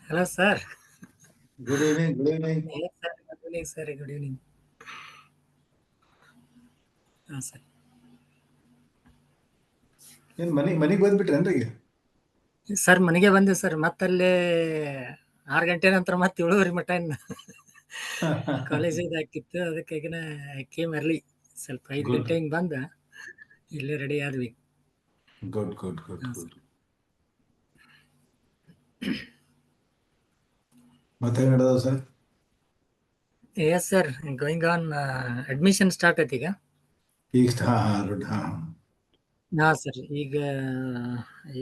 Hello, sir. Good evening. Good evening. Yes, sir. Good evening, sir. Good evening. Sir. ಏನು ಮನೆಗೆ ಬಂದ್ಬಿಟ್ರೇನ್ರಿ ಈಗ? Sir ಮನೆಗೆ ಬಂದೆ ಸರ್. ಮತ್ತಲ್ಲಿ 6 ಗಂಟೆ ನಂತರ ಮತ್ತೆ 7:30 ಮಟ್ಟ ಕಾಲೇಜ್ ಇದಾಕಿತ್ತು. ಅದಕ್ಕಾಗಿ ಕೇಮ್ ಅರ್ಲಿ ಸ್ವಲ್ಪ 5 ಗಂಟೆ ಹಿಂಗೆ ಬಂದ ಇಲ್ಲೇ ರೆಡಿ ಆದ್ವಿ. ಗುಡ್. ಮತ್ತೆ ಹೆಂಗ್ ನಡೆದವ sir? Yes sir, going on. Admission start ಆಯ್ತು ಈಗ. ಹಾ ಸರ್, ಈಗ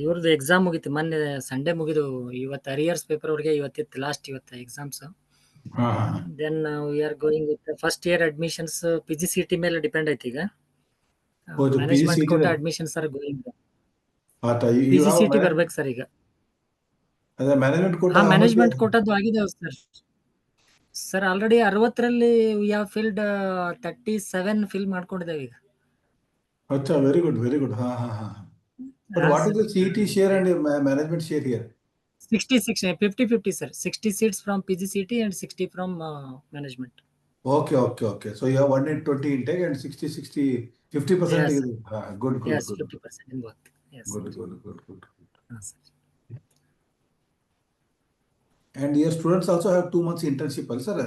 ಇವ್ರದ್ದು ಎಕ್ಸಾಮ್ ಮುಗೀತು ಮೊನ್ನೆ ಸಂಡೇ ಮುಗಿದು. ಇವತ್ತು ಅರಿಯರ್ಸ್ ಪೇಪರ್ ಅವ್ರಿಗೆ ಇವತ್ತಿತ್ತು ಲಾಸ್ಟ್, ಇವತ್ತು exams. Then we are going with first year admissions. PGCET ಮೇಲೆ ಡಿಪೆಂಡ್ ಐತಿ ಈಗ. Management quota admissions are going. PGCET ಬರ್ಬೇಕು ಸರ್ ಈಗ. ಮ್ಯಾನೇಜ್ಮೆಂಟ್ ಕೋಟಾದ್ದು ಆಗಿದೆ ಸರ್. ಸರ್ ಆಲ್ರೆಡಿ 60ರಲ್ಲಿ ವಿ ಹ್ಯಾವ್ ಫಿಲ್ಡ್ 37 ಫಿಲ್ ಮಾಡ್ಕೊಂಡಿದ್ದೇವೆ ಈಗ. ಅಚ್ಚಾ, very good. But what is the CET share and management share here? 60, 50-50 sir. 60 seats from PGCET and 60 from management. Okay. So you have 120 intake and 60, 50%. Yes. Good. Yes, 50% in both. Yes. Good. Yes. And your students also have 2 months internship, sir?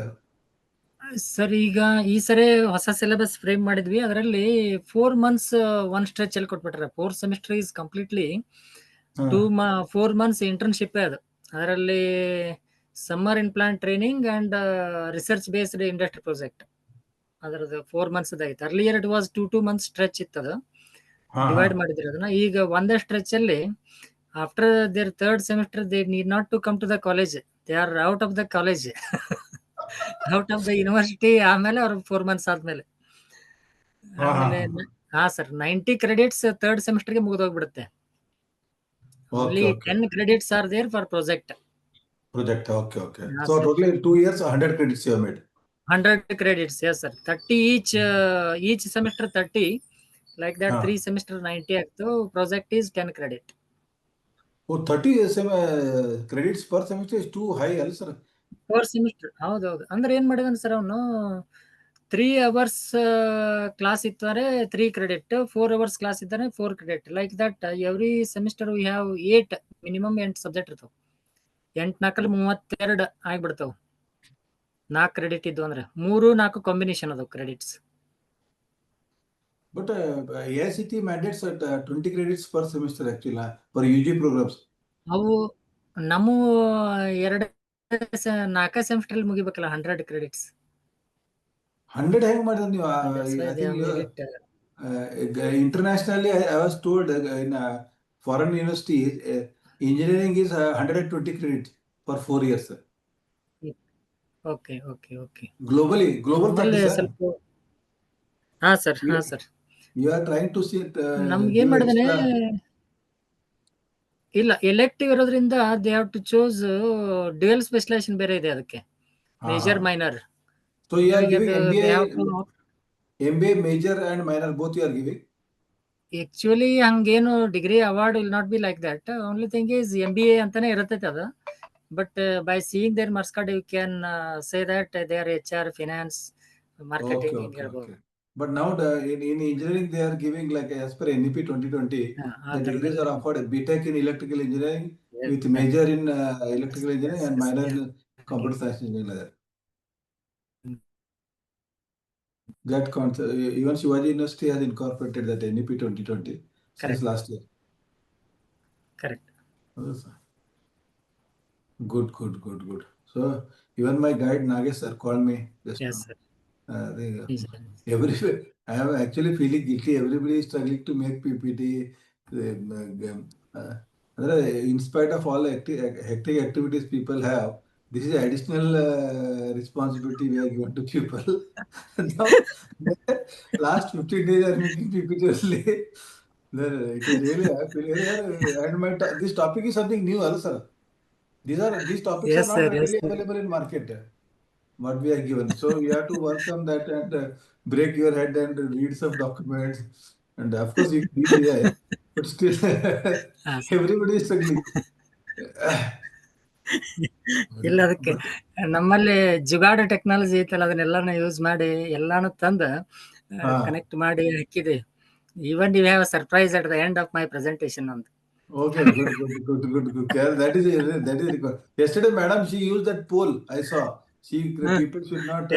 Sir ಈಗ ಈ ಸರಿ ಹೊಸ syllabus frame ಮಾಡಿದ್ವಿ. ಅದರಲ್ಲಿ 4 months one stretch ಅಲ್ಲಿ ಕೊಟ್ಬಿಟ್ರೆ 4 semester is completely 4 months internship. ಅದು ಅದರಲ್ಲಿ summer in plant training and research based industry project. ಅದರದ್ದು 4 months ಆಯ್ತು. Earlier it was 2 months stretch ಇತ್ತು. ಅದು ಡಿವೈಡ್ ಮಾಡಿದ್ರು ಅದನ್ನ. ಈಗ ಒಂದೇ ಸ್ಟ್ರೆಚ್ ಅಲ್ಲಿ after their 3rd semester they need not to come to the college. They are out of the college, out of the university. ಆಮೇಲೆ ಅವ್ರ 4 months ಆದ್ಮೇಲೆ ಸರ್ 90 credits 3rd semester ಗೆ ಮುಗಿದೋಗ್ಬಿಡುತ್ತೆ. Only 10 credits are there for project. Okay. So totally 2 years, 100 credits you have made. 100 credits, yes sir. 30 each semester 30. Like that 3 semester 90 ಆಗ್ತು. Project is 10 credit. 30 credits per semester is too high, ಅಲ್ಲ sir? Per semester. ಹೌದು. ಅಂದ್ರೆ ಏನ್ ಮಾಡಿದಾನೆ sir ಅವನು, 3 hours class ಇತ್ತಾರೆ 3 credit, 4 hours class ಇದ್ದಾರೆ 4 credit. Like that every semester we have 8 minimum 8 subject ಇರ್ತಾವ. 8 4 32 ಆಗ್ಬಿಡ್ತಾವ. 4 credit ಇದ್ದು ಅಂದ್ರೆ 3-4 ಕಾಂಬಿನೇಷನ್ ಅದಾವ credits. But AICT mandates at 20 credits per semester actually for UG programs. ಅವು ನಮ್ಮ 4 ಸೆಮಿಸ್ಟರ್ ಮುಗಿಬೇಕಲ್ಲ 100 ಕ್ರೆಡಿಟ್ಸ್. 100 ಹೆಂಗ್ ಮಾಡಿದ್ರೆ ನೀವು? That's why I they think have you made it. internationally, I was told in foreign universities, engineering is 120 credits for 4 years. Okay. Global ನಮ್ಮಲ್ಲಿ practice. ಸ್ವಲ್ಪ ಹಾ sir. You are trying to see ನಮ್ಗೆ ಏನ್ give ಮಾಡಿದಾನೆ, extra. ಇಲ್ಲ elective ಇರೋದ್ರಿಂದ they have to choose dual specialization ಬೇರೆ ಇದೆ ಅದಕ್ಕೆ, major minor. So you are giving MBA major and minor both you are giving? Actually ಹಂಗೇನು degree award will not be like that. Only thing is MBA ಅಂತಾನೆ ಇರತೈತೆ ಅದು. But by seeing their marks card you can say that they are HR, finance, marketing ಹಿಂಗೆ ಹೇಳ್ಬೋದು. But now in engineering they are giving like as per NEP 2020, the degrees are offered BTech in electrical engineering with major in electrical engineering and minor in computer science engineering like that. That concept, even Shivaji University has incorporated that NEP 2020 since last year. Correct. Good. So even my guide Nagesha sir called me just now. Sir. I am actually feeling guilty. Everybody is struggling to make PPT. In spite of all hectic activities people have, this is additional responsibility we are given to people. Now, last 15 days I am making PPT only. It is really, I feel and this topic is something new also, sir. These topics are not readily available in market. What we are given, so you have to work on that and break your head and read some documents. And of course, you read AI, but still, everybody is struggling. ಇಲ್ಲ ಅದಕ್ಕೆ ನಮ್ಮಲ್ಲಿ ಜುಗಾಡ technology ಐತಲ್ಲ, ಅದನ್ನೆಲ್ಲಾನು use ಮಾಡಿ ಎಲ್ಲಾನು ತಂದು connect ಮಾಡಿ ಹಾಕಿದೆ. Even you have a surprise at the end of my presentation ಅಂತ. Okay, good. That is required. Yesterday, madam, she used that poll. I saw. People should not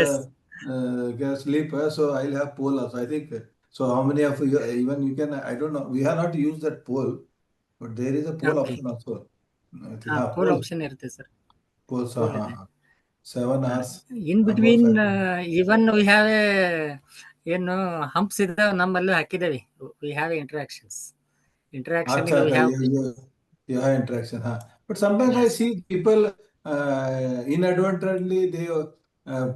sleep. So I'll have poll also. I think. So how many of you, even you can, I don't know. We have not used that poll, but there is a poll option also. Poll option ಇರುತ್ತೆ sir. Polls. 7 hours. In between, even we have ಏನು humps ಇದೆ ನಮ್ಮಲ್ಲೂ ಹಾಕಿದ್ದೇವೆ. We have interactions. Interaction we have. You have interaction, but sometimes I see people inadvertently they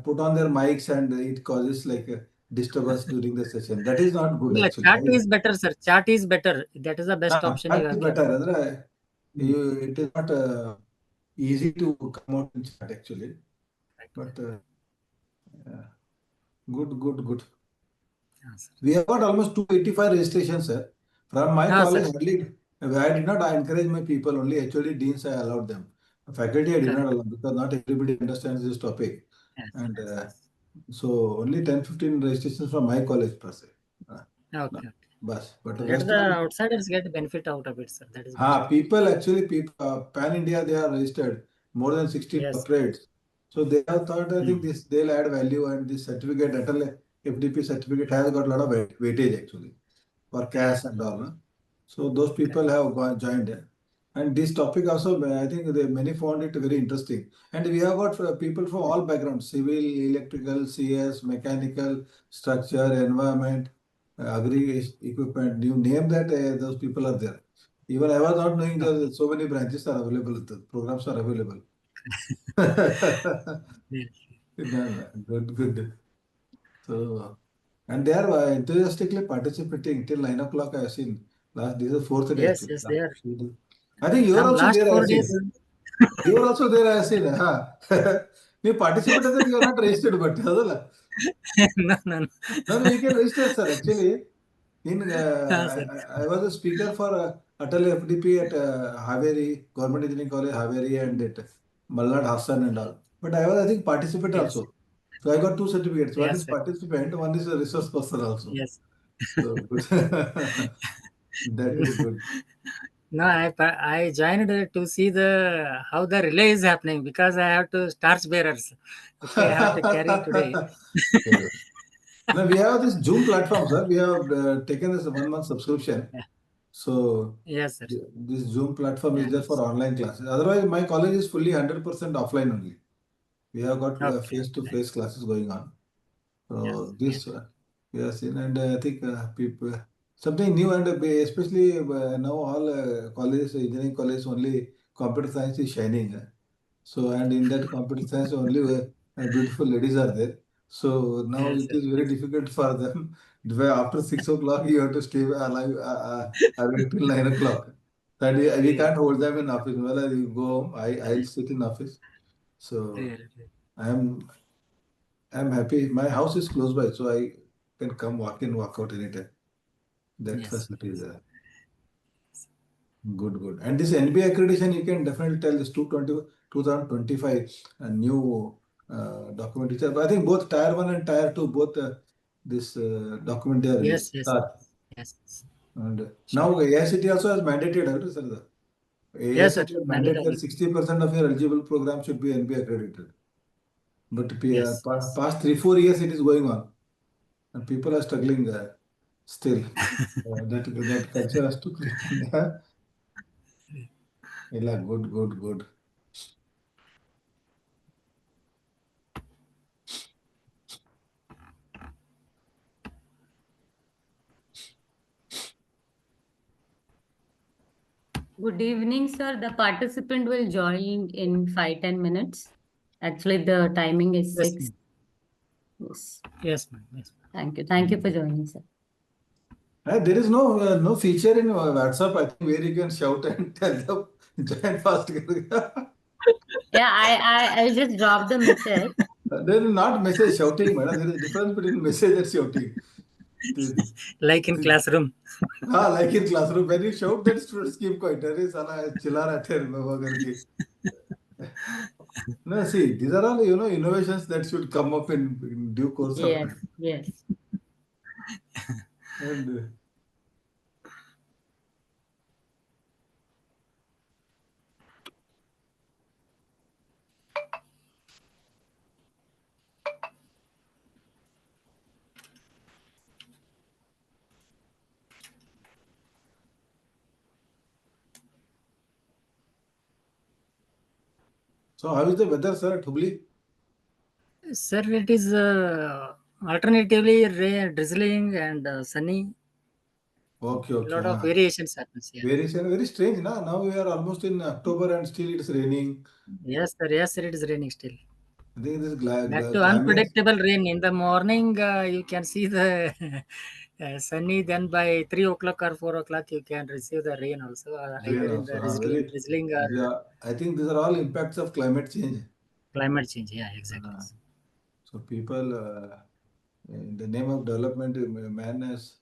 put on their mics and it causes like a disturbance during the session. That is not good actually. Chat is better, sir. Chat is better. That is the best option you have. Better. It is not easy to come out in chat actually. But good. We have got almost 285 registrations, sir. From my college, I did not encourage my people, only HOD deans I allowed them. Faculty I did not allow because not everybody understands this topic. And so only 10-15 registrations from my college per se. But let the outsiders get benefit out of it, sir. That is people pan India they are registered more than 60 doctorates. So they have thought I think they'll add value, and this certificate, ATAL FDP certificate has got a lot of weightage actually for cash and all. So those people have joined. And this topic also, I think many found it very interesting. And we have got people from all backgrounds: civil, electrical, CS, mechanical, structure, environment, agri equipment. You name that, those people are there. Even I was not knowing that so many branches are available, the programs are available. Good. So, and they are enthusiastically participating till 9 o'clock. I have seen last. This is the 4th day. Yes, they are. I think you are also last there. 4 days. You are also there. I have seen. You participated, you are not registered, but no. No, you can register, sir. Actually, I was a speaker for ATAL FDP at Haveri, Government Engineering College, Haveri, and at Malnad Hassan and all. But I was, I think, participant also. So I got 2 certificates. One is participant, one is a resource person also. Yes. So good. That is good. No, I joined to see how the relay is happening, because I have to starch bearers. Okay, I have to carry today. Now we have this Zoom platform, sir. We have taken this 1 month subscription. So Yes, sir. this Zoom platform is there Yes. for online classes. Otherwise, my college is fully 100% offline only. We have got Okay. face-to-face classes going on. Yes. So Yes. this we have seen, and I think people something new, and especially now all colleges, engineering colleges, only computer science is shining. So, and in that computer science only beautiful ladies are there. So now Yes, it sir. is very difficult for them. Where after 6 o'clock you have to stay alive awake till 9 o'clock. And we Yeah. can't hold them in office. Well, you go home. I'll sit in office. So Yeah. I'm I'm happy. My house is close by, so I can come walk in, walk out anytime. That Yes. facility is there. Good, good. And this NBA accreditation, you can definitely tell this 2025 new document. I think both Tier 1 and Tier 2, both this document they are Yes. released. Yes. Yes. And Sure. now AICT also has mandated, sir. Yes, sir. AICT has mandated that Mandatory. 60% of your eligible program should be NBA accredited. But Yes. Yes. past 3, 4 years it is going on, and people are struggling still. That culture has to create. Yeah, good, good, good. Good evening, sir. The participant will join in 5-10 minutes. Actually, the timing is Yes. 6. Yes. Yes, ma'am. Yes. Thank you. Thank you for joining, sir. There is no feature in WhatsApp, I think, where you can shout and tell them join fast. Yeah, I just dropped the message. There is not message shouting, madam. There is a difference between message and shouting. The- Like in the- classroom. like in classroom, when you shout, then students keep quiet. अरे साला चिल्ला रहे थे बाबा करके. No, see, these are all innovations that should come up in due course of Yes, time. yes. And so, how is the weather, sir, at Hubli? Sir, it is alternatively drizzling and sunny. Okay, A okay. lot of variations happens. Yeah. Very strange, na? Now we are almost in October and still it's raining. Yes, sir. Yes, sir. It is raining still. I think this That too climate. unpredictable rain. In the morning, you can see the sunny. Then by 3 o'clock or 4 o'clock, you can receive the rain also. Rain Either in also. the Very. drizzling or I think these are all impacts of climate change. climate change. Yeah, exactly. Uh, so people, in the name of development, man has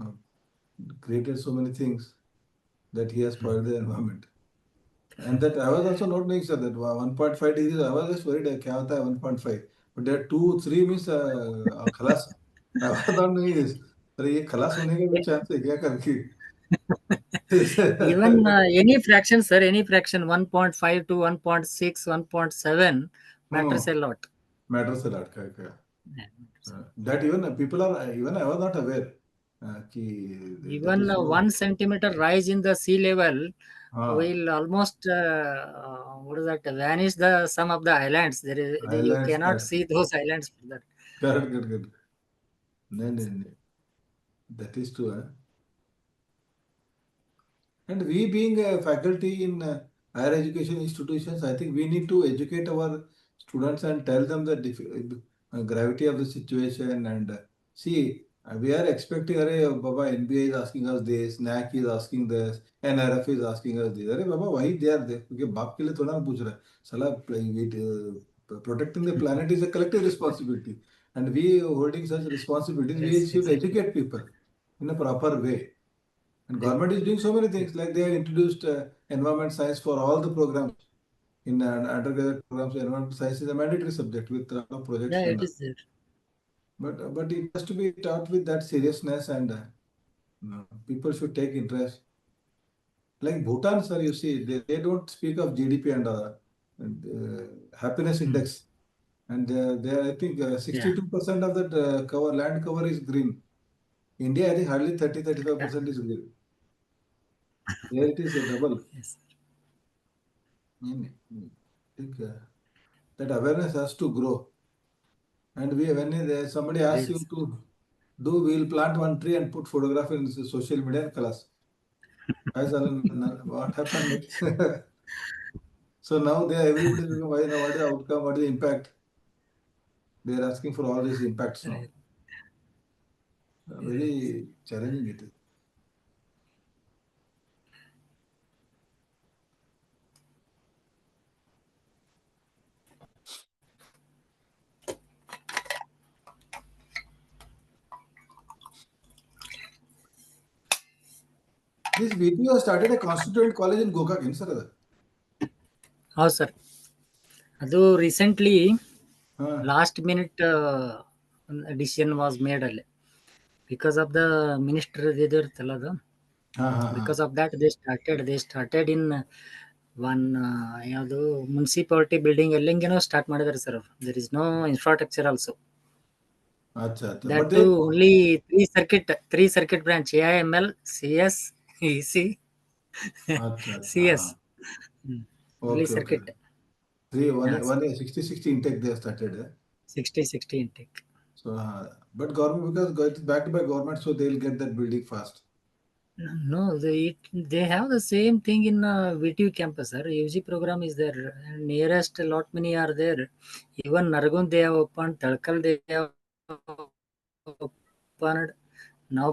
uh, created so many things that he has spoiled the environment. And that I was also not knowing, sir, that 1.5 degrees. I was just worried. क्या होता है 1.5? But there 2, 3 means खलास. I was not knowing this. अरे ये खलास होने का भी chance है क्या करके? Even any fraction, sir, any fraction 1.5 to 1.6, 1.7 matters a lot. Matters a lot. क्या. Yeah. That even people are, even I was not aware that Even is so. 1 centimeter rise in the sea level हाँ, will almost what is that, vanish the some of the islands. You islands, cannot that. see those islands for that. Correct, good, good. No, no, no. That is true. Huh? And we being a faculty in higher education institutions, I think we need to educate our students and tell them the gravity of the situation. And see, we are expecting, Arey, Baba, NBA is asking us this, NAC is asking this, NRF is asking us this. Arey, Baba, why they are there? Because बाप के लिए थोड़ा ना पूछ रहा है. Protecting the planet is a collective responsibility. And we holding such responsibilities, we Yes, should exactly. educate people in a proper way. And government is doing so many things, like they have introduced environment science for all the programs. In undergraduate programs, environmental science is a mandatory subject with a lot of projects Yeah, and it all. is there. But it has to be taught with that seriousness, and people should take interest. Like Bhutan, sir, you see, they don't speak of GDP and happiness index. And I think Yeah. 62% of that land cover is green. India, I think hardly 30, Yeah. 35% is green. Here it is a double. Yes. I think that awareness has to grow. And when somebody asks you Yes. to do, we'll plant one tree and put photograph in social media and class. What happened next? So now everybody is why now what is the outcome, what is the impact? They are asking for all these impacts now. Right. Very challenging it is. This VTO started a constituent college in Gokak, sir. ಹೌದು sir, ಅದು recently last minute decision was made ಅಲ್ಲಿ because of the minister ಇದು ಇರುತ್ತಲ್ಲ ಅದು. Because of that they started in one ಯಾವುದು municipality building ಎಲ್ಲಿಂಗೇನೋ start ಮಾಡಿದಾರೆ ಸರ್. There is no infrastructure also. That too only three circuit branch: AIML, CS, EC, CS. Only circuit. 60 intake they have started. 60 intake. So, but government, because it's backed by government, so they'll get that building fast. No, they have the same thing in VTU campus, sir. UG program is there. Nearest lot many are there. Even Nargun they have opened, Talkal they have opened. Now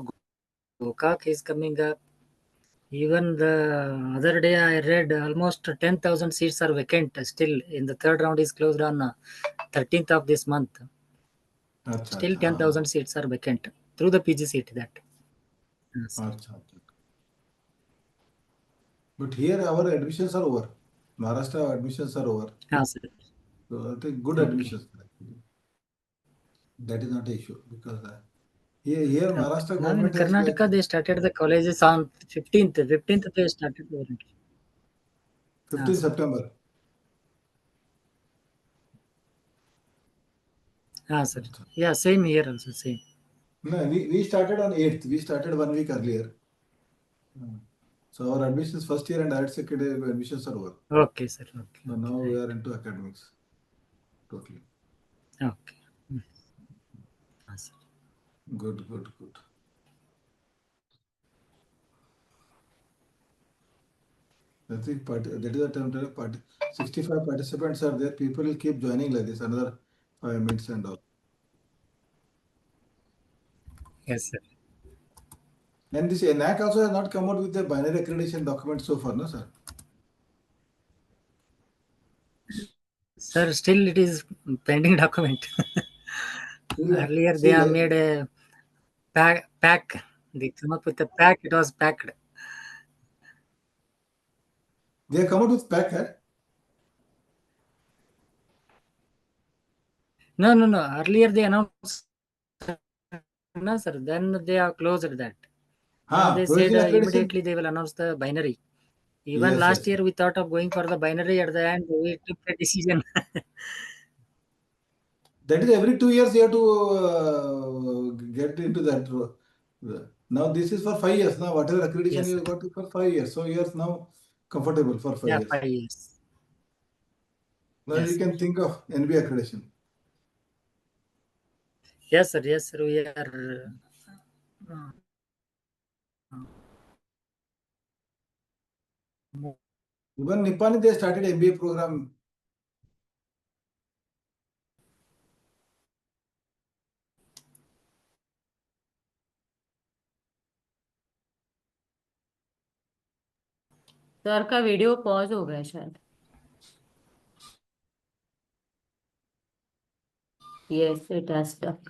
Gokak is coming up. Even the other day I read almost 10,000 seats are vacant still. In the third round is closed on 13th of this month. Still 10,000 seats are vacant through the PG seat that. Yes. But here our admissions are over. Maharashtra admissions are over. Yes, sir. So I think good admissions. That is not an issue because here Maharashtra Now in government has Karnataka they started the colleges on 15th they started. 15th September. Sir. Yeah, same here also, same. No, we started on 8th. We started 1 week earlier. So our admissions first year and second year admissions are over. Okay, sir. Okay. So now we are into academics. Totally. Okay. Yes, sir. Good. I think that is the term. 65 participants are there. People will keep joining like this. Another 5 minutes and all. Yes, sir. And this NAC also has not come out with the binary accreditation document so far, no, sir? Sir, still it is pending document. Earlier they have made a pack. They come up with a pack. It was packed. They have come out with pack, huh? No. Earlier they announced. No, sir. Then they have closed that. Now they said immediately they will announce the binary. Even last year we thought of going for the binary. At the end we took a decision. That is every 2 years you have to get into that. Now this is for 5 years. Now whatever accreditation you got for 5 years. So you are now comfortable for 5 years. 5 years. Now you can think of NB accreditation. Yes, sir. We are. Even Nippon, they started MBA program. Sir का video pause हो गया शायद. Yes, it has stuck.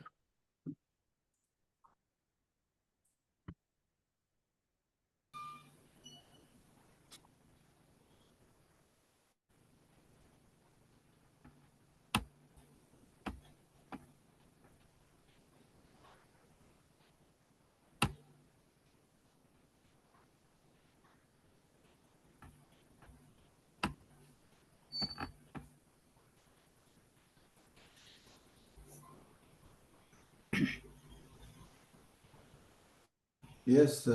Yes.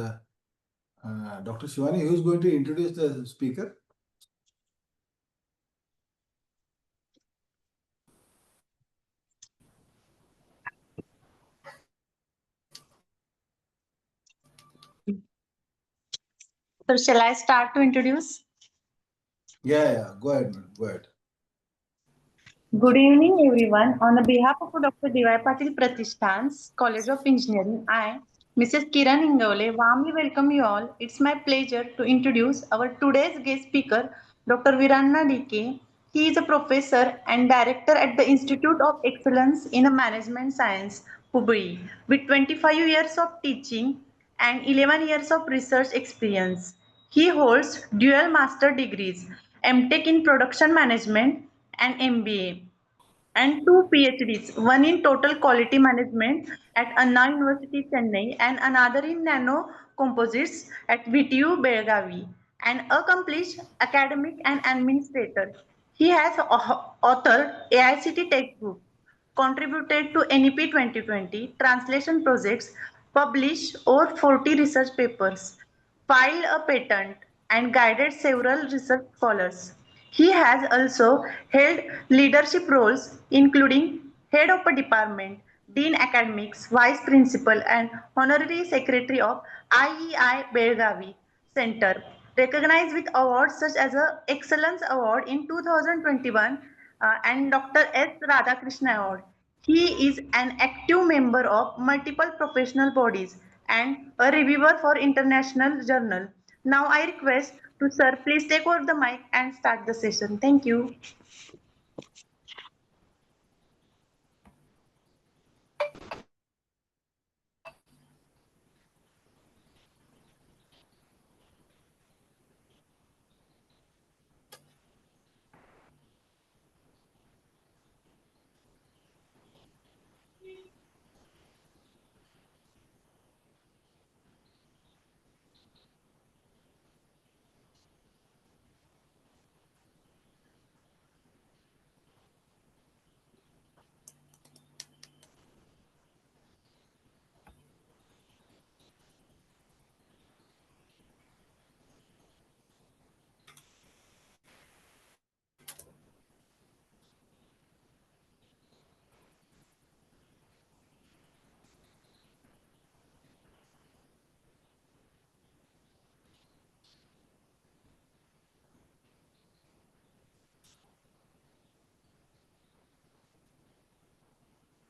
Dr. Shivani, who is going to introduce the speaker? So shall I start to introduce? Yeah, go ahead, man. Go ahead. Good evening, everyone. On the behalf of Dr. D.Y. Patil Pratishthan's College of Engineering, I, Mrs. Kiran Ingavale, warmly welcome you all. It's my pleasure to introduce our today's guest speaker, Dr. Veeranna D.K. He is a professor and director at the Institute of Excellence in Management Science, Hubballi, with 25 years of teaching and 11 years of research experience. He holds dual master degrees, MTech in Production Management and MBA, and two PhDs, one in Total Quality Management at Anna University, Chennai, and another in Nano Composites at VTU, Belgavi, an accomplished academic and administrator. He has authored AICT textbooks, contributed to NEP 2020 translation projects, published over 40 research papers, filed a patent, and guided several research scholars. He has also held leadership roles, including head of a department, dean academics, vice principal, and honorary secretary of IEI Belgavi Center, recognized with awards such as the Excellence Award in 2021 and Dr. S. Radhakrishna Award. He is an active member of multiple professional bodies and a reviewer for international journal. Now I request to sir, please take over the mic and start the session. Thank you.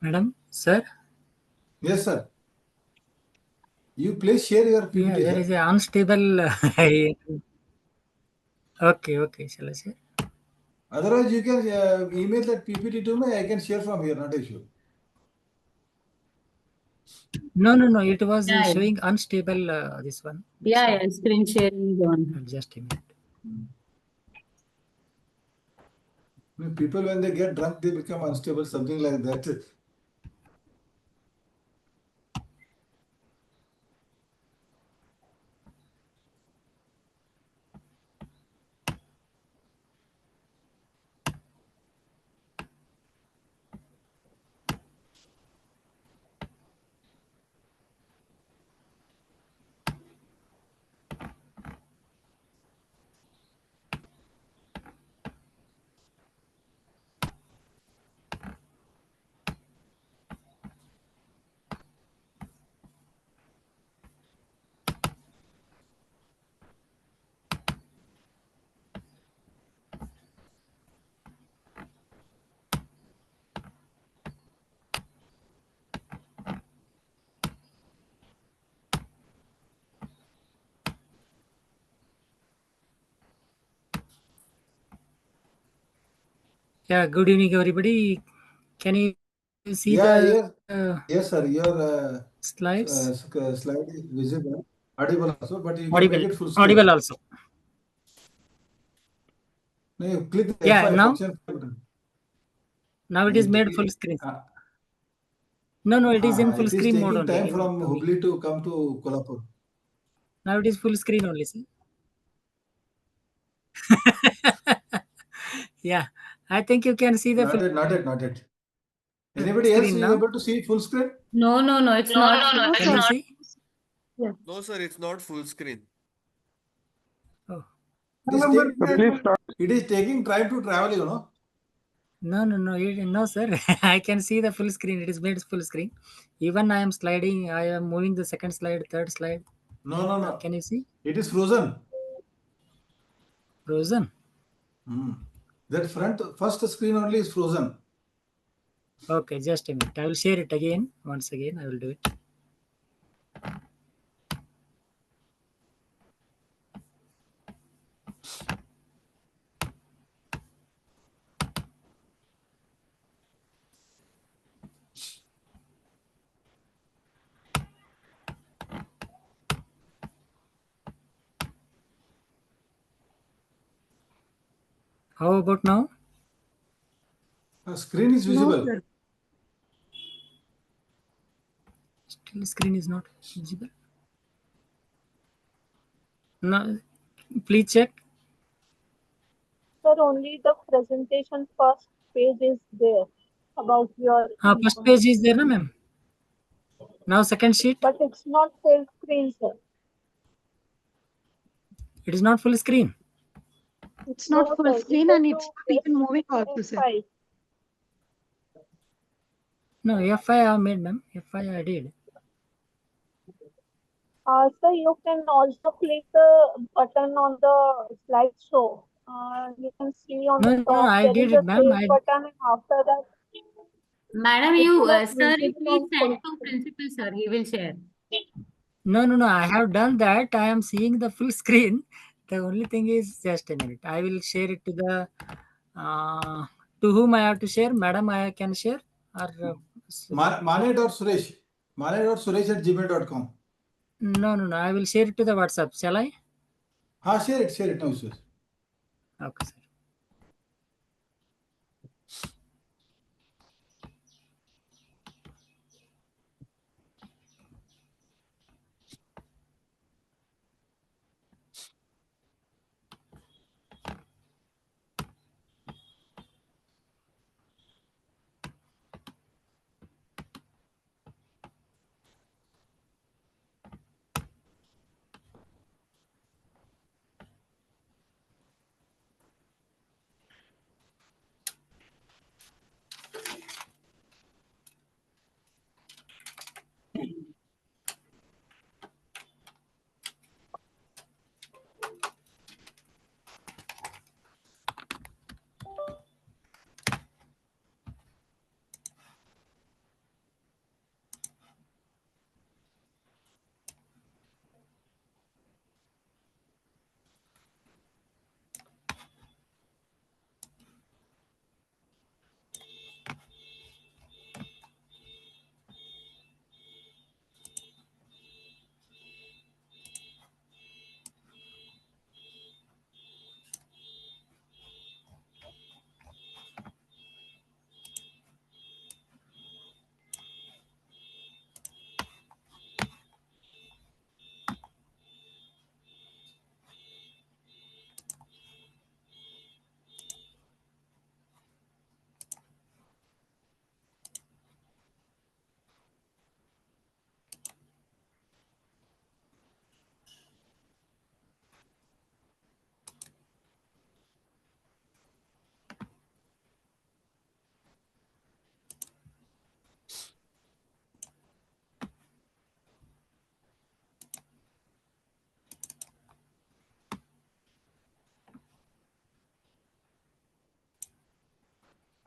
Madam, sir? Yes, sir. You please share your PPT. Yeah, there is an unstable. Okay, shall I share? Otherwise, you can email that PPT to me. I can share from here, not issue. No. It was Yeah. showing unstable. This one. Yeah, screen sharing is on. Just a minute. People, when they get drunk, they become unstable, something like that. Yeah, good evening, everybody. Can you see Yes, sir. Your slides? slide is visible, audible also, but you can Audible, make it full screen. audible also. No, you click the Yeah, F5 now? function button. Now it is made full screen. No, it is in full screen mode only. It is taking time from Hubballi to come to Kolhapur. Now it is full screen only, sir. Yeah, I think you can see the full Not yet. Anybody else is able to see full screen? No, it's not. Can you see? Yes. No, sir, it's not full screen. It is taking time to travel, you know. No, sir. I can see the full screen. It is made full screen. Even I am sliding. I am moving the second slide, third slide. No. Can you see? It is frozen. Frozen. That first screen only is frozen. Okay, just a minute. I will share it again. Once again, I will do it. How about now? Screen is visible. No, still screen is not visible. No, please check. Sir, only the presentation first page is there about your First page is there, na, ma'am? Now second sheet. but it's not full screen, sir. It is not full screen. It's not No, full sir. screen and it's not even moving also, sir. F5. No, F5 I have made, ma'am. F5 I did. Sir, you can also click the button on the slideshow. You can see on the No, top I there did is it, a ma'am. save button, and after that, Madam, it's you, not sir, visible please on send full to principal, sir. He will share. No. I have done that. I am seeing the full screen. The only thing is just a minute. I will share it to the to whom I have to share. Madam, I can share or Mane.Suresh. Mane.Suresh@gmail.com. No. I will share it to the WhatsApp. Shall I? Share it. No issues. Okay, sir.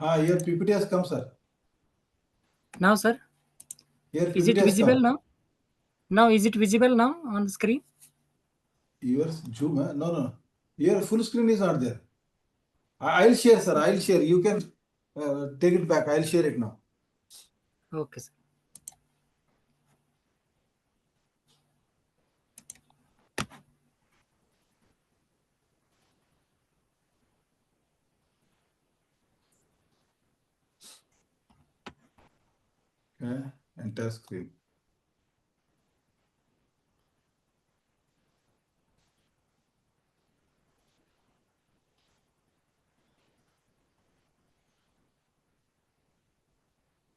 Here PPT has come, sir. Now, sir. Here Is it PPT has visible come. now? Now, is it visible now on the screen? Your Zoom? No. Your full screen is not there. I'll share, sir. I'll share. You can take it back. I'll share it now. Okay, sir. Entire screen.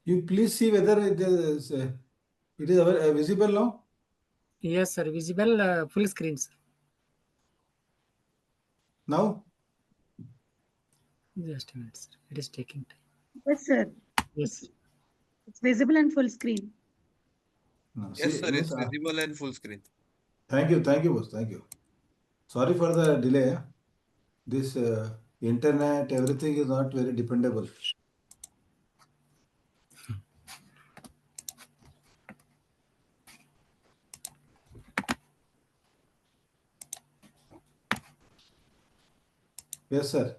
You please see whether it is visible now. Yes, sir. Visible full screen, sir. Now? Just a minute, sir. It is taking time. Yes, sir. Yes. It's visible and full screen. No, Yes, see, sir, it's visible and full screen. Thank you, boss. Thank you. Sorry for the delay. This internet, everything is not very dependable. Yes, sir.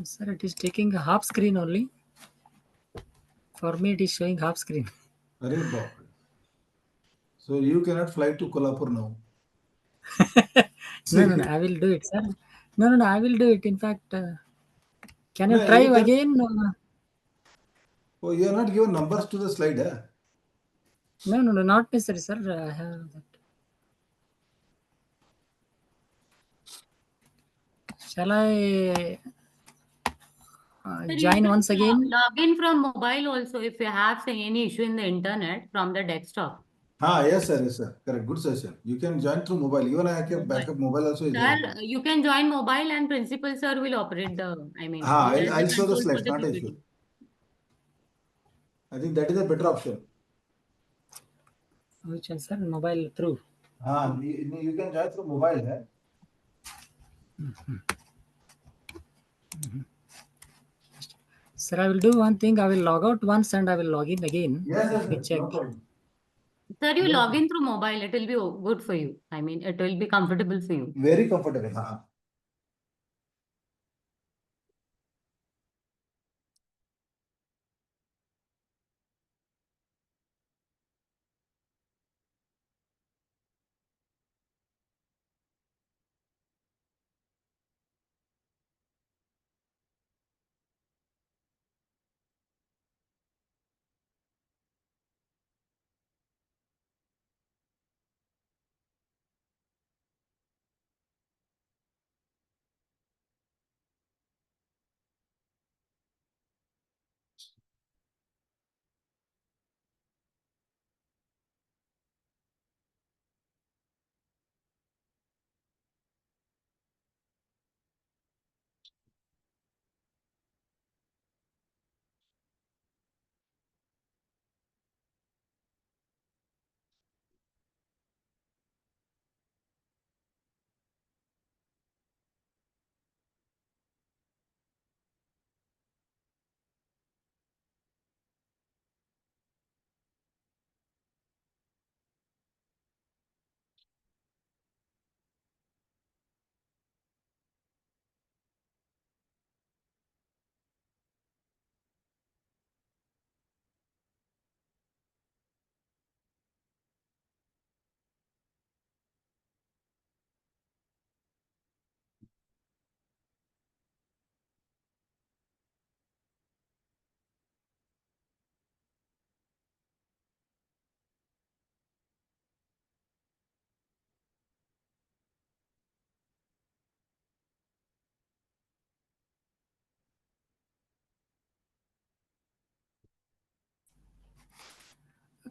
Sir, it is taking a half screen only. For me, it is showing half screen. Arey Bap. So you cannot fly to Kolhapur now. No, I will do it, sir. No, I will do it. In fact, can you No, try you can. again? Oh, you are not given numbers to the slide, eh? No, not necessary, sir. I have that. Shall I Sir, you join can once again? log in from mobile also if you have say, any issue in the internet from the desktop. Yes, sir. Correct. Good suggestion. You can join through mobile. Even I have backup mobile also is there. Sir, you can join mobile and principal sir will operate the, I mean, I'll the show the control for slides, the not an PPT. issue. I think that is a better option. Which one, sir? Mobile through. You can join through mobile, eh? Sir, I will do one thing. I will log out once and I will log in again. Yes, Let me sir. check. No problem. Sir, you No log problem. in through mobile, it will be good for you. I mean, it will be comfortable for you. Very comfortable.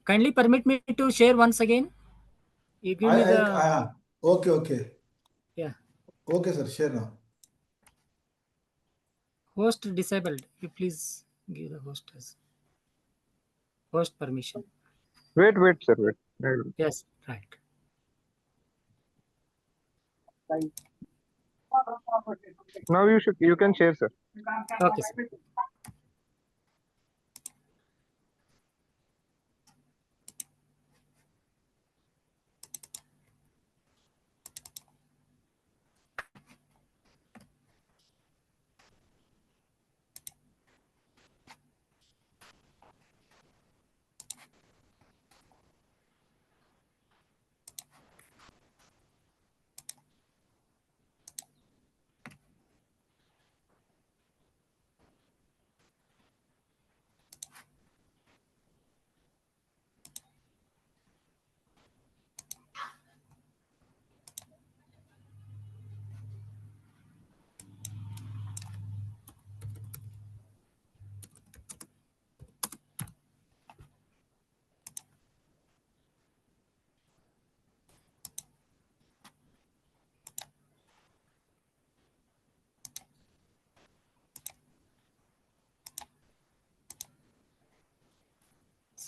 Kindly permit me to share once again. You give me the Okay. yeah Okay, sir. Share now. host disabled. You please give the host as host permission. Wait, sir, wait. Yes, right. Now you can share, sir. Okay, sir.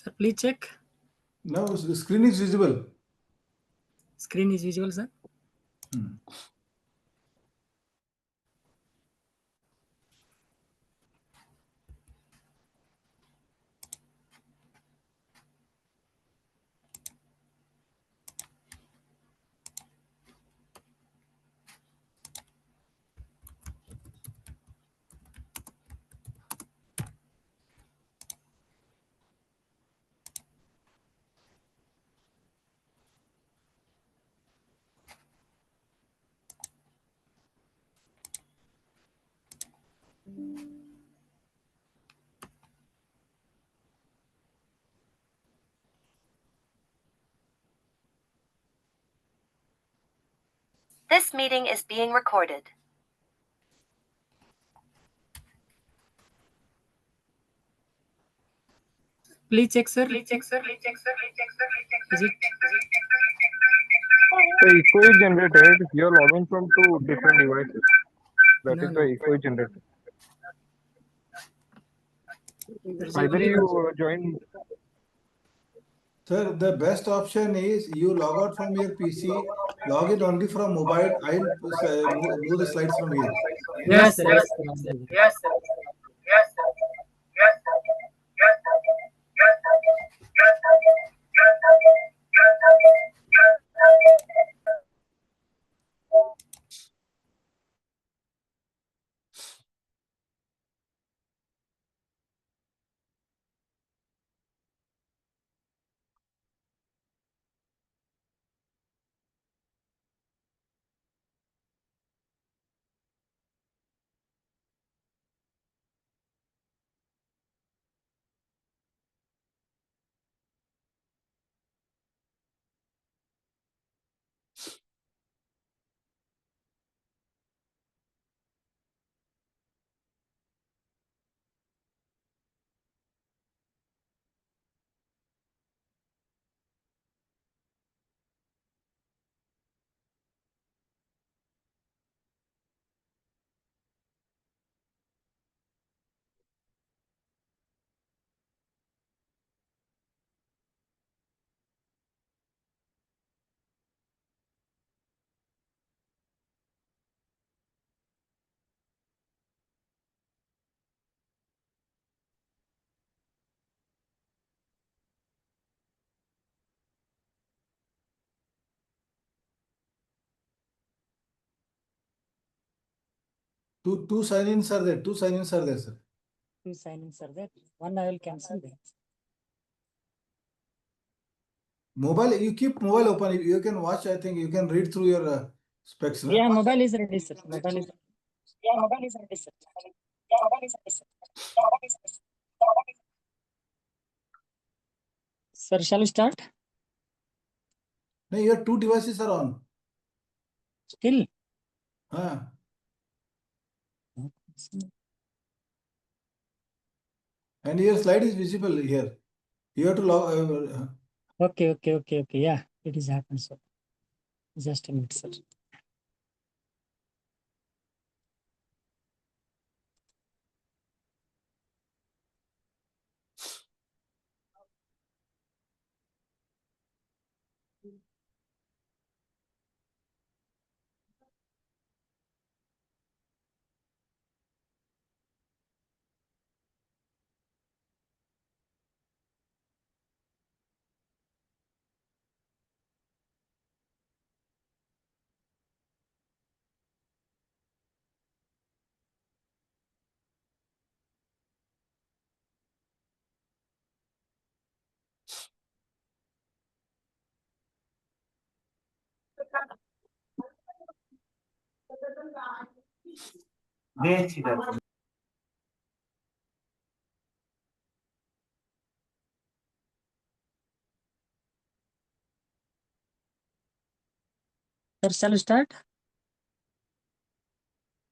Sir, please check. Now the screen is visible. Screen is visible, sir. This meeting is being recorded. Please check, sir. Is it? The echo is generated. You're logging from two different devices. That No, is no. why echo is generated. There's Either only you join. Sir, the best option is you log out from your PC, log in only from mobile. I'll move the slides from here. Yes, sir. Yes, sir. Yes, sir. Yes, sir. Yes, sir. Yes, sir. Yes, sir. Yes, sir. Yes, sir. Two sign-ins are there. Two sign-ins are there, sir. Two signings are there. One I will cancel that. Mobile, you keep mobile open. You can watch. I think you can read through your specs. No? Yeah, mobile is ready, sir. Mobile is. Yeah, mobile is ready, sir. Yeah, mobile is ready, sir. Yeah, mobile is ready, sir. Yeah, mobile is ready, sir. Sir, shall we start? No, your two devices are on. Still. Huh. And your slide is visible here. You have to log. Okay. Yeah, it is happened, sir. Just a minute, sir. Sir, shall we start?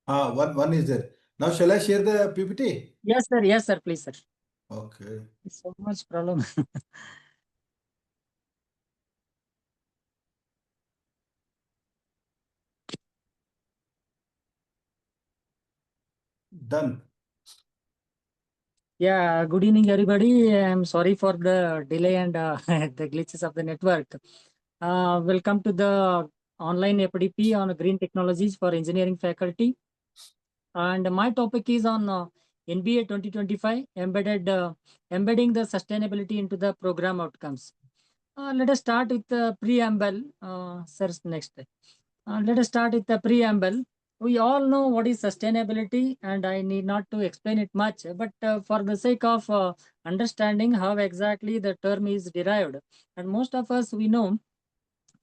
One is there. Now, shall I share the PPT? Yes, sir. Please, sir. Okay. So much problem. Done. Yeah, good evening, everybody. I'm sorry for the delay and the glitches of the network. Welcome to the online FDP on green technologies for engineering faculty. And my topic is on NBA 2025 embedding the sustainability into the program outcomes. Let us start with the preamble. Sir, next. Let us start with the preamble. We all know what is sustainability, and I need not to explain it much, but for the sake of understanding how exactly the term is derived, and most of us, we know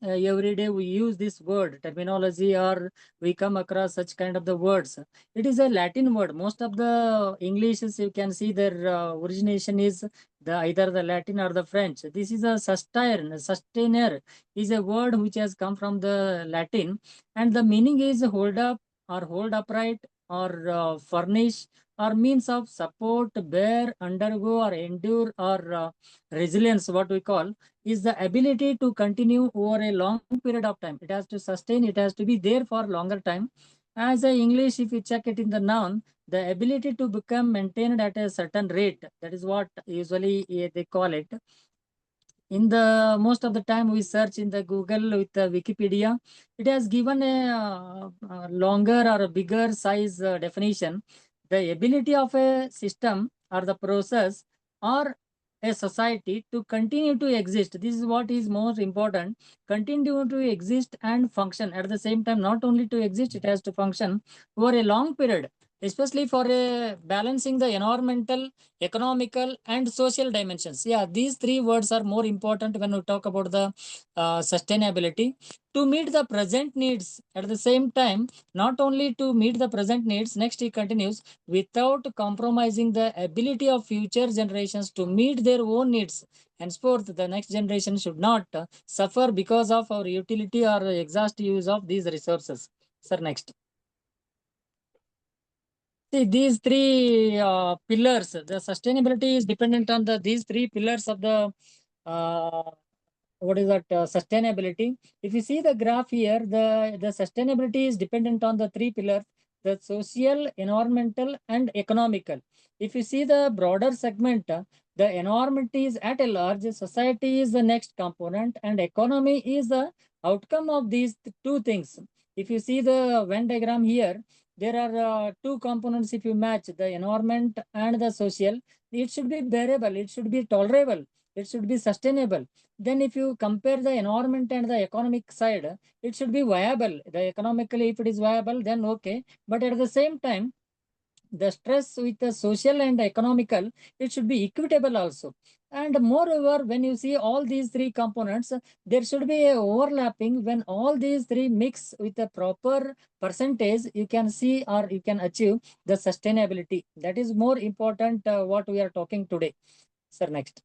every day we use this word terminology, or we come across such kind of the words. It is a Latin word. Most of the Englishes, you can see their origination is the either the Latin or the French. This is a sustainer is a word which has come from the Latin, and the meaning is hold up or hold upright or furnish or means of support, bear, undergo or endure or resilience, what we call is the ability to continue over a long period of time. It has to sustain, it has to be there for longer time. As a English, if you check it in the noun, the ability to become maintained at a certain rate, that is what usually they call it. In the most of the time we search in the Google with the Wikipedia, it has given a longer or a bigger size definition. The ability of a system or the process or a society to continue to exist. This is what is most important. Continue to exist and function at the same time. Not only to exist, it has to function over a long period, especially for balancing the environmental, economical and social dimensions. Yeah, these three words are more important when we talk about the sustainability. To meet the present needs at the same time, not only to meet the present needs, next he continues, without compromising the ability of future generations to meet their own needs. Henceforth, the next generation should not suffer because of our utility or exhaustive use of these resources. Sir, next. See, these three pillars, the sustainability is dependent on these three pillars of the uh, what is that sustainability. If you see the graph here, the sustainability is dependent on the three pillars: the social, environmental, and economical. If you see the broader segment, the environment is at a large, society is the next component, and economy is the outcome of these two things. If you see the Venn diagram here, there are two components. If you match the environment and the social, it should be bearable, it should be tolerable, it should be sustainable. Then if you compare the environment and the economic side, it should be viable. The economically, if it is viable, then okay. But at the same time, the stress with the social and economical, it should be equitable also. And moreover, when you see all these three components, there should be a overlapping. When all these three mix with a proper percentage, you can see or you can achieve the sustainability. That is more important what we are talking today. Sir, next.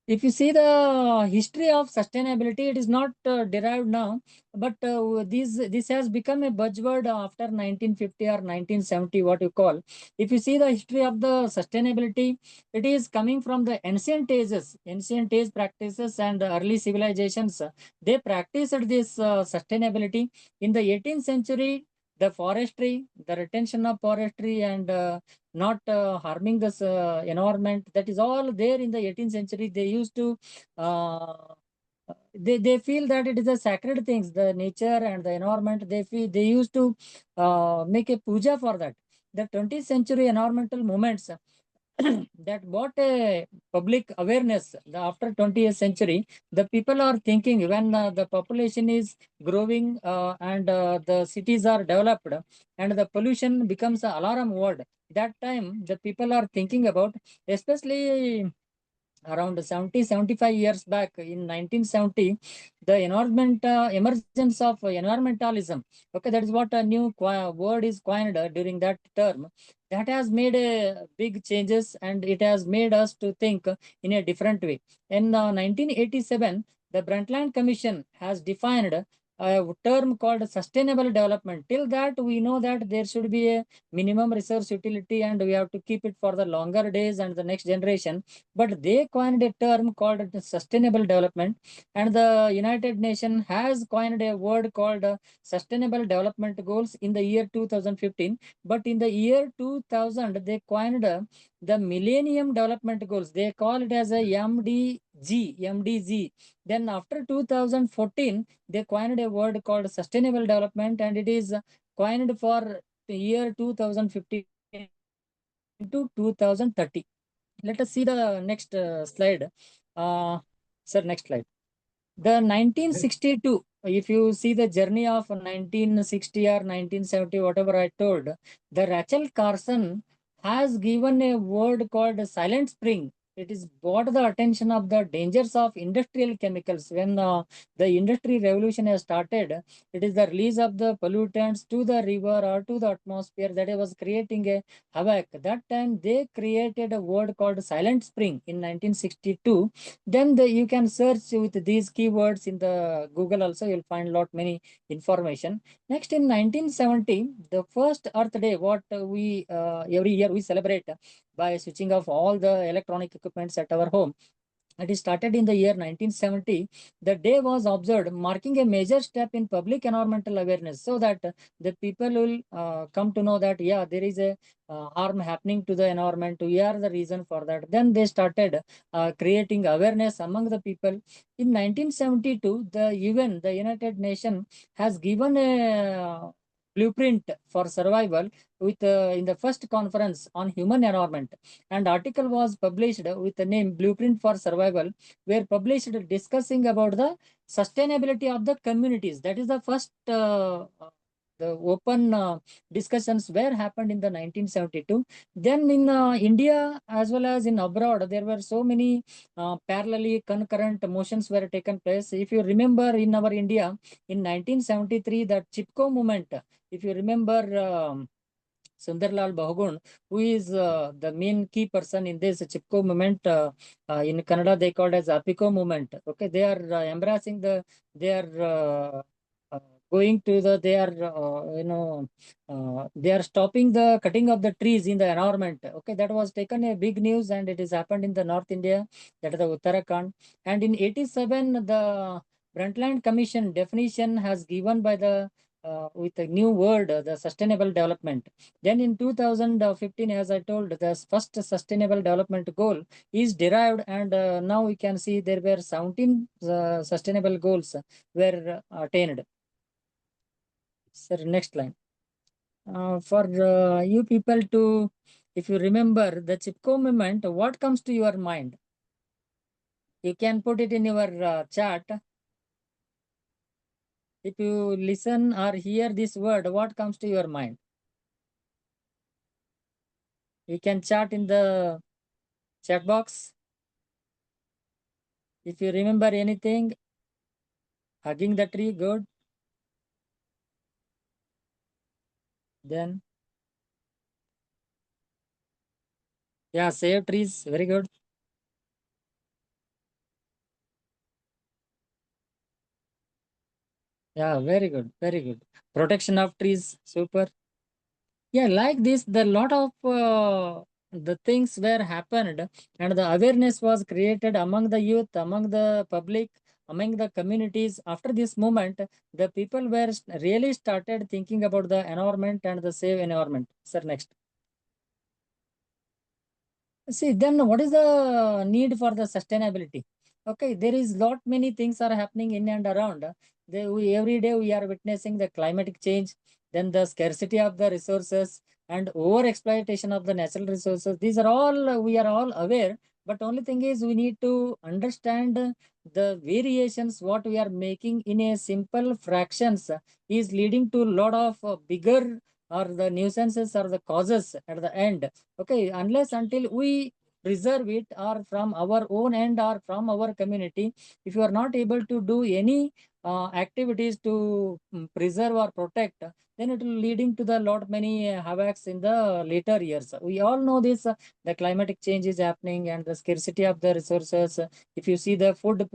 If you see the history of sustainability, it is not derived now, but this has become a buzzword after 1950 or 1970, what you call. If you see the history of the sustainability, it is coming from the ancient age practices and early civilizations. They practiced this sustainability. In the 18th century, the forestry, the retention of forestry and not harming this environment, that is all there in the 18th century. They used to uh, they feel that it is a sacred things, the nature and the environment. They feel they used to make a puja for that. The 20th century environmental movements that brought a public awareness. After 20th century, the people are thinking when the population is growing and the cities are developed and the pollution becomes an alarm word. That time, the people are thinking about, especially around 75 years back in 1970, the environment emergence of environmentalism. Okay, that is what a new word is coined during that term. That has made a big changes and it has made us to think in a different way. In 1987, the Brundtland Commission has defined a term called sustainable development. Till that, we know that there should be a minimum resource utility and we have to keep it for the longer days and the next generation. But they coined a term called sustainable development, and the United Nations has coined a word called sustainable development goals in the year 2015. But in the year 2000, they coined the Millennium Development Goals. They call it as a MDG. Then after 2014, they coined a word called sustainable development, and it is coined for the year 2015 to 2030. Let us see the next slide. Sir, next slide. The 1962, if you see the journey of 1960 or 1970, whatever I told, the Rachel Carson has given a word called silent spring. It is brought the attention of the dangers of industrial chemicals. When the industry revolution has started, it is the release of the pollutants to the river or to the atmosphere that was creating a havoc. That time they created a word called silent spring in 1962. Then you can search with these keywords in the Google also, you'll find lot many information. Next, in 1970, the first Earth Day, what we every year we celebrate by switching off all the electronic equipments at our home. It is started in the year 1970. The day was observed, marking a major step in public environmental awareness, so that the people will come to know that, yeah, there is a harm happening to the environment. We are the reason for that. Then they started creating awareness among the people. In 1972, the UN, the United Nations, has given a blueprint for survival with in the first conference on human environment. And article was published with the name Blueprint for Survival, were published discussing about the sustainability of the communities. That is the first the open discussions were happened in the 1972. Then in India as well as in abroad, there were so many parallelly concurrent motions were taken place. If you remember in our India in 1973, the Chipko movement, if you remember Sundarlal Bahugun, who is the main key person in this Chipko movement. In Kannada, they called as Apiko movement. Okay, they are embracing they are going to they are, they are stopping the cutting of the trees in the environment. Okay, that was taken a big news, and it is happened in the North India, that is the Uttarakhand. And in 87, the Brundtland Commission definition has given by the with a new word, the sustainable development. Then in 2015, as I told, the first sustainable development goal is derived, and now we can see there were 17 sustainable goals were attained. Sir, next line. For you people to, if you remember the Chipko movement, what comes to your mind? You can put it in your chat. If you listen or hear this word, what comes to your mind? You can chat in the chat box. If you remember anything, hugging the tree, good. Then, yeah, save trees, very good. Yeah, very good, very good. Protection of trees, super. Yeah, like this, the lot of the things were happened, and the awareness was created among the youth, among the public, among the communities. After this moment, the people were really started thinking about the environment and the safe environment. Sir, next. See, then what is the need for the sustainability? Okay, there is lot many things are happening in and around. Every day we are witnessing the climatic change, then the scarcity of the resources and over exploitation of the natural resources. These are all, we are all aware, but only thing is we need to understand the variations what we are making in a simple fractions is leading to lot of bigger or the nuisances or the causes at the end. Okay, unless until we preserve it, or from our own end or from our community, if you are not able to do any activities to preserve or protect, then it will leading to the lot many havocs in the later years. We all know this, the climatic change is happening and the scarcity of the resources. If you see the food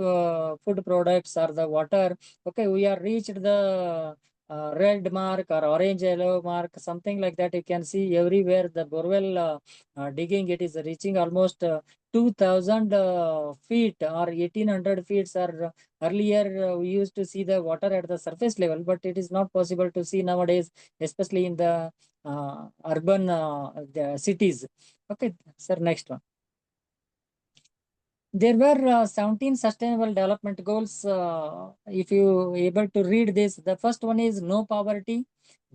products or the water, okay, we are reached the red mark or orange yellow mark, something like that. You can see everywhere the borewell digging, it is reaching almost 2000 feet or 1800 feet. Or earlier we used to see the water at the surface level, but it is not possible to see nowadays, especially in the urban the cities. Okay, sir, next one. There were 17 sustainable development goals. If you able to read this, the first one is no poverty,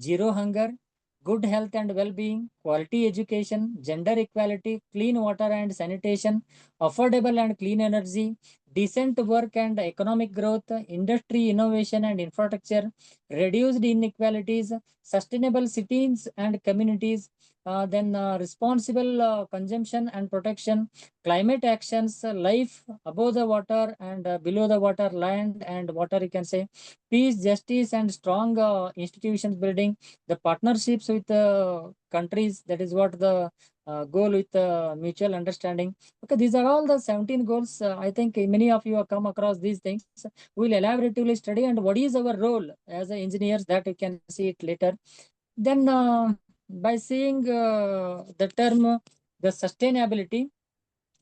zero hunger, good health and well-being, quality education, gender equality, clean water and sanitation, affordable and clean energy, decent work and economic growth, industry, innovation and infrastructure, reduced inequalities, sustainable cities and communities, then responsible consumption and protection, climate actions, life above the water and below the water, land and water, you can say, peace, justice and strong institutions building, the partnerships with countries, that is what the goal with mutual understanding. Okay, these are all the 17 goals. I think many of you have come across these things. We will elaboratively study and what is our role as engineers, that you can see it later. Then by seeing the term, the sustainability,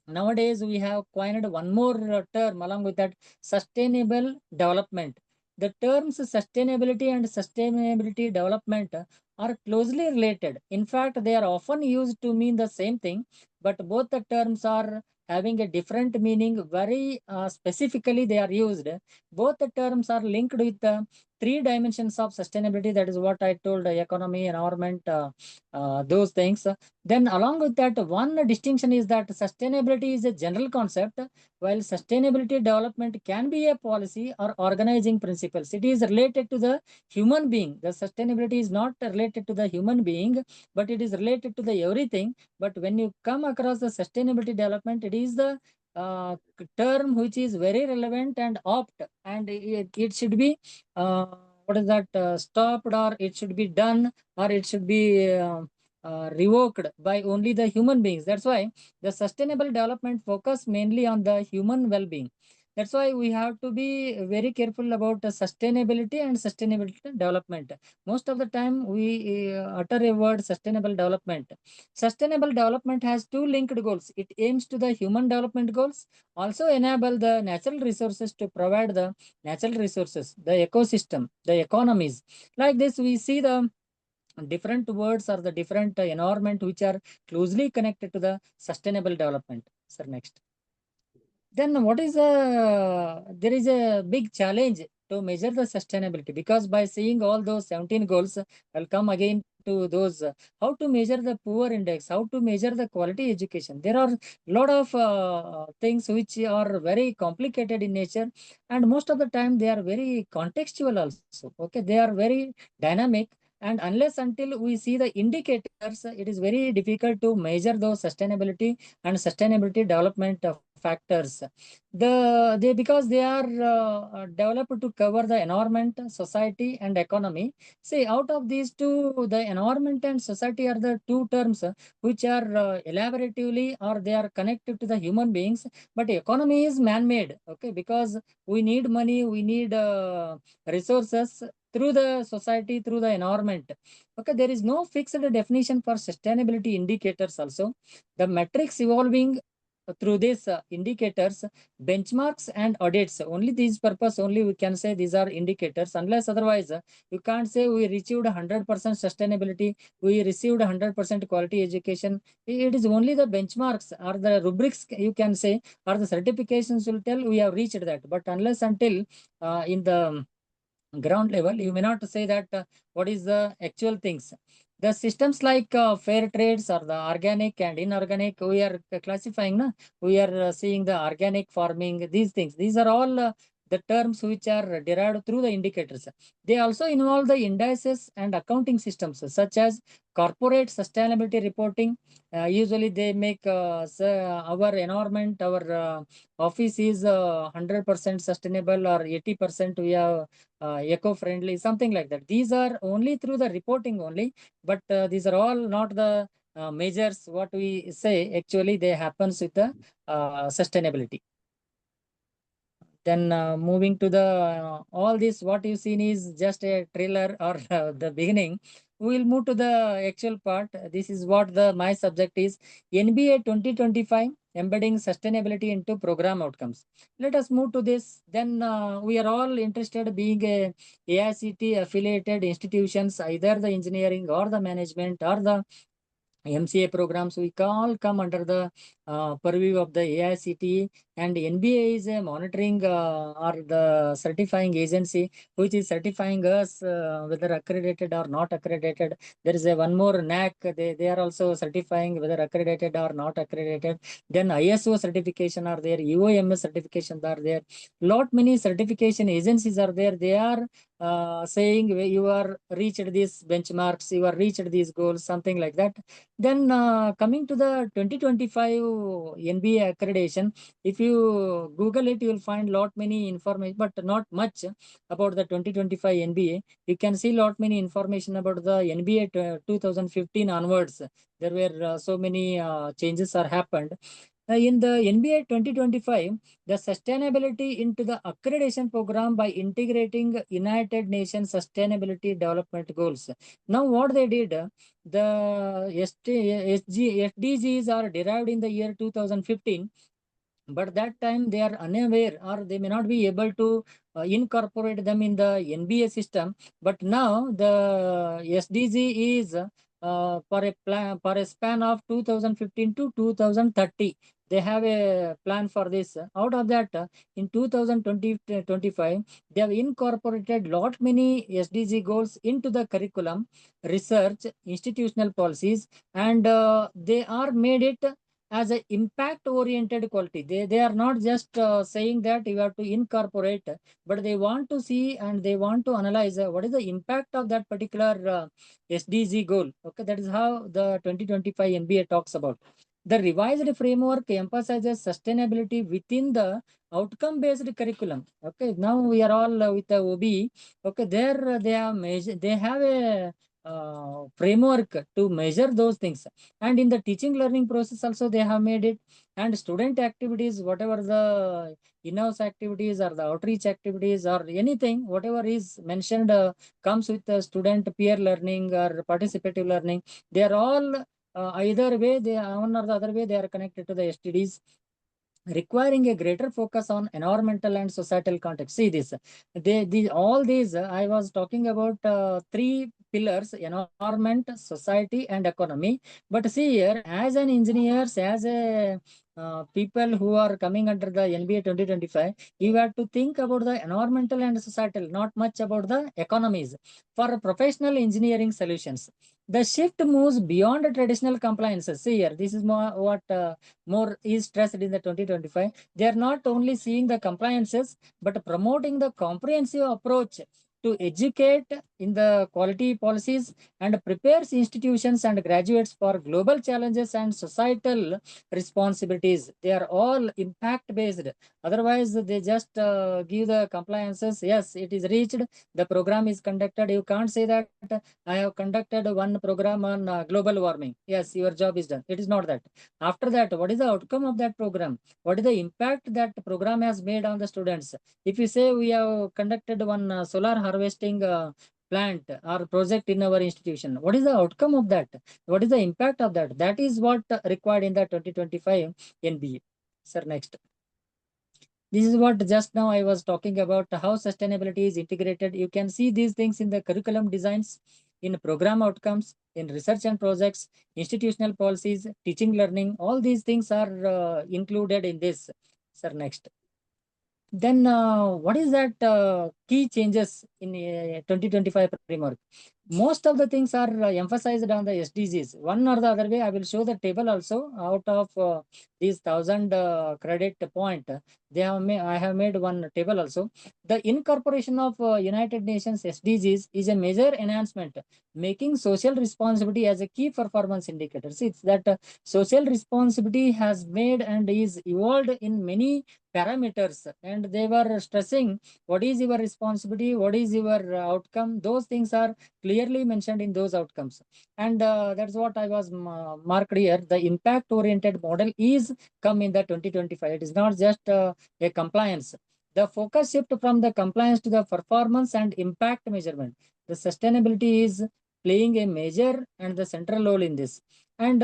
nowadays we have coined one more term along with that, sustainable development. The terms sustainability and sustainability development are closely related. In fact, they are often used to mean the same thing, but both the terms are having a different meaning. Very specifically they are used. Both the terms are linked with the three dimensions of sustainability. That is what I told, economy, environment, those things. Then along with that, one distinction is that sustainability is a general concept, while sustainability development can be a policy or organizing principles. It is related to the human being. The sustainability is not related to the human being, but it is related to the everything. But when you come across the sustainability development, it is the term which is very relevant and opt, and it should be what is that, stopped, or it should be done, or it should be revoked by only the human beings. That's why the sustainable development focus mainly on the human well-being. That's why we have to be very careful about sustainability and sustainability development. Most of the time we utter a word sustainable development. Sustainable development has two linked goals. It aims to the human development goals, also enable the natural resources to provide the natural resources, the ecosystem, the economies. Like this, we see the different words or the different environment which are closely connected to the sustainable development. Sir, next. Then what is there is a big challenge to measure the sustainability, because by seeing all those 17 goals, I'll come again to those, how to measure the poor index, how to measure the quality education. There are a lot of things which are very complicated in nature, and most of the time they are very contextual also. Okay, they are very dynamic, and unless until we see the indicators, it is very difficult to measure those sustainability and sustainability development factors. Because they are developed to cover the environment, society, and economy. See, out of these two, the environment and society are the two terms which are elaboratively, or they are connected to the human beings. But economy is man-made, okay, because we need money, we need resources through the society, through the environment. Okay, there is no fixed definition for sustainability indicators also. The metrics evolving through these indicators, benchmarks and audits. Only these purpose, only we can say these are indicators. Unless otherwise, you can't say we achieved 100% sustainability, we received 100% quality education. It is only the benchmarks or the rubrics, you can say, or the certifications will tell we have reached that. But unless until in the ground level, you may not say that what is the actual things. The systems like fair trades or the organic and inorganic, we are classifying, we are seeing the organic farming, these things. These are all the terms which are derived through the indicators. They also involve the indices and accounting systems such as corporate sustainability reporting. Usually they make our environment, our office is 100% sustainable or 80% we are eco-friendly, something like that. These are only through the reporting only, but these are all not the measures what we say. Actually, they happens with the sustainability. Then moving to the all this, what you seen is just a trailer or the beginning. We will move to the actual part. This is what the my subject is: NBA 2025 embedding sustainability into program outcomes. Let us move to this. Then we are all interested being a AICT affiliated institutions, either the engineering or the management or the MCA programs, we all come under the purview of the AICTE, and NBA is a monitoring or the certifying agency which is certifying us whether accredited or not accredited. There is a one more NAC, they are also certifying whether accredited or not accredited. Then ISO certification are there, UIMS certifications are there. Lot many certification agencies are there. They are saying you are reached these benchmarks, you are reached these goals, something like that. Then coming to the 2025 NBA accreditation, if you Google it, you will find lot many information, but not much about the 2025 NBA. You can see lot many information about the NBA 2015 onwards. There were so many changes are happened. In the NBA 2025, the sustainability into the accreditation program by integrating United Nations Sustainability Development Goals. Now what they did, the SDGs are derived in the year 2015, but that time they are unaware or they may not be able to incorporate them in the NBA system. But now the SDG is for a plan, for a span of 2015 to 2030. They have a plan for this. Out of that, in 2025, they have incorporated lot many SDG goals into the curriculum, research, institutional policies, and they are made it as an impact oriented quality. They are not just saying that you have to incorporate, but they want to see and they want to analyze what is the impact of that particular SDG goal. Okay, that is how the 2025 NBA talks about. The revised framework emphasizes sustainability within the outcome-based curriculum. Okay, now we are all with the OB. Okay, there they have a framework to measure those things, and in the teaching learning process also they have made it. And student activities, whatever the in-house activities or the outreach activities or anything, whatever is mentioned comes with the student peer learning or participative learning. They are all either way, they are one or the other way, they are connected to the STDs, requiring a greater focus on environmental and societal context. See this, all these I was talking about three pillars: environment, society, and economy. But see here, as an engineers, as a people who are coming under the NBA 2025, you have to think about the environmental and societal, not much about the economies. For professional engineering solutions, the shift moves beyond traditional compliances. See here, this is more what more is stressed in the 2025. They are not only seeing the compliances, but promoting the comprehensive approach to educate in the quality policies and prepares institutions and graduates for global challenges and societal responsibilities. They are all impact based. Otherwise, they just give the compliances. Yes, it is reached. The program is conducted. You can't say that I have conducted one program on global warming. Yes, your job is done. It is not that. After that, what is the outcome of that program? What is the impact that program has made on the students? If you say we have conducted one solar harvesting plant or project in our institution, what is the outcome of that? What is the impact of that? That is what required in the 2025 NBA. Sir, next. This is what just now I was talking about, how sustainability is integrated. You can see these things in the curriculum designs, in program outcomes, in research and projects, institutional policies, teaching learning. All these things are included in this. Sir, next. Then what is that key changes in 2025 framework? most of the things are emphasized on the SDGs. One or the other way, I will show the table also. Out of these 1,000 credit point, I have made one table also. The incorporation of United Nations SDGs is a major enhancement, making social responsibility as a key performance indicator. See, it's that social responsibility has made and is evolved in many parameters, and they were stressing what is your responsibility, what is your outcome. Those things are clearly mentioned in those outcomes, and that's what I was marked here. The impact oriented model is come in the 2025. It is not just a compliance. The focus shift from the compliance to the performance and impact measurement. The sustainability is playing a major and the central role in this. And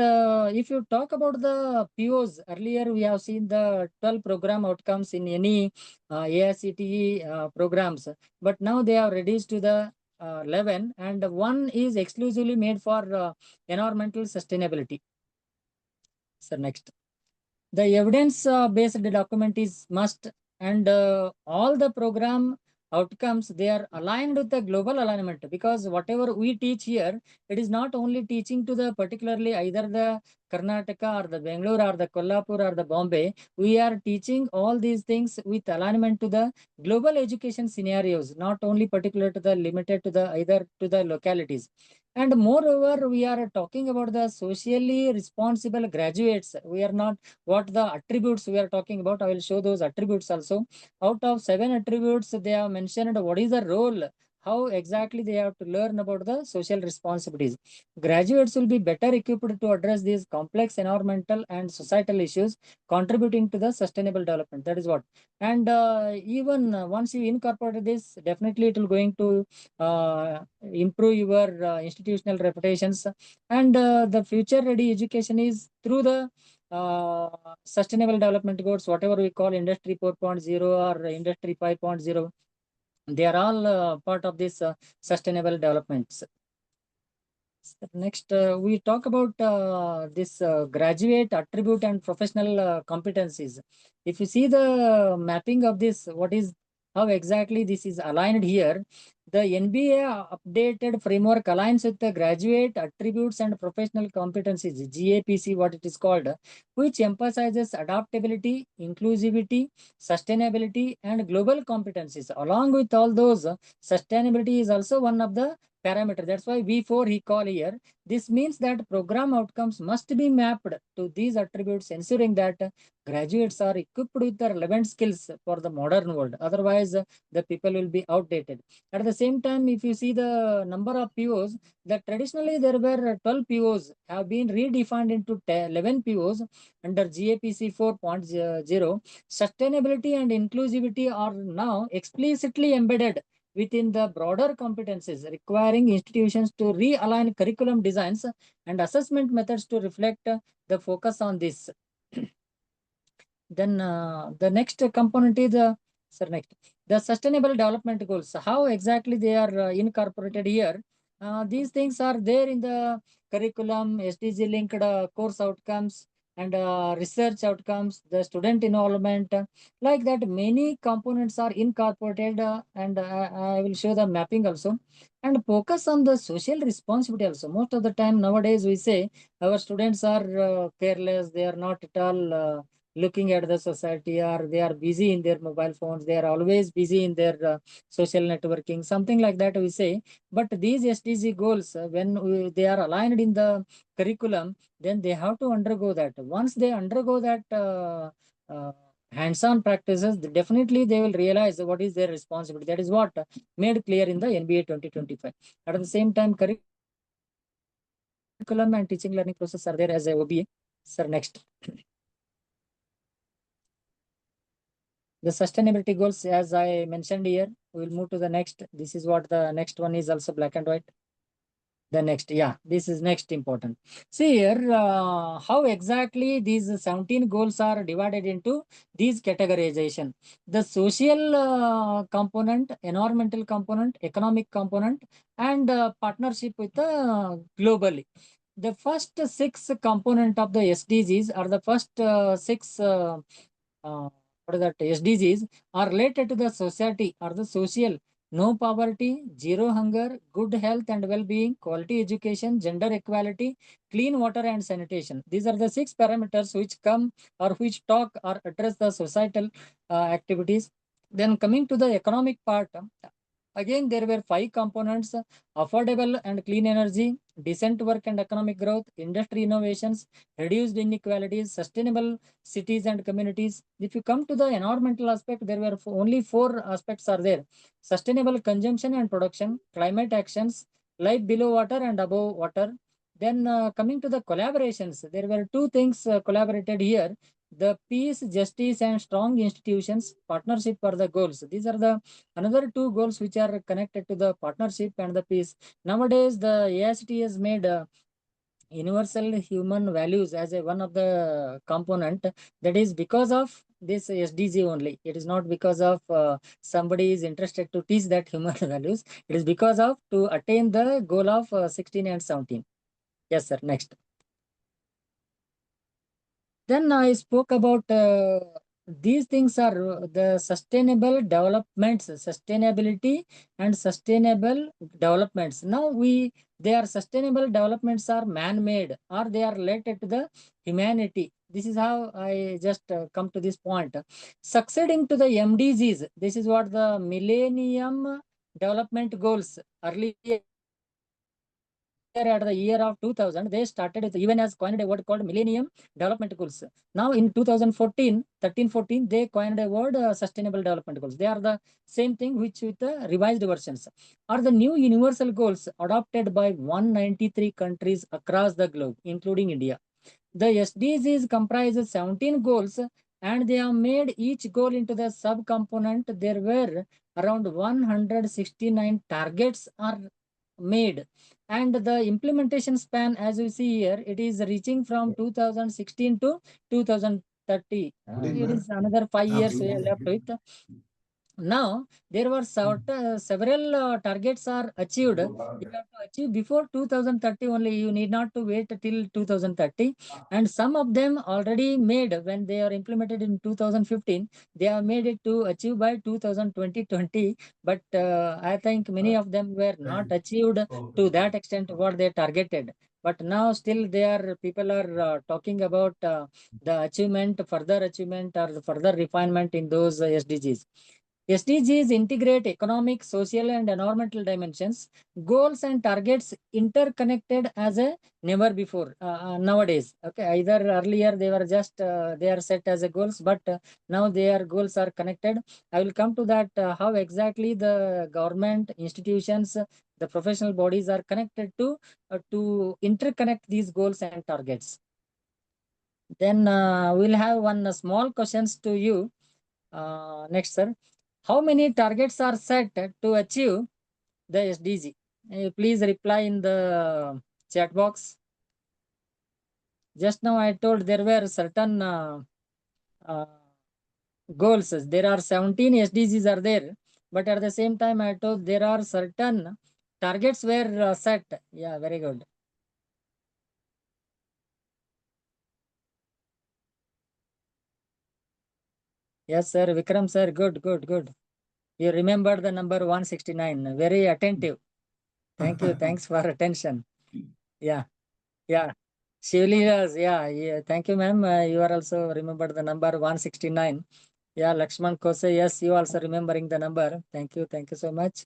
if you talk about the POs, earlier we have seen the 12 program outcomes in any AICTE programs, but now they are reduced to the 11, and one is exclusively made for environmental sustainability. So next, the evidence based document is must, and all the program outcomes, they are aligned with the global alignment, because whatever we teach here, it is not only teaching to the particularly either the Karnataka or the Bangalore or the Kolhapur or the Bombay. We are teaching all these things with alignment to the global education scenarios, not only particular to the limited to the either to the localities. And moreover, we are talking about the socially responsible graduates. We are not what the attributes we are talking about. I will show those attributes also. Out of 7 attributes, they have mentioned what is the role, how exactly they have to learn about the social responsibilities. Graduates will be better equipped to address these complex environmental and societal issues, contributing to the sustainable development. That is what. And even once you incorporate this, definitely it will going to improve your institutional reputations. And the future ready education is through the sustainable development goals, whatever we call industry 4.0 or industry 5.0. They are all part of this sustainable developments. Next, we talk about this graduate attribute and professional competencies. If you see the mapping of this, what is how exactly this is aligned here, the NBA updated framework aligns with the graduate attributes and professional competencies, GAPC, what it is called, which emphasizes adaptability, inclusivity, sustainability, and global competencies. Along with all those, sustainability is also one of the parameter. That's why V4 he call here. This means that program outcomes must be mapped to these attributes, ensuring that graduates are equipped with the relevant skills for the modern world. Otherwise, the people will be outdated. At the same time, if you see the number of POs, that traditionally there were 12 POs have been redefined into 11 POs under GAPC 4.0. Sustainability and inclusivity are now explicitly embedded within the broader competencies, requiring institutions to realign curriculum designs and assessment methods to reflect the focus on this. Then the next component is the sustainable development goals. How exactly they are incorporated here? These things are there in the curriculum, SDG linked course outcomes, and research outcomes, the student involvement. Like that, many components are incorporated, and I will show the mapping also. And focus on the social responsibility also. Most of the time nowadays we say our students are careless, they are not at all looking at the society, or they are busy in their mobile phones, they are always busy in their social networking, something like that we say. But these SDG goals, when they are aligned in the curriculum, then they have to undergo that. Once they undergo that hands-on practices, definitely they will realize what is their responsibility. That is what made clear in the NBA 2025. At the same time, curriculum and teaching learning process are there as a OBA. Sir, next. The sustainability goals, as I mentioned here, we will move to the next. This is what the next one is, also black and white. The next, yeah, this is next important. See here, how exactly these 17 goals are divided into these categorization. The social component, environmental component, economic component, and partnership with the globally. The first 6 component of the SDGs are the first 6 what is that SDGs are related to the society or the social no poverty, zero hunger, good health and well-being, quality education, gender equality, clean water and sanitation. These are the 6 parameters which come or which talk or address the societal activities. Then coming to the economic part, again, there were 5 components: affordable and clean energy, decent work and economic growth, industry innovations, reduced inequalities, sustainable cities and communities. If you come to the environmental aspect, there were only 4 aspects are there: sustainable consumption and production, climate actions, life below water and above water. Then coming to the collaborations, there were 2 things collaborated here: the peace, justice, and strong institutions. Partnership for the goals. These are the another 2 goals which are connected to the partnership and the peace. Nowadays, the AST has made universal human values as one of the component. That is because of this SDG only. It is not because of somebody is interested to teach that human values. It is because of to attain the goal of 16 and 17. Yes, sir. Next. Then I spoke about these things are the sustainable developments, sustainability and sustainable developments. Now they are sustainable developments are man-made or they are related to the humanity. This is how I just come to this point. Succeeding to the MDGs, this is what the Millennium Development Goals earlier at the year of 2000, they started with UN has coined a word called Millennium Development Goals. Now in 2014, 13-14, they coined a word Sustainable Development Goals. They are the same thing which with the revised versions are the new universal goals adopted by 193 countries across the globe, including India. The SDGs comprises 17 goals and they have made each goal into the sub-component. There were around 169 targets are made, and the implementation span, as you see here, it is reaching from 2016 to 2030. It is another 5 years left with. Now there were several targets are achieved. You have to achieve before 2030 only. You need not to wait till 2030. And some of them already made when they are implemented in 2015. They have made it to achieve by 2020. But I think many of them were not achieved to that extent what they targeted. But now still people are talking about the achievement, further achievement or the further refinement in those SDGs. SDGs integrate economic, social, and environmental dimensions. Goals and targets interconnected as a never before nowadays. Okay, either earlier they were just they are set as a goals, but now their goals are connected. I will come to that how exactly the government institutions, the professional bodies are connected to interconnect these goals and targets. Then we'll have one small questions to you. Next, sir. How many targets are set to achieve the SDG? Please reply in the chat box. Just now I told there were certain goals. There are 17 SDGs are there, but at the same time I told there are certain targets were set. Yeah, very good. Yes, sir. Vikram, sir. Good, good, good. You remember the number 169. Very attentive. Thank you. Thanks for attention. Yeah. Yeah. Shivli, yeah. Thank you, ma'am. You are also remembered the number 169. Yeah, Lakshman Kose, yes, you also remembering the number. Thank you. Thank you so much.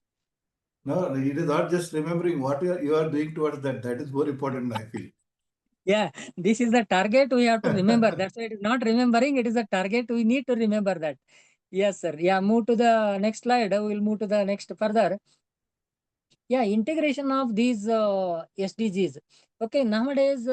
No, it is not just remembering what you are doing towards that. That is more important, I feel. Yeah, this is the target we have to remember. That's why it is not remembering. It is a target. We need to remember that. Yes, sir. Yeah, move to the next slide. We'll move to the next further. Yeah, integration of these SDGs. Okay, nowadays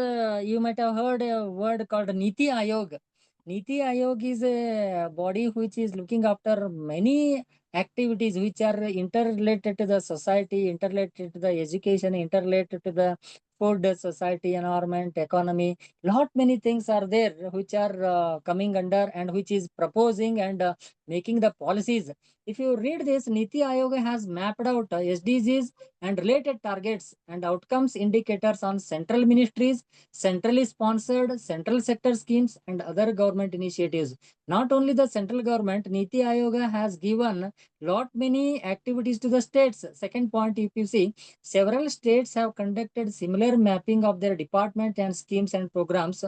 you might have heard a word called Niti Ayog. Niti Ayog is a body which is looking after many activities which are interrelated to the society, interrelated to the education, interrelated to the food, society, environment, economy. Lot many things are there which are coming under and which is proposing and making the policies. If you read this, Niti Ayog has mapped out SDGs and related targets and outcomes indicators on central ministries, centrally sponsored, central sector schemes, and other government initiatives. Not only the central government, Niti Ayog has given lot many activities to the states. Second point, if you see, several states have conducted similar mapping of their department and schemes and programs.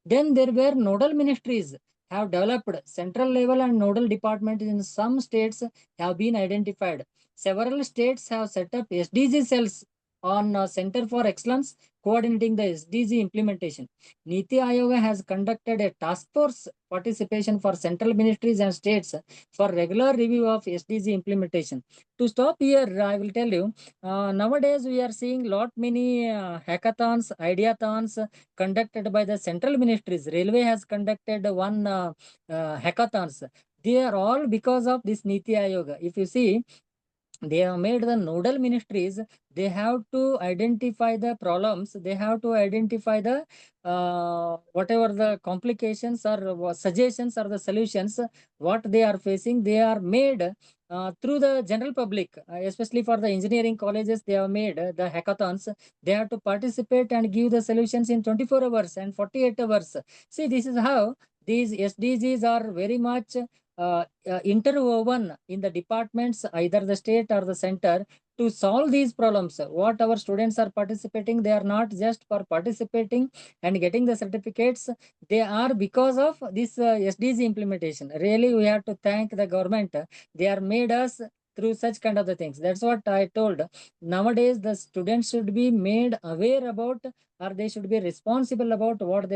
Then there were nodal ministries have developed. Central level and nodal department in some states have been identified. Several states have set up SDG cells on Center for Excellence coordinating the SDG implementation. Niti Ayoga has conducted a task force participation for central ministries and states for regular review of SDG implementation. To stop here, I will tell you, nowadays we are seeing lot many hackathons, ideathons conducted by the central ministries. Railway has conducted one hackathons. They are all because of this Niti Ayoga. If you see, they have made the nodal ministries, they have to identify the problems, they have to identify the whatever the complications or suggestions or the solutions what they are facing, they are made through the general public, especially for the engineering colleges. They have made the hackathons. They have to participate and give the solutions in 24 hours and 48 hours. See, this is how these SDGs are very much interwoven in the departments, either the state or the center, to solve these problems. What our students are participating, they are not just for participating and getting the certificates, they are because of this SDG implementation. Really, we have to thank the government. They are made us through such kind of the things. That's what I told. Nowadays, the students should be made aware about, or they should be responsible about what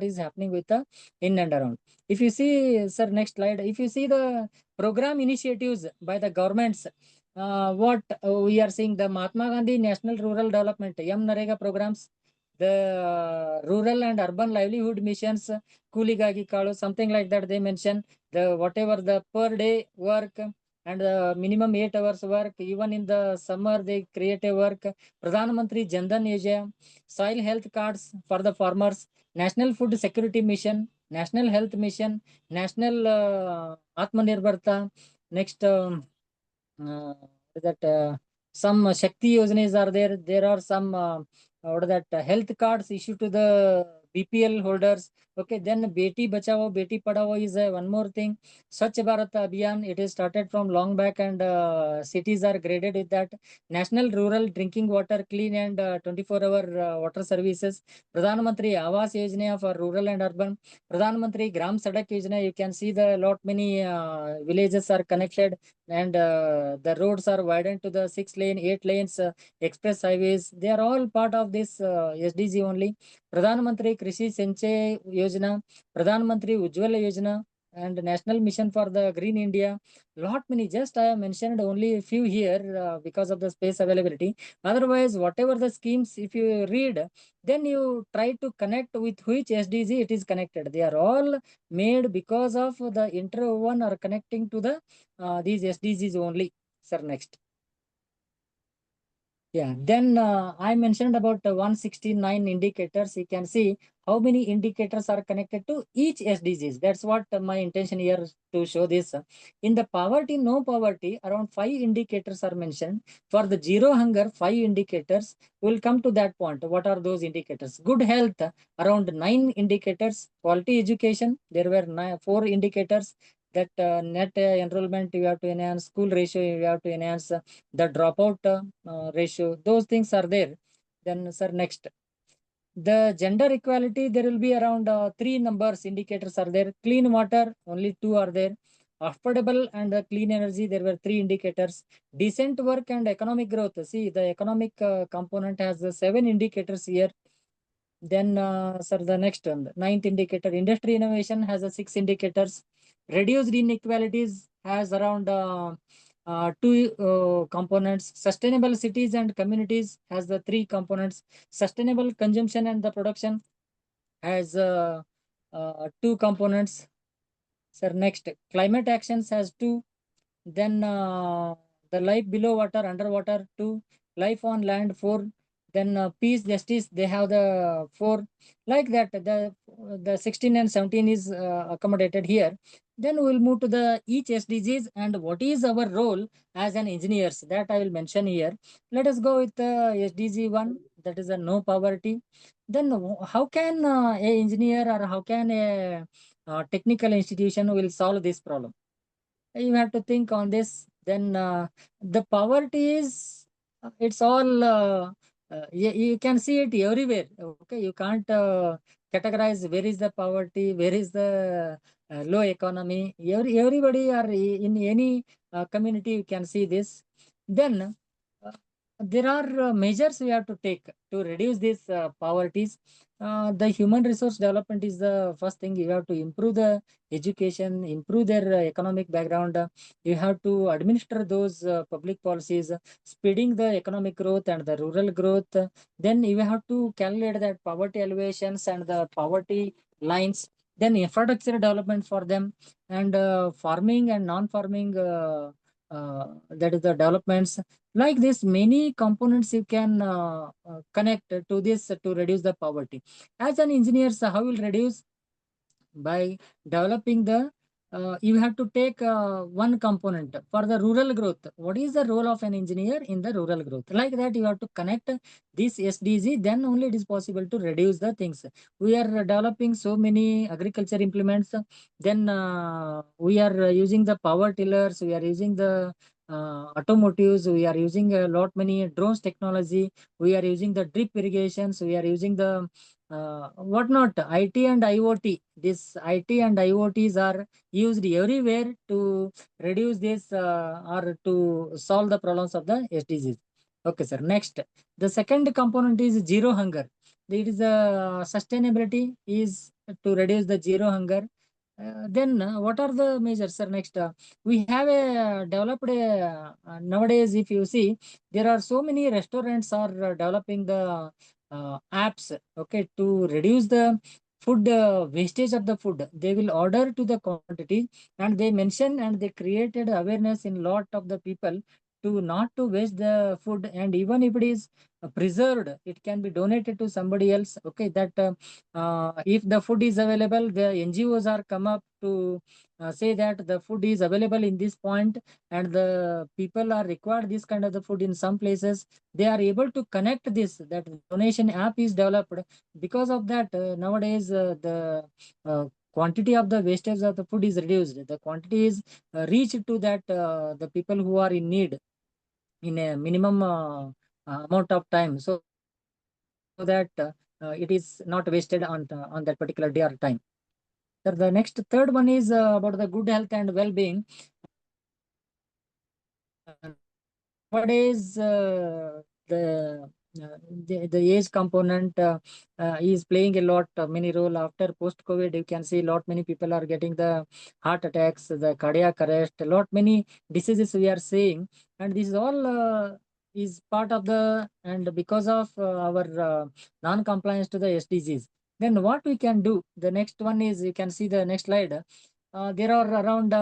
is happening with the in and around. If you see, sir, next slide. If you see the program initiatives by the governments, what we are seeing, the Mahatma Gandhi National Rural Development, Narega programs, the rural and urban livelihood missions, Kuligagi Kalu, something like that they mention, the whatever the per day work and the minimum 8 hours work, even in the summer they create a work, Pradhan Mantri Jandan Yojana, soil health cards for the farmers, National Food Security Mission, National Health Mission, National Atmanirbharta, next that some Shakti Yojanas are there. There are some what that health cards issued to the BPL holders. Okay, then Beti Bachao, Beti Padhao is one more thing. Swachh Bharat Abhiyan, it is started from long back and cities are graded with that. National Rural Drinking Water, clean and 24-hour water services. Pradhan Mantri Awas Yojana for rural and urban. Pradhan Mantri Gram Sadak Yojana, you can see the lot many villages are connected and the roads are widened to the 6 lane, 8 lanes, express highways. They are all part of this SDG only. Pradhan Mantri Krishi Sinchay Yojana, Pradhan Mantri Ujjwala Yojana, and National Mission for the Green India. Lot many, just I have mentioned only a few here because of the space availability. Otherwise, whatever the schemes, if you read, then you try to connect with which SDG it is connected. They are all made because of the interwoven or connecting to the these SDGs only. Sir, next. Yeah, then I mentioned about 169 indicators. You can see how many indicators are connected to each SDGs. That's what my intention here to show this. In the poverty, no poverty, around 5 indicators are mentioned. For the zero hunger, 5 indicators. We'll come to that point. What are those indicators? Good health, around 9 indicators. Quality education, there were 4 indicators. That net enrollment you have to enhance, school ratio you have to enhance, the dropout ratio, those things are there. Then, sir, next. The gender equality, there will be around 3 numbers, indicators are there. Clean water, only 2 are there. Affordable and clean energy, there were 3 indicators. Decent work and economic growth. See, the economic component has 7 indicators here. Then, sir, the next one, the 9th indicator, industry innovation has 6 indicators. Reduced inequalities has around 2 components. Sustainable cities and communities has the 3 components. Sustainable consumption and the production has 2 components. Sir, next, climate actions has 2. Then the life below water, underwater, 2. Life on land, 4. Then peace, justice, they have the 4. Like that, the 16 and 17 is accommodated here. Then we'll move to the each SDGs and what is our role as an engineers. That I will mention here. Let us go with the SDG 1, that is a no poverty. Then how can a engineer or how can a technical institution will solve this problem? You have to think on this. Then the poverty is, it's all, you can see it everywhere. Okay, you can't categorize where is the poverty, where is the low economy. Everybody are in any community, you can see this. Then there are measures we have to take to reduce these poverties. The human resource development is the first thing. You have to improve the education, improve their economic background. You have to administer those public policies, speeding the economic growth and the rural growth. Then you have to calculate that poverty elevations and the poverty lines. Then infrastructure development for them, and farming and non-farming, that is the developments. Like this, many components you can connect to this to reduce the poverty. As an engineer, so how will reduce? By developing the, you have to take one component for the rural growth. What is the role of an engineer in the rural growth? Like that, you have to connect this SDG, then only it is possible to reduce the things. We are developing so many agriculture implements. Then we are using the power tillers, we are using the automotives, we are using a lot many drones technology, we are using the drip irrigations, we are using the whatnot, IT and IoT. This IT and IoTs are used everywhere to reduce this or to solve the problems of the SDGs. Okay, sir. Next, the second component is zero hunger. It is sustainability is to reduce the zero hunger. Then what are the measures, sir? Next, we have a developed nowadays. If you see, there are so many restaurants are developing the apps, okay, to reduce the food wastage of the food. They will order to the quantity, and they mention and they created awareness in lot of the people to not to waste the food, and even if it is preserved, it can be donated to somebody else. Okay, that if the food is available, the NGOs are come up to say that the food is available in this point, and the people are required this kind of the food in some places. They are able to connect this, that donation app is developed. Because of that, nowadays the quantity of the wastage of the food is reduced. The quantity is reached to that the people who are in need in a minimum amount of time, so that it is not wasted on that particular day or time. The next third one is about the good health and well-being. Nowadays, the the age component is playing a lot many role. After post COVID, you can see lot many people are getting the heart attacks, the cardiac arrest, a lot many diseases we are seeing, and this is all is part of the, and because of our non-compliance to the SDGs. Then what we can do? The next one is, you can see the next slide. There are around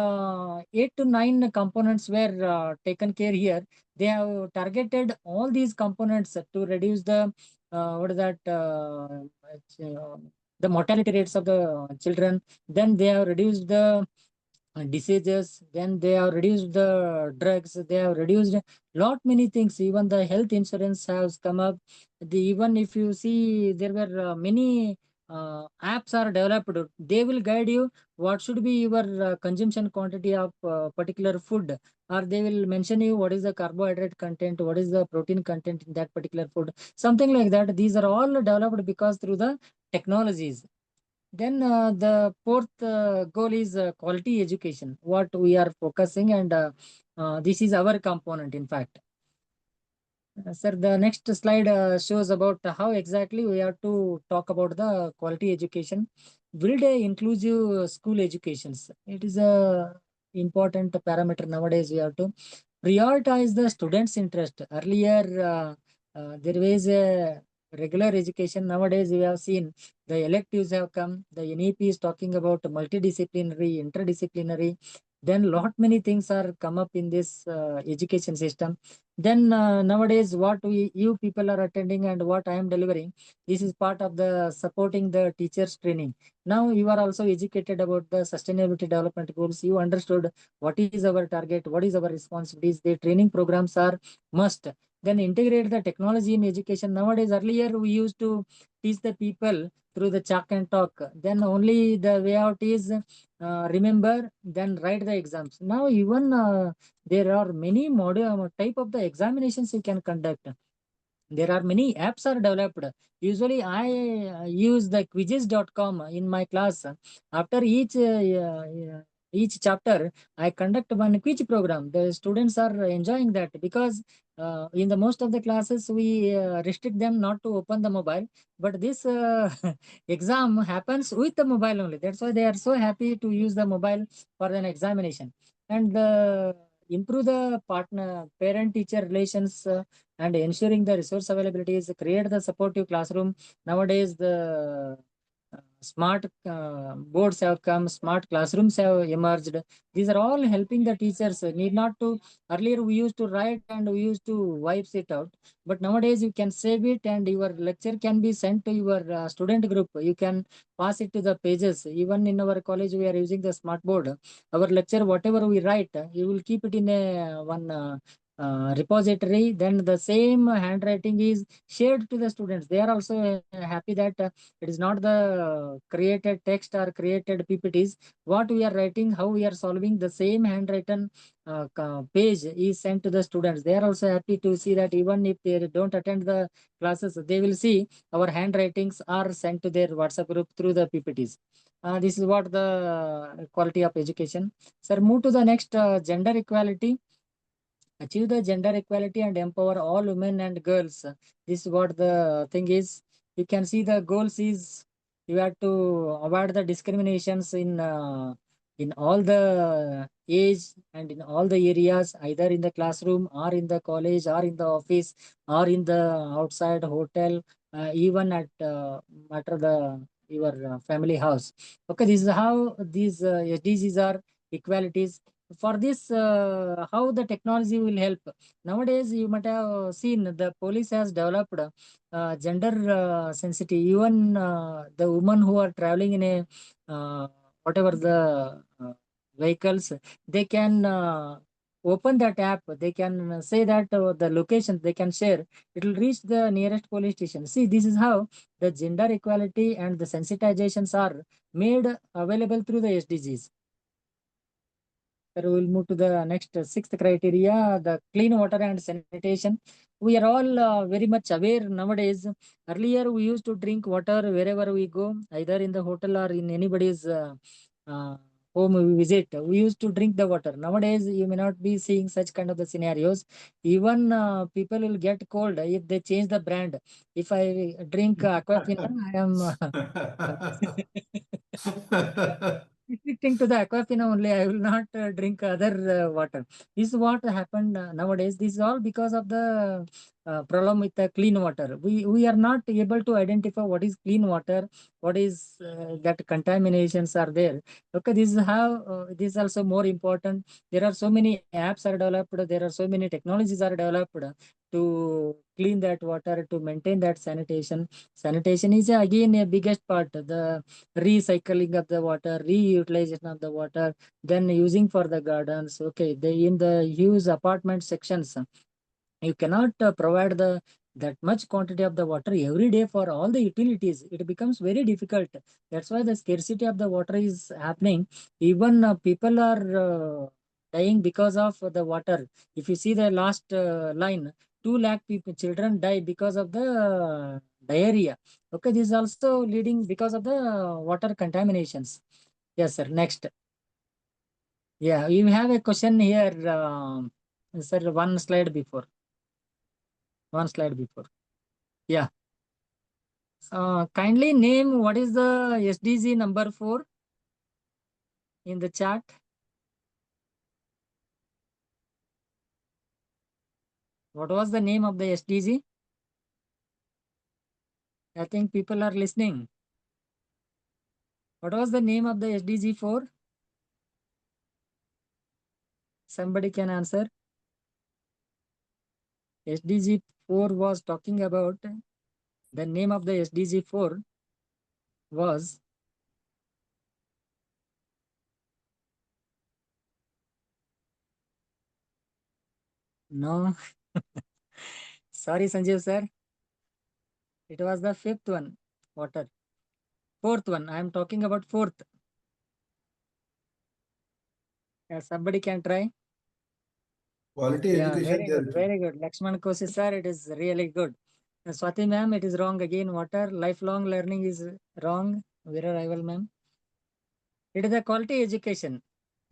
8 to 9 components were taken care here. They have targeted all these components to reduce the what is that the mortality rates of the children. Then they have reduced the diseases. Then they have reduced the drugs. They have reduced lot many things. Even the health insurance has come up. Even if you see, there were many apps are developed. They will guide you what should be your consumption quantity of particular food, or they will mention you what is the carbohydrate content, what is the protein content in that particular food, something like that. These are all developed because through the technologies. Then the fourth goal is quality education, what we are focusing, and this is our component, in fact. Sir, the next slide shows about how exactly we have to talk about the quality education. Build a inclusive school educations. It is a important parameter nowadays. We have to prioritize the students' interest. Earlier, there was a regular education. Nowadays, we have seen the electives have come. The NEP is talking about multidisciplinary, interdisciplinary. Then lot many things are come up in this education system. Then nowadays, what you people are attending and what I am delivering, this is part of the supporting the teachers training. Now you are also educated about the sustainability development goals. You understood what is our target, what is our responsibilities. The training programs are must. Then integrate the technology in education. Nowadays, earlier we used to teach the people through the chalk and talk. Then only the way out is remember, then write the exams. Now even there are many model type of the examinations you can conduct. There are many apps are developed. Usually I use the quizzes.com in my class. After each chapter I conduct one quiz program. The students are enjoying that because in the most of the classes we restrict them not to open the mobile, but this exam happens with the mobile only. That's why they are so happy to use the mobile for an examination. And improve the partner parent teacher relations and ensuring the resource availability is create the supportive classroom. Nowadays, the smart boards have come, smart classrooms have emerged. These are all helping the teachers. Need not to, earlier we used to write and we used to wipe it out. But nowadays you can save it and your lecture can be sent to your student group. You can pass it to the pages. Even in our college, we are using the smart board. Our lecture, whatever we write, you will keep it in a one repository. Then the same handwriting is shared to the students. They are also happy that it is not the created text or created PPTs. What we are writing, how we are solving, the same handwritten page is sent to the students. They are also happy to see that even if they don't attend the classes, they will see our handwritings are sent to their WhatsApp group through the PPTs. This is what the quality of education. Sir, move to the next gender equality. Achieve the gender equality and empower all women and girls. This is what the thing is. You can see the goals is you have to avoid the discriminations in all the age and in all the areas, either in the classroom or in the college or in the office or in the outside hotel, even at matter the your family house. Okay, this is how these SDGs are equalities. For this, how the technology will help. Nowadays, you might have seen the police has developed gender sensitive. Even the women who are traveling in a whatever the vehicles, they can open that app. They can say that the location they can share. It will reach the nearest police station. See, this is how the gender equality and the sensitizations are made available through the SDGs. We'll move to the next sixth criteria, the clean water and sanitation. We are all very much aware nowadays. Earlier, we used to drink water wherever we go, either in the hotel or in anybody's uh, home we visit. We used to drink the water. Nowadays, you may not be seeing such kind of the scenarios. Even people will get cold if they change the brand. If I drink Aquafina, I am restricting to the Aquafina only. I will not drink other water. This is what happened nowadays. This is all because of the problem with the clean water. We are not able to identify what is clean water, what is that contaminations are there. Okay, this is how this is also more important. There are so many apps are developed. There are so many technologies are developed to clean that water, to maintain that sanitation. Sanitation is again a biggest part. The recycling of the water, reutilization of the water, then using for the gardens. Okay, they in the huge apartment sections, you cannot provide the that much quantity of the water every day for all the utilities. It becomes very difficult. That's why the scarcity of the water is happening. Even people are dying because of the water. If you see the last line, 2 lakh people, children die because of the diarrhea. Okay, this is also leading because of the water contaminations. Yes, sir. Next. Yeah, you have a question here, sir. One slide before. One slide before. Yeah. Kindly name what is the SDG number 4 in the chart. What was the name of the SDG? I think people are listening. What was the name of the SDG 4? Somebody can answer. SDG 4 was talking about, the name of the SDG 4 was no. Sorry, Sanjeev sir. It was the fifth one, water. Fourth one, I am talking about fourth. Somebody can try. Quality Yeah, education. very good. Lakshman Kosi sir, it is really good. Swati ma'am, it is wrong again. Water, lifelong learning is wrong. Veera rival ma'am. It is a quality education.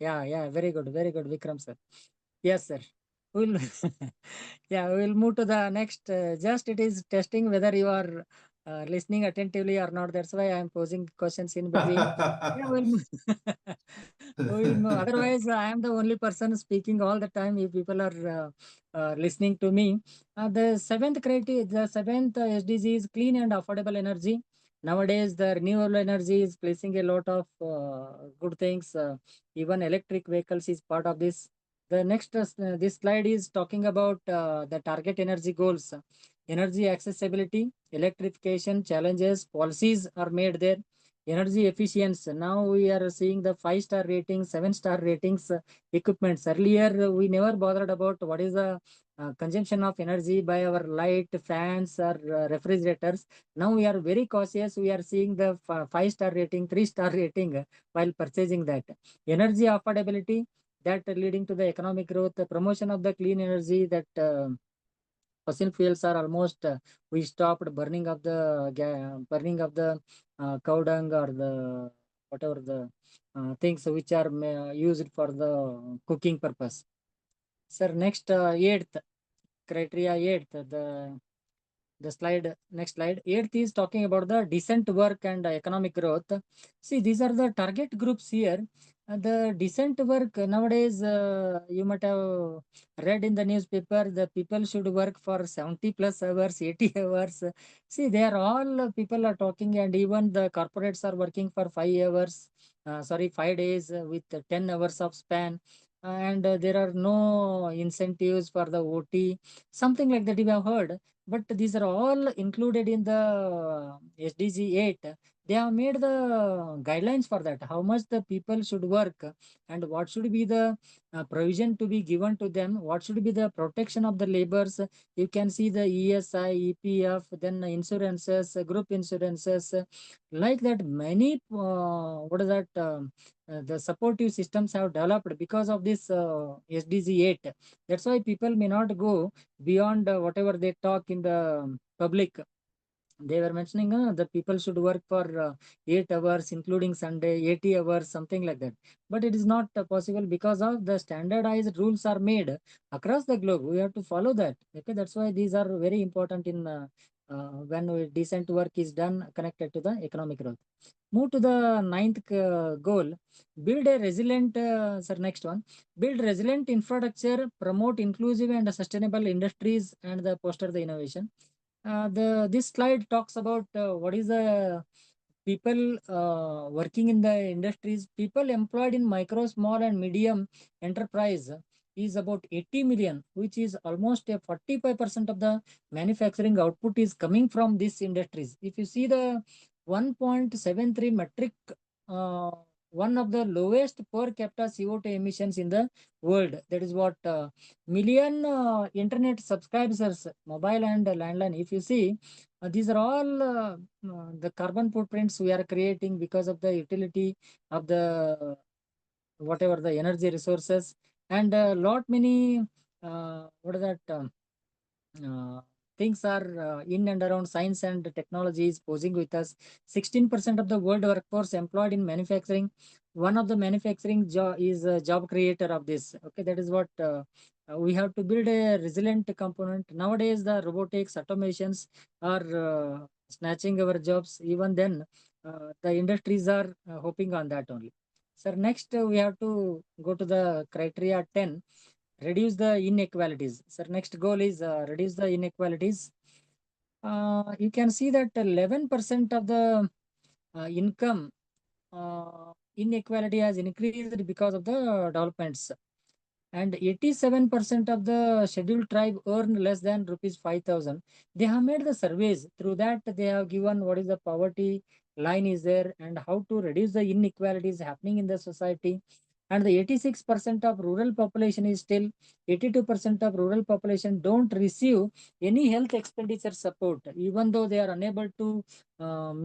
Yeah, very good, Vikram sir. Yes, sir. We'll yeah, we'll move to the next. Just it is testing whether you are listening attentively or not. That's why I am posing questions in between. Yeah, we'll move. Otherwise, I am the only person speaking all the time. If people are listening to me, the seventh criteria, the seventh SDG is clean and affordable energy. Nowadays, the renewable energy is placing a lot of good things. Even electric vehicles is part of this. The next, this slide is talking about the target energy goals. Energy accessibility, electrification challenges, policies are made there. Energy efficiency. Now we are seeing the 5-star ratings, 7-star ratings equipments. Earlier, we never bothered about what is the consumption of energy by our light, fans, or refrigerators. Now we are very cautious. We are seeing the 5-star rating, 3-star rating while purchasing that. Energy affordability, that leading to the economic growth, the promotion of the clean energy, that fossil fuels are almost we stopped burning of the cow dung or the whatever the things which are used for the cooking purpose. Sir, next eighth criteria, the slide, next slide. Eighth is talking about the decent work and economic growth. See, these are the target groups here. The decent work nowadays, you might have read in the newspaper, the people should work for 70 plus hours, 80 hours. See, they are all people are talking, and even the corporates are working for 5 hours, 5 days with 10 hours of span. And there are no incentives for the OT, something like that you have heard. But these are all included in the SDG 8. They have made the guidelines for that, how much the people should work and what should be the provision to be given to them, what should be the protection of the laborers. You can see the ESI, EPF, then insurances, group insurances, like that many, the supportive systems have developed because of this SDG 8. That's why people may not go beyond whatever they talk in the public. They were mentioning that people should work for 8 hours, including Sunday, 80 hours, something like that. But it is not possible because of the standardized rules are made across the globe. We have to follow that. Okay, that's why these are very important in when decent work is done connected to the economic growth. Move to the ninth goal. Build a resilient, sir, next one. Build resilient infrastructure, promote inclusive and sustainable industries, and the foster the innovation. This slide talks about what is the people working in the industries. People employed in micro, small, and medium enterprise is about 80 million, which is almost a 45% of the manufacturing output is coming from these industries. If you see the 1.73 metric, uh, one of the lowest per capita CO2 emissions in the world. That is what million internet subscribers, mobile and landline. If you see, these are all the carbon footprints we are creating because of the utility of the whatever the energy resources, and lot many what is that things are in and around science and technology is posing with us. 16% of the world workforce employed in manufacturing. One of the manufacturing job is a job creator of this. Okay, that is what we have to build a resilient component. Nowadays, the robotics, automations are snatching our jobs. Even then, the industries are hoping on that only. Sir, next we have to go to the criteria 10. Reduce the inequalities. Sir, next goal is reduce the inequalities. You can see that 11% of the income inequality has increased because of the developments. And 87% of the scheduled tribe earn less than rupees 5,000. They have made the surveys. Through that, they have given what is the poverty line is there and how to reduce the inequalities happening in the society. and the 86% of rural population is still 82% of rural population don't receive any health expenditure support, even though they are unable to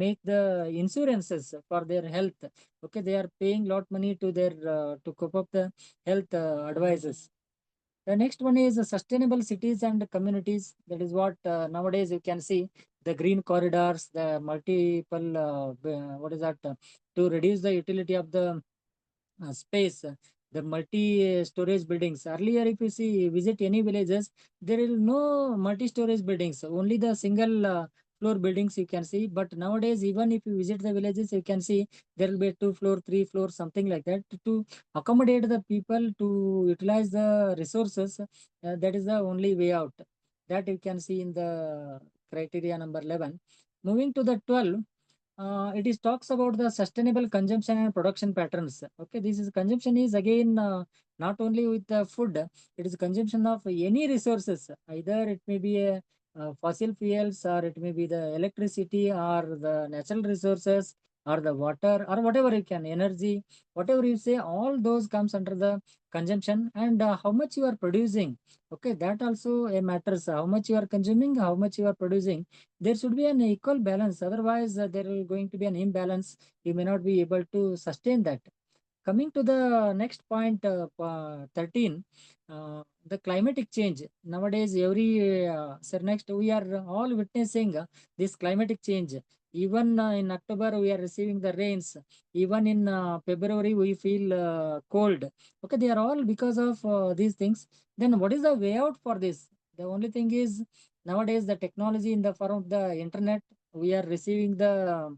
make the insurances for their health. Okay, they are paying lot money to their to cope up the health advices. The next one is sustainable cities and communities. That is what nowadays you can see the green corridors, the multiple, what is that, to reduce the utility of the space, the multi-storage buildings. Earlier, if you see, visit any villages, there is no multi-storage buildings, only the single floor buildings you can see. But nowadays, even if you visit the villages, you can see there will be 2 floor, 3 floor, something like that to accommodate the people to utilize the resources. That is the only way out. That you can see in the criteria number 11. Moving to the 12, it is talks about the sustainable consumption and production patterns. Okay, this is consumption is again not only with the food, it is consumption of any resources. Either it may be a fossil fuels, or it may be the electricity, or the natural resources, or the water, or whatever you can, energy, whatever you say, all those comes under the consumption. And how much you are producing. Okay, that also matters. How much you are consuming, how much you are producing, there should be an equal balance. Otherwise, there will going to be an imbalance. You may not be able to sustain that. Coming to the next point, 13, the climatic change. Nowadays, sir, next we are all witnessing this climatic change. Even in October, we are receiving the rains. Even in February, we feel cold. Okay, they are all because of these things. Then what is the way out for this? The only thing is, nowadays the technology in the form of the internet, we are receiving the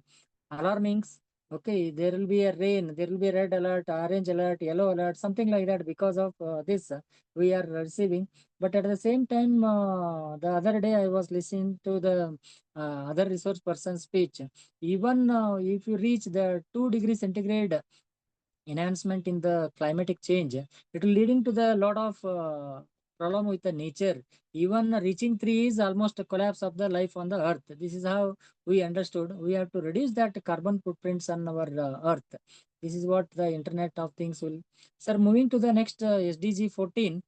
alarmings. Okay, there will be a rain, there will be a red alert, orange alert, yellow alert, something like that. Because of this, we are receiving. But at the same time, the other day I was listening to the other resource person speech. Even if you reach the 2 degrees centigrade enhancement in the climatic change, it will leading to the lot of problem with the nature. Even reaching 3 is almost a collapse of the life on the earth. This is how we understood. We have to reduce that carbon footprints on our earth. This is what the Internet of Things will. Sir, moving to the next SDG 14,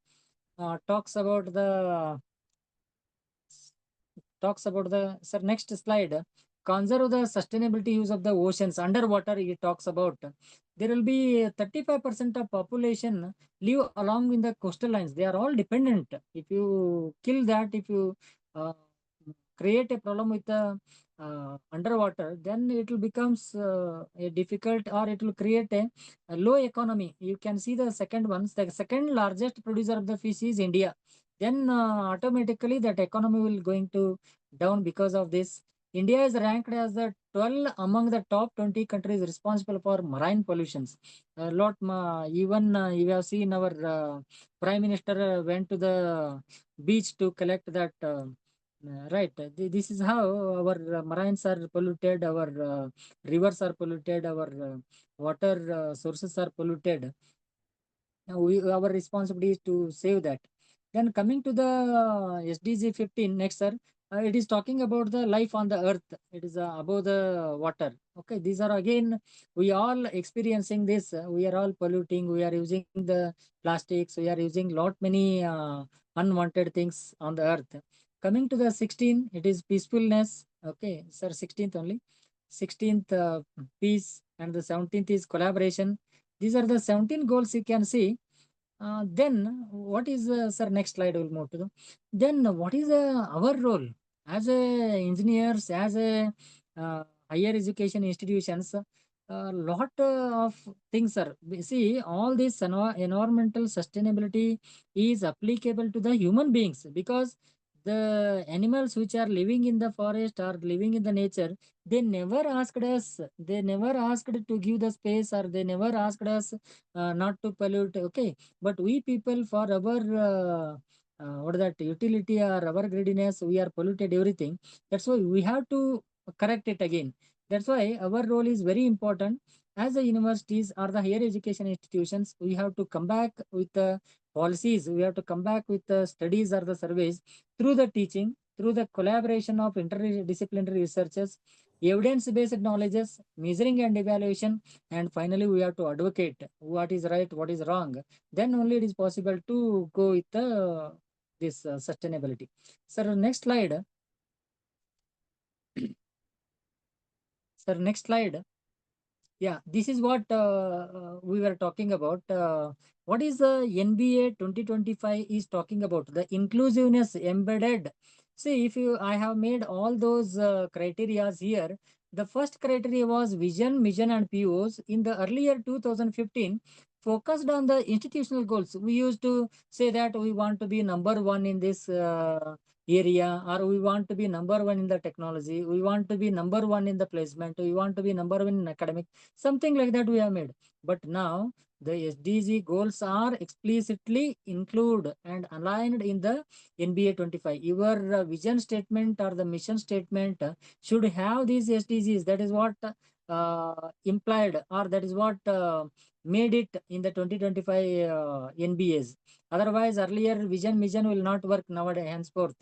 talks about the sir, next slide, conserve the sustainability use of the oceans. Underwater, it talks about there will be 35% of population live along in the coastal lines. They are all dependent. If you kill that, if you uh, create a problem with the underwater, then it will becomes a difficult, or it will create a low economy. You can see the second ones. The second largest producer of the fish is India. Then automatically that economy will going to down because of this. India is ranked as the 12 among the top 20 countries responsible for marine pollutions. A lot, even you have seen our prime minister went to the beach to collect that. Right. This is how our marines are polluted, our rivers are polluted, our water sources are polluted. Our responsibility is to save that. Then coming to the SDG 15, next, sir, it is talking about the life on the earth. It is above the water. Okay, these are again, we all experiencing this. We are all polluting. We are using the plastics. We are using lot many unwanted things on the earth. Coming to the 16, it is peacefulness. Okay, sir, 16th only. 16th, peace, and the 17th is collaboration. These are the 17 goals you can see. Then what is, sir, next slide will move to the, then what is our role as a engineers, as a higher education institutions? A lot of things, sir. See, all this environmental sustainability is applicable to the human beings, because the animals which are living in the forest or living in the nature, they never asked us, they never asked to give the space, or they never asked us not to pollute. Okay, but we people, for our what is that, utility or our greediness, we are polluted everything. That's why we have to correct it again. That's why our role is very important. As the universities or the higher education institutions, we have to come back with the policies. We have to come back with the studies or the surveys through the teaching, through the collaboration of interdisciplinary researchers, evidence-based knowledges, measuring and evaluation, and finally we have to advocate what is right, what is wrong. Then only it is possible to go with this sustainability. Sir, next slide. Sir, next slide. Yeah, this is what we were talking about. What is the NBA 2025 is talking about? The inclusiveness embedded. See, if you, I have made all those criterias here. The first criteria was vision, mission, and POs. In the earlier 2015, focused on the institutional goals. We used to say that we want to be number one in this area, or we want to be number one in the technology, we want to be number one in the placement, we want to be number one in academic, something like that we have made. But now the SDG goals are explicitly included and aligned in the NBA 25. Your vision statement or the mission statement should have these SDGs. That is what implied, or that is what made it in the 2025 NBAs. Otherwise, earlier vision, mission will not work nowadays, henceforth.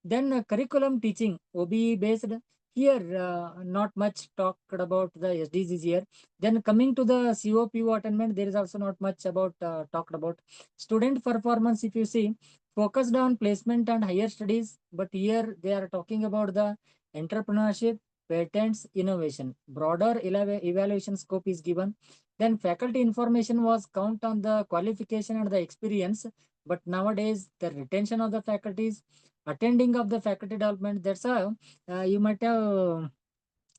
Then curriculum teaching, OBE based. Here, not much talked about the SDGs here. Then coming to the COPO attainment, there is also not much about talked about. Student performance, if you see, focused on placement and higher studies, but here they are talking about the entrepreneurship, patents, innovation. Broader evaluation scope is given. Then faculty information was count on the qualification and the experience, but nowadays the retention of the faculties, attending of the faculty development, that's how you might have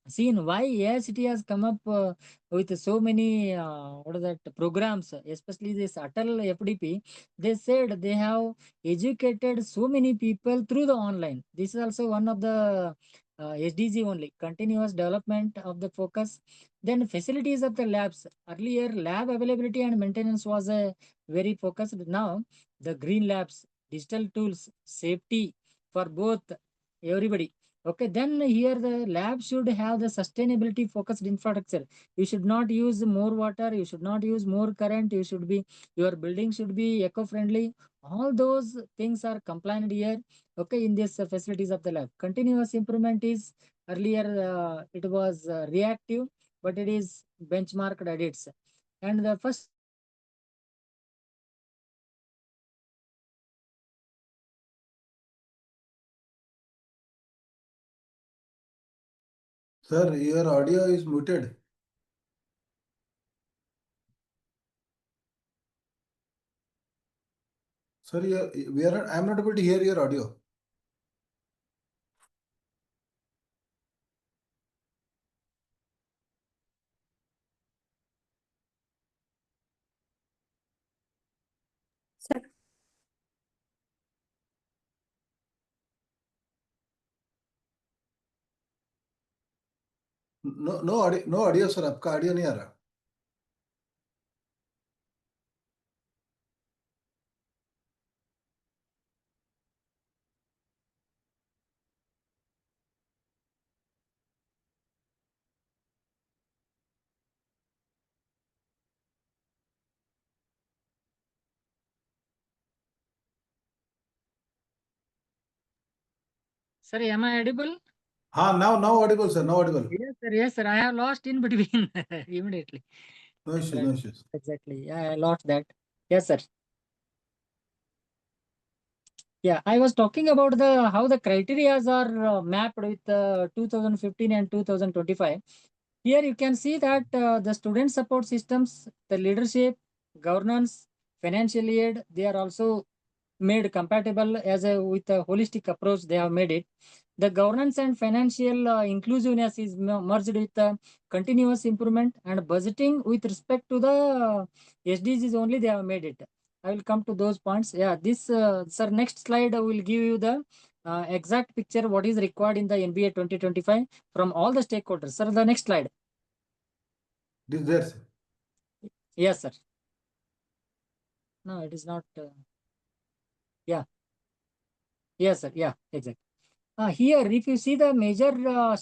seen why AICT has come up with so many what is that programs, especially this ATAL FDP. They said they have educated so many people through the online. This is also one of the SDG only, continuous development of the focus. Then facilities of the labs. Earlier, lab availability and maintenance was a very focused. Now, the green labs, digital tools, safety for both everybody. Okay, then here the lab should have the sustainability focused infrastructure. You should not use more water, you should not use more current, you should be, your building should be eco-friendly. All those things are compliant here, okay, in this facilities of the lab. Continuous improvement is earlier it was reactive, but it is benchmarked audits. And the first Sir, your audio is muted. Sorry, I'm not able to hear your audio. Sir. No audio sir, आपका audio नहीं आ रहा. Sir, am I audible? Now audible, sir. Now audible. Yes, sir. I have lost in between immediately. No issues. Exactly. Yeah, I lost that. Yes, sir. Yeah, I was talking about the how the criterias are mapped with 2015 and 2025. Here you can see that the student support systems, the leadership, governance, financial aid, they are also made compatible as a with a holistic approach. They have made it. The governance and financial inclusiveness is merged with continuous improvement, and budgeting with respect to the SDGs only they have made it. I will come to those points. Yeah, this sir, next slide will give you the exact picture what is required in the NBA 2025 from all the stakeholders. Sir, the next slide. This there, sir. Yes, sir. No, it is not. Yeah. Yes, sir. Yeah, exactly. Here, if you see the major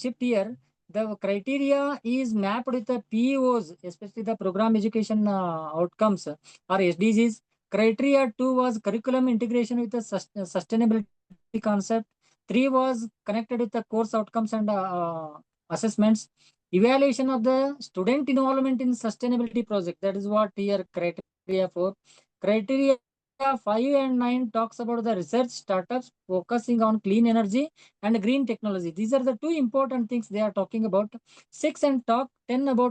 shift here, the criteria is mapped with the PEOs, especially the program education outcomes or SDGs. Criteria 2 was curriculum integration with the sustainability concept. 3 was connected with the course outcomes and assessments. Evaluation of the student involvement in sustainability project. That is what here criteria 4. Criteria 5 and 9 talks about the research startups focusing on clean energy and green technology. These are the two important things they are talking about. 6 and 10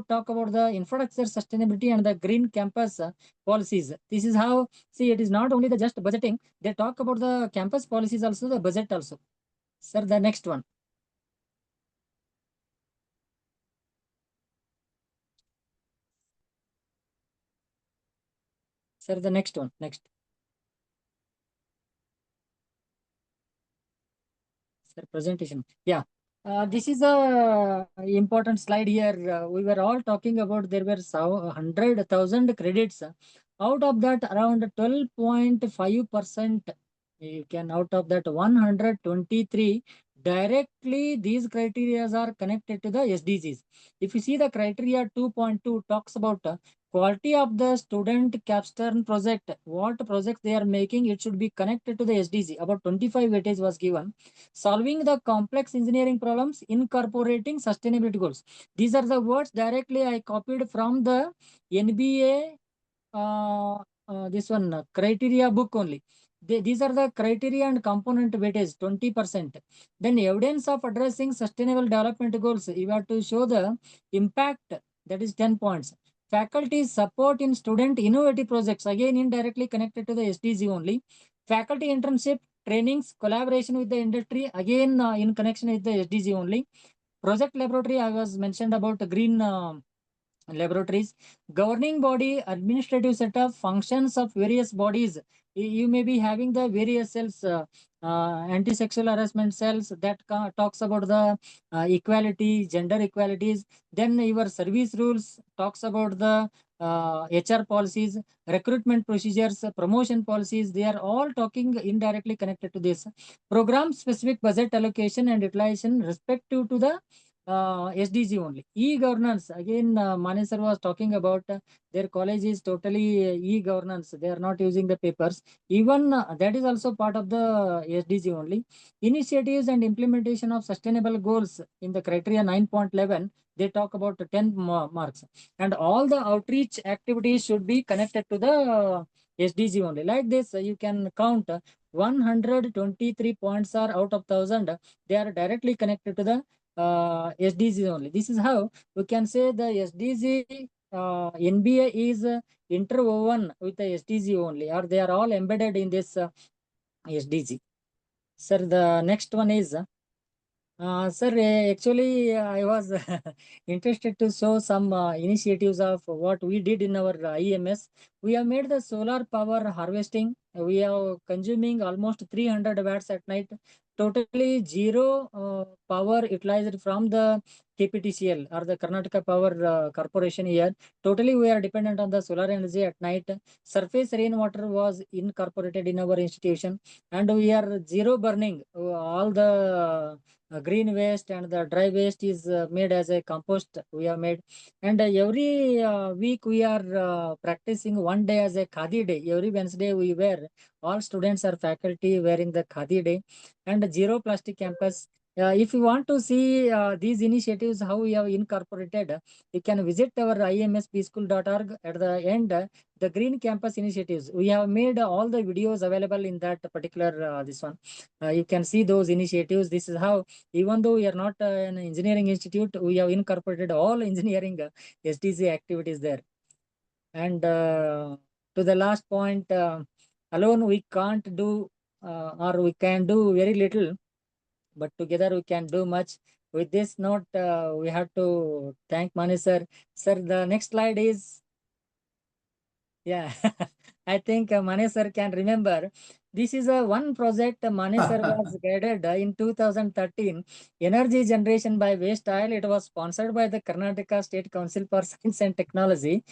talk about the infrastructure sustainability and the green campus policies. This is how, see, it is not only the just budgeting. They talk about the campus policies also, the budget also. Sir, the next one. Sir, the next one. Next. Sir, presentation. Yeah. This is a important slide here. We were all talking about there were 100,000 credits. Out of that, around 12.5%, you can out of that 123, directly these criteria are connected to the SDGs. If you see the criteria 2.2 talks about quality of the student capstone project, what projects they are making, it should be connected to the SDG. About 25 weightage was given. Solving the complex engineering problems, incorporating sustainability goals. These are the words directly I copied from the NBA this one criteria book only. These are the criteria and component weightage 20%. Then evidence of addressing sustainable development goals. You have to show the impact, that is 10 points. Faculty support in student innovative projects, again indirectly connected to the SDG only. Faculty internship, trainings, collaboration with the industry, again in connection with the SDG only. Project laboratory, I was mentioned about green laboratories. Governing body, administrative setup, functions of various bodies. You may be having the various cells, anti-sexual harassment cells that talks about the equality, gender equalities. Then your service rules talks about the HR policies, recruitment procedures, promotion policies. They are all talking indirectly connected to this. Program specific budget allocation and utilization respective to the SDG only. E-governance, again, Mane sir was talking about their college is totally e-governance. They are not using the papers. Even that is also part of the SDG only. Initiatives and implementation of sustainable goals in the criteria 9.11, they talk about 10 marks. And all the outreach activities should be connected to the SDG only. Like this, you can count 123 points are out of 1,000. They are directly connected to the SDG only. This is how we can say the SDG NBA is interwoven with the SDG only, or they are all embedded in this SDG. Sir, the next one is sir, actually, I was interested to show some initiatives of what we did in our IEMS. We have made the solar power harvesting. We are consuming almost 300 watts at night. Totally zero power utilized from the KPTCL or the Karnataka Power Corporation here. Totally, we are dependent on the solar energy at night. Surface rainwater was incorporated in our institution, and we are zero burning. All the green waste and the dry waste is made as a compost we have made. And every week we are practicing one day as a khadi day. Every Wednesday we wear, all students or faculty wearing the khadi day. And zero plastic campus. If you want to see these initiatives, how we have incorporated, you can visit our iemsbschool.org. At the end, the green campus initiatives, we have made all the videos available in that particular this one. You can see those initiatives. This is how, even though we are not an engineering institute, we have incorporated all engineering SDG activities there. And to the last point, alone we can't do or we can do very little, but together we can do much. With this note, we have to thank Mani sir. Sir, the next slide is, yeah, I think Mane sir can remember. This is a one project Mane sir was guided in 2013. Energy generation by waste oil. It was sponsored by the Karnataka State Council for Science and Technology.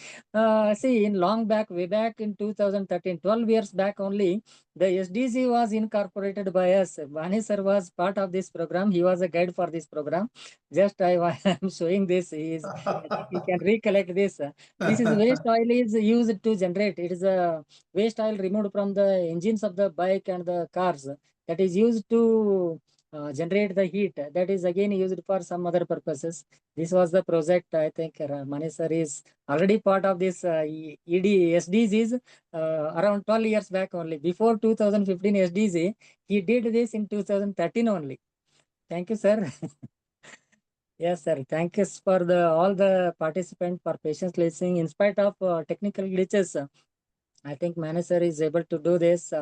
See, in long back, way back in 2013, 12 years back only, the SDG was incorporated by us. Mane sir was part of this program. He was a guide for this program. Just I am showing this. I think you can recollect this. This is waste oil is used to generate. It is a waste oil removed from the engines of the bike and the cars that is used to generate the heat that is again used for some other purposes. This was the project. I think Manish sir is already part of this SDGs around 12 years back only. Before 2015 SDG, he did this in 2013 only. Thank you, sir. Yes, sir. Thank you for all the participants for patience listening. In spite of technical glitches, I think manager is able to do this.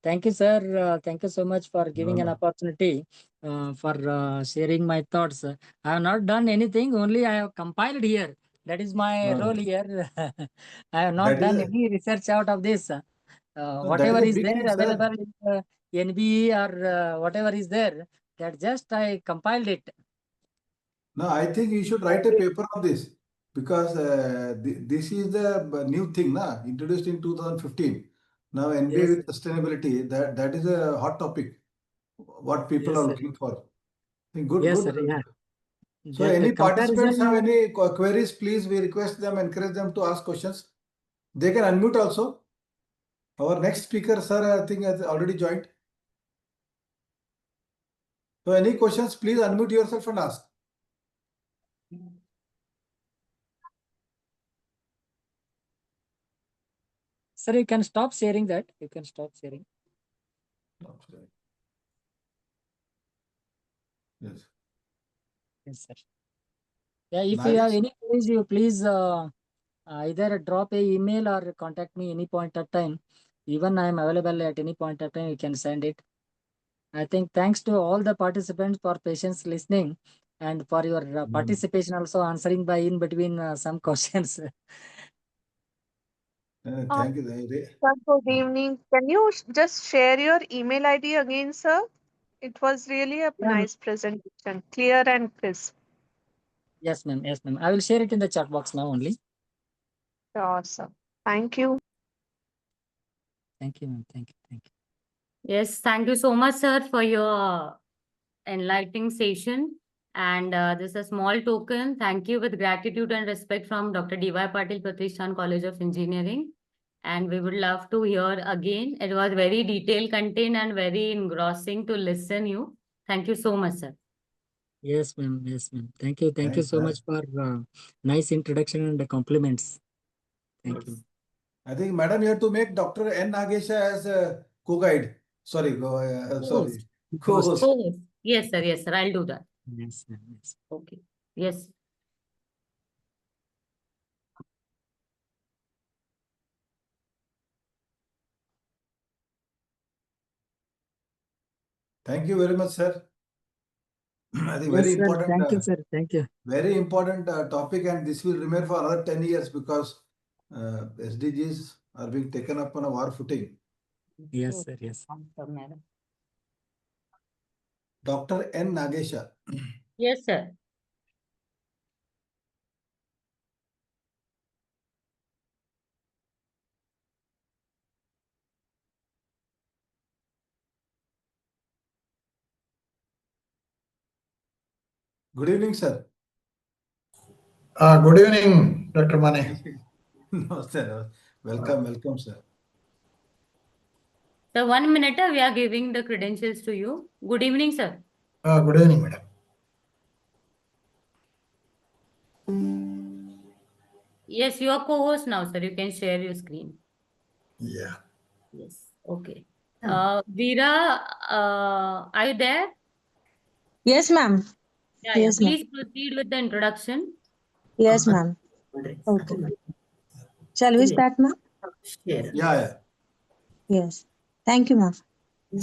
Thank you, sir. Thank you so much for giving an opportunity for sharing my thoughts. I have not done anything. Only I have compiled here. That is my role here. I have not done any research out of this. Whatever is there available in NBE or whatever is there, that just I compiled it. No, I think you should write a paper on this because this is the new thing, introduced in 2015. Now, NBA with sustainability, that is a hot topic. What people are looking for. Good, yes, good. Sir, yeah. So, any participants have any queries, please, we request them, encourage them to ask questions. They can unmute also. Our next speaker, sir, I think has already joined. So, any questions, please unmute yourself and ask. Sir, you can stop sharing that. You can stop sharing. Yes. Yes, sir. Yeah, if you have any queries, you please either drop a email or contact me any point of time. Even I am available at any point of time. You can send it. I think thanks to all the participants for patience listening and for your participation, also answering by in between some questions. Thank you. Sir, good evening. Can you just share your email ID again, sir? It was really a nice presentation, clear and crisp. Yes, ma'am. Yes, ma'am. I will share it in the chat box now only. Sure, sir. Thank you. Thank you, ma'am. Thank you. Thank you. Yes, thank you so much, sir, for your enlightening session. And this is a small token. Thank you with gratitude and respect from Dr. D.Y. Patil Pratishthan College of Engineering. And we would love to hear again. It was very detailed content and very engrossing to listen you. Thank you so much, sir. Yes, ma'am. Yes, ma'am. Thank you. Thank you so much for nice introduction and the compliments. Thank you. I think, madam, you have to make Dr. N. Nagesha as a co-guide. Sorry, sorry. Co-host. Yes, sir. Yes, sir. I'll do that. Yes, ma'am. Yes. Okay. Yes. Thank you very much, sir. I think Yes, very sir. important. Thank you, sir. Thank you. Very important topic, and this will remain for another 10 years because SDGs are being taken up on a war footing. Yes, sir. Yes. Dr. N. Nagesha. Yes, sir. Good evening, sir. Good evening, Dr. Mane. No, sir. Welcome, welcome, sir. So 1 minute, we are giving the credentials to you. Good evening, sir. Good evening, madam. Yes, you are co-host now, sir. You can share your screen. Yeah. Yes. Okay. Veera, are you there? Yes, ma'am. Yeah, Yes, ma'am. Please proceed with the introduction. Yes, ma'am. Okay. Shall we start, ma'am? Yeah. Yes. Thank you, ma'am.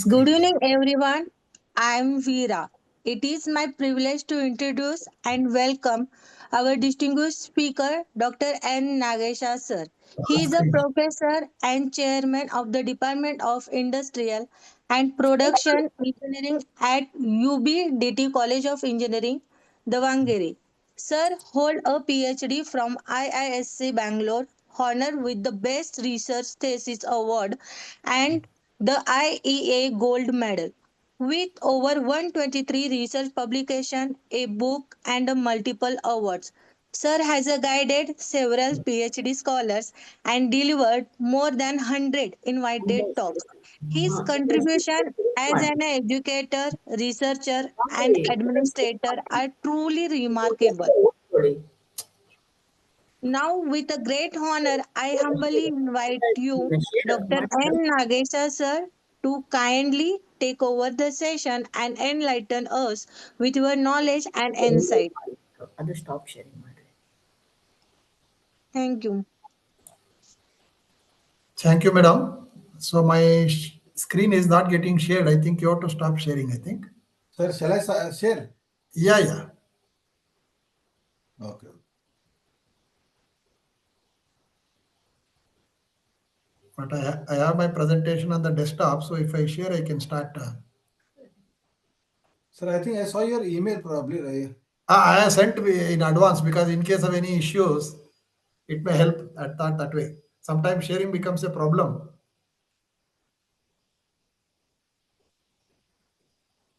Good evening, everyone. I am Veera. It is my privilege to introduce and welcome our distinguished speaker, Dr. N. Nagesha, sir. He is a professor and chairman of the Department of Industrial and Production Engineering at UBDT College of Engineering, Davangere. Sir hold a PhD from IISc Bangalore, honored with the Best Research Thesis Award and the IEA Gold Medal. With over 123 research publications, a book, and multiple awards, Sir has guided several PhD scholars and delivered more than 100 invited talks His contribution as an educator, researcher, and administrator are truly remarkable. Now, with a great honor, I humbly invite you, Dr. N. Nagesha sir, to kindly take over the session and enlighten us with your knowledge and insight. Thank you. Thank you, madam. So my screen is not getting shared. I think you have to stop sharing, I think. Sir, shall I share? Yeah, yeah. Okay. But I have my presentation on the desktop, so if I share, I can start. Sir, I think I saw your email probably, right? I have sent in advance because in case of any issues, it may help at that way. Sometimes sharing becomes a problem.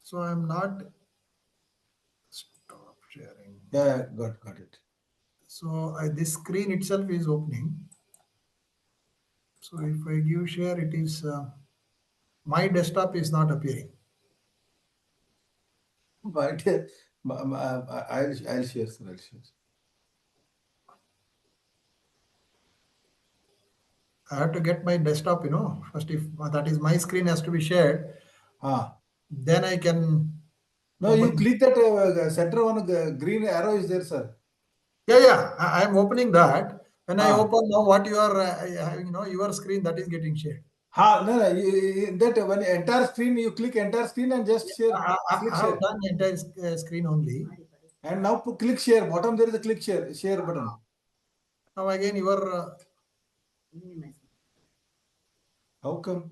So I'm not stop sharing. Yeah, got it. So this screen itself is opening. So if I give share, it is my desktop is not appearing. But I'll share, sir. I'll share. I have to get my desktop, first if that is my screen has to be shared, then I can. No, you click that center one green arrow is there, sir. Yeah, I'm opening that. When I open now, what you are having, your screen that is getting shared. No, that when entire screen, you click entire screen and just share. I have done entire screen only. And now click share. Bottom there is a click share button. Now again your. How come?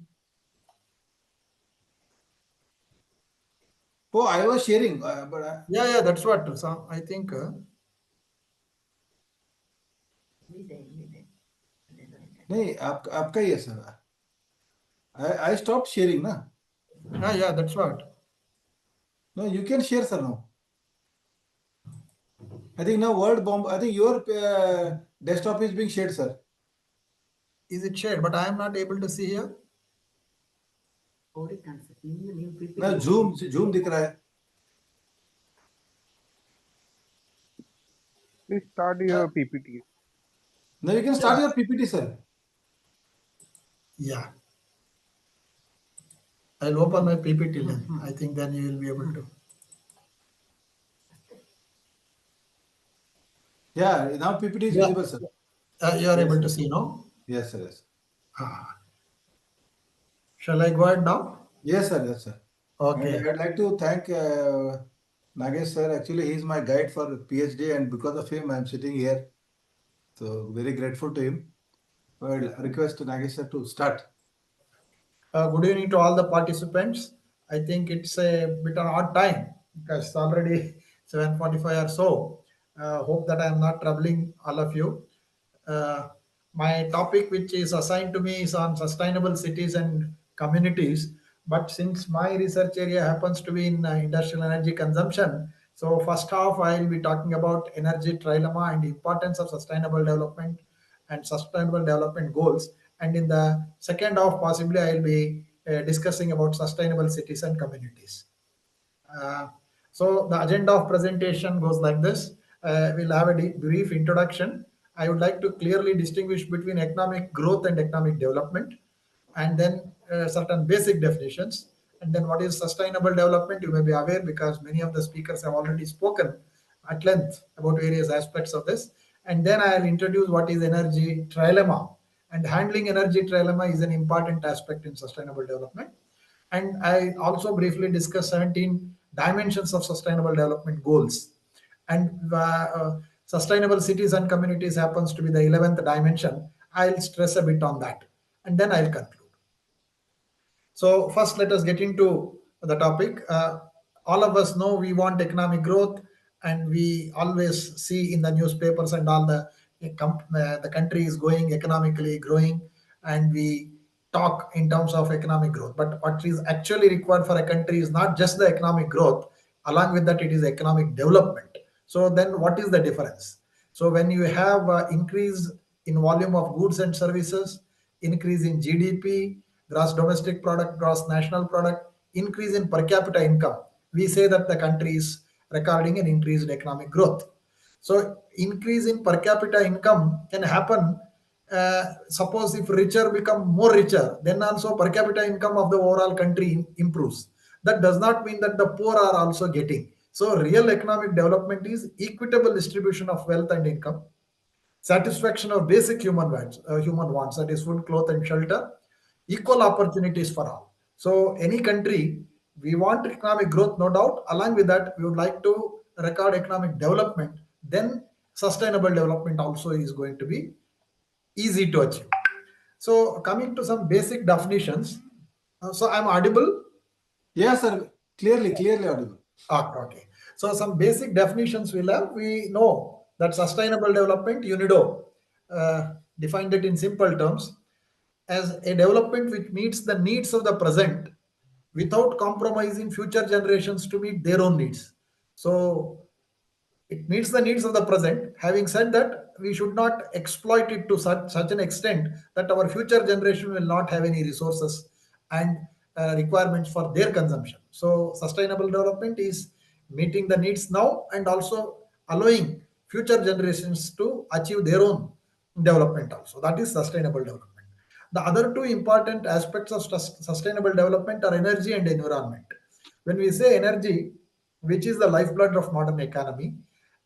Oh, I was sharing, but Yeah, that's what. So I think. नहीं आपका ही है sir. I stopped sharing, na. Yeah, that's what. No, you can share, sir, now. I think now word bomb. I think your desktop is being shared, sir. Is it shared? But I am not able to see here. No, Zoom दिख रहा है. Please start your PPT. No, you can start your PPT, sir. Yeah. I'll open my PPT then. I think then you will be able to. Yeah, now PPT is visible, sir. You are able to see, no? Yes, sir. Yes. Shall I go ahead now? Yes, sir. Yes, sir. Okay. And I'd like to thank Nagesh, sir. Actually, he's my guide for PhD, and because of him, I'm sitting here. So very grateful to him. I'll request Nagesh sir to start. Good evening to all the participants. I think it's a bit an odd time because it's already 7:45 or so. Hope that I am not troubling all of you. My topic, which is assigned to me, is on sustainable cities and communities. But since my research area happens to be in industrial energy consumption, so first half I will be talking about energy trilemma and the importance of sustainable development and sustainable development goals. And in the second half, possibly I will be discussing about sustainable cities and communities. So the agenda of presentation goes like this. We'll have a brief introduction. I would like to clearly distinguish between economic growth and economic development, and then certain basic definitions. And then what is sustainable development? You may be aware because many of the speakers have already spoken at length about various aspects of this. And then I'll introduce what is energy trilemma. And handling energy trilemma is an important aspect in sustainable development. And I also briefly discuss 17 dimensions of sustainable development goals. And sustainable cities and communities happens to be the 11th dimension. I'll stress a bit on that. And then I'll conclude. So first, let us get into the topic. All of us know we want economic growth, and we always see in the newspapers and all the country is going economically growing, and we talk in terms of economic growth. But what is actually required for a country is not just the economic growth. Along with that, it is economic development. So then, what is the difference? So when you have increase in volume of goods and services, increase in GDP, gross domestic product, gross national product, increase in per capita income, we say that the country is recording an increased economic growth. So increase in per capita income can happen. Suppose if richer become more richer, then also per capita income of the overall country improves. That does not mean that the poor are also getting. So real economic development is equitable distribution of wealth and income, satisfaction of basic human wants, that is food, cloth, and shelter, equal opportunities for all. So any country, we want economic growth, no doubt. Along with that, we would like to record economic development. Then sustainable development also is going to be easy to achieve. So coming to some basic definitions. So I'm audible? Yes, sir. Clearly audible. Okay. So some basic definitions we'll have. We know that sustainable development, UNIDO, defined it in simple terms as a development which meets the needs of the present without compromising future generations to meet their own needs. So it meets the needs of the present. Having said that, we should not exploit it to such an extent that our future generation will not have any resources and requirements for their consumption. So sustainable development is meeting the needs now and also allowing future generations to achieve their own development also. That is sustainable development. The other two important aspects of sustainable development are energy and environment. When we say energy, which is the lifeblood of modern economy,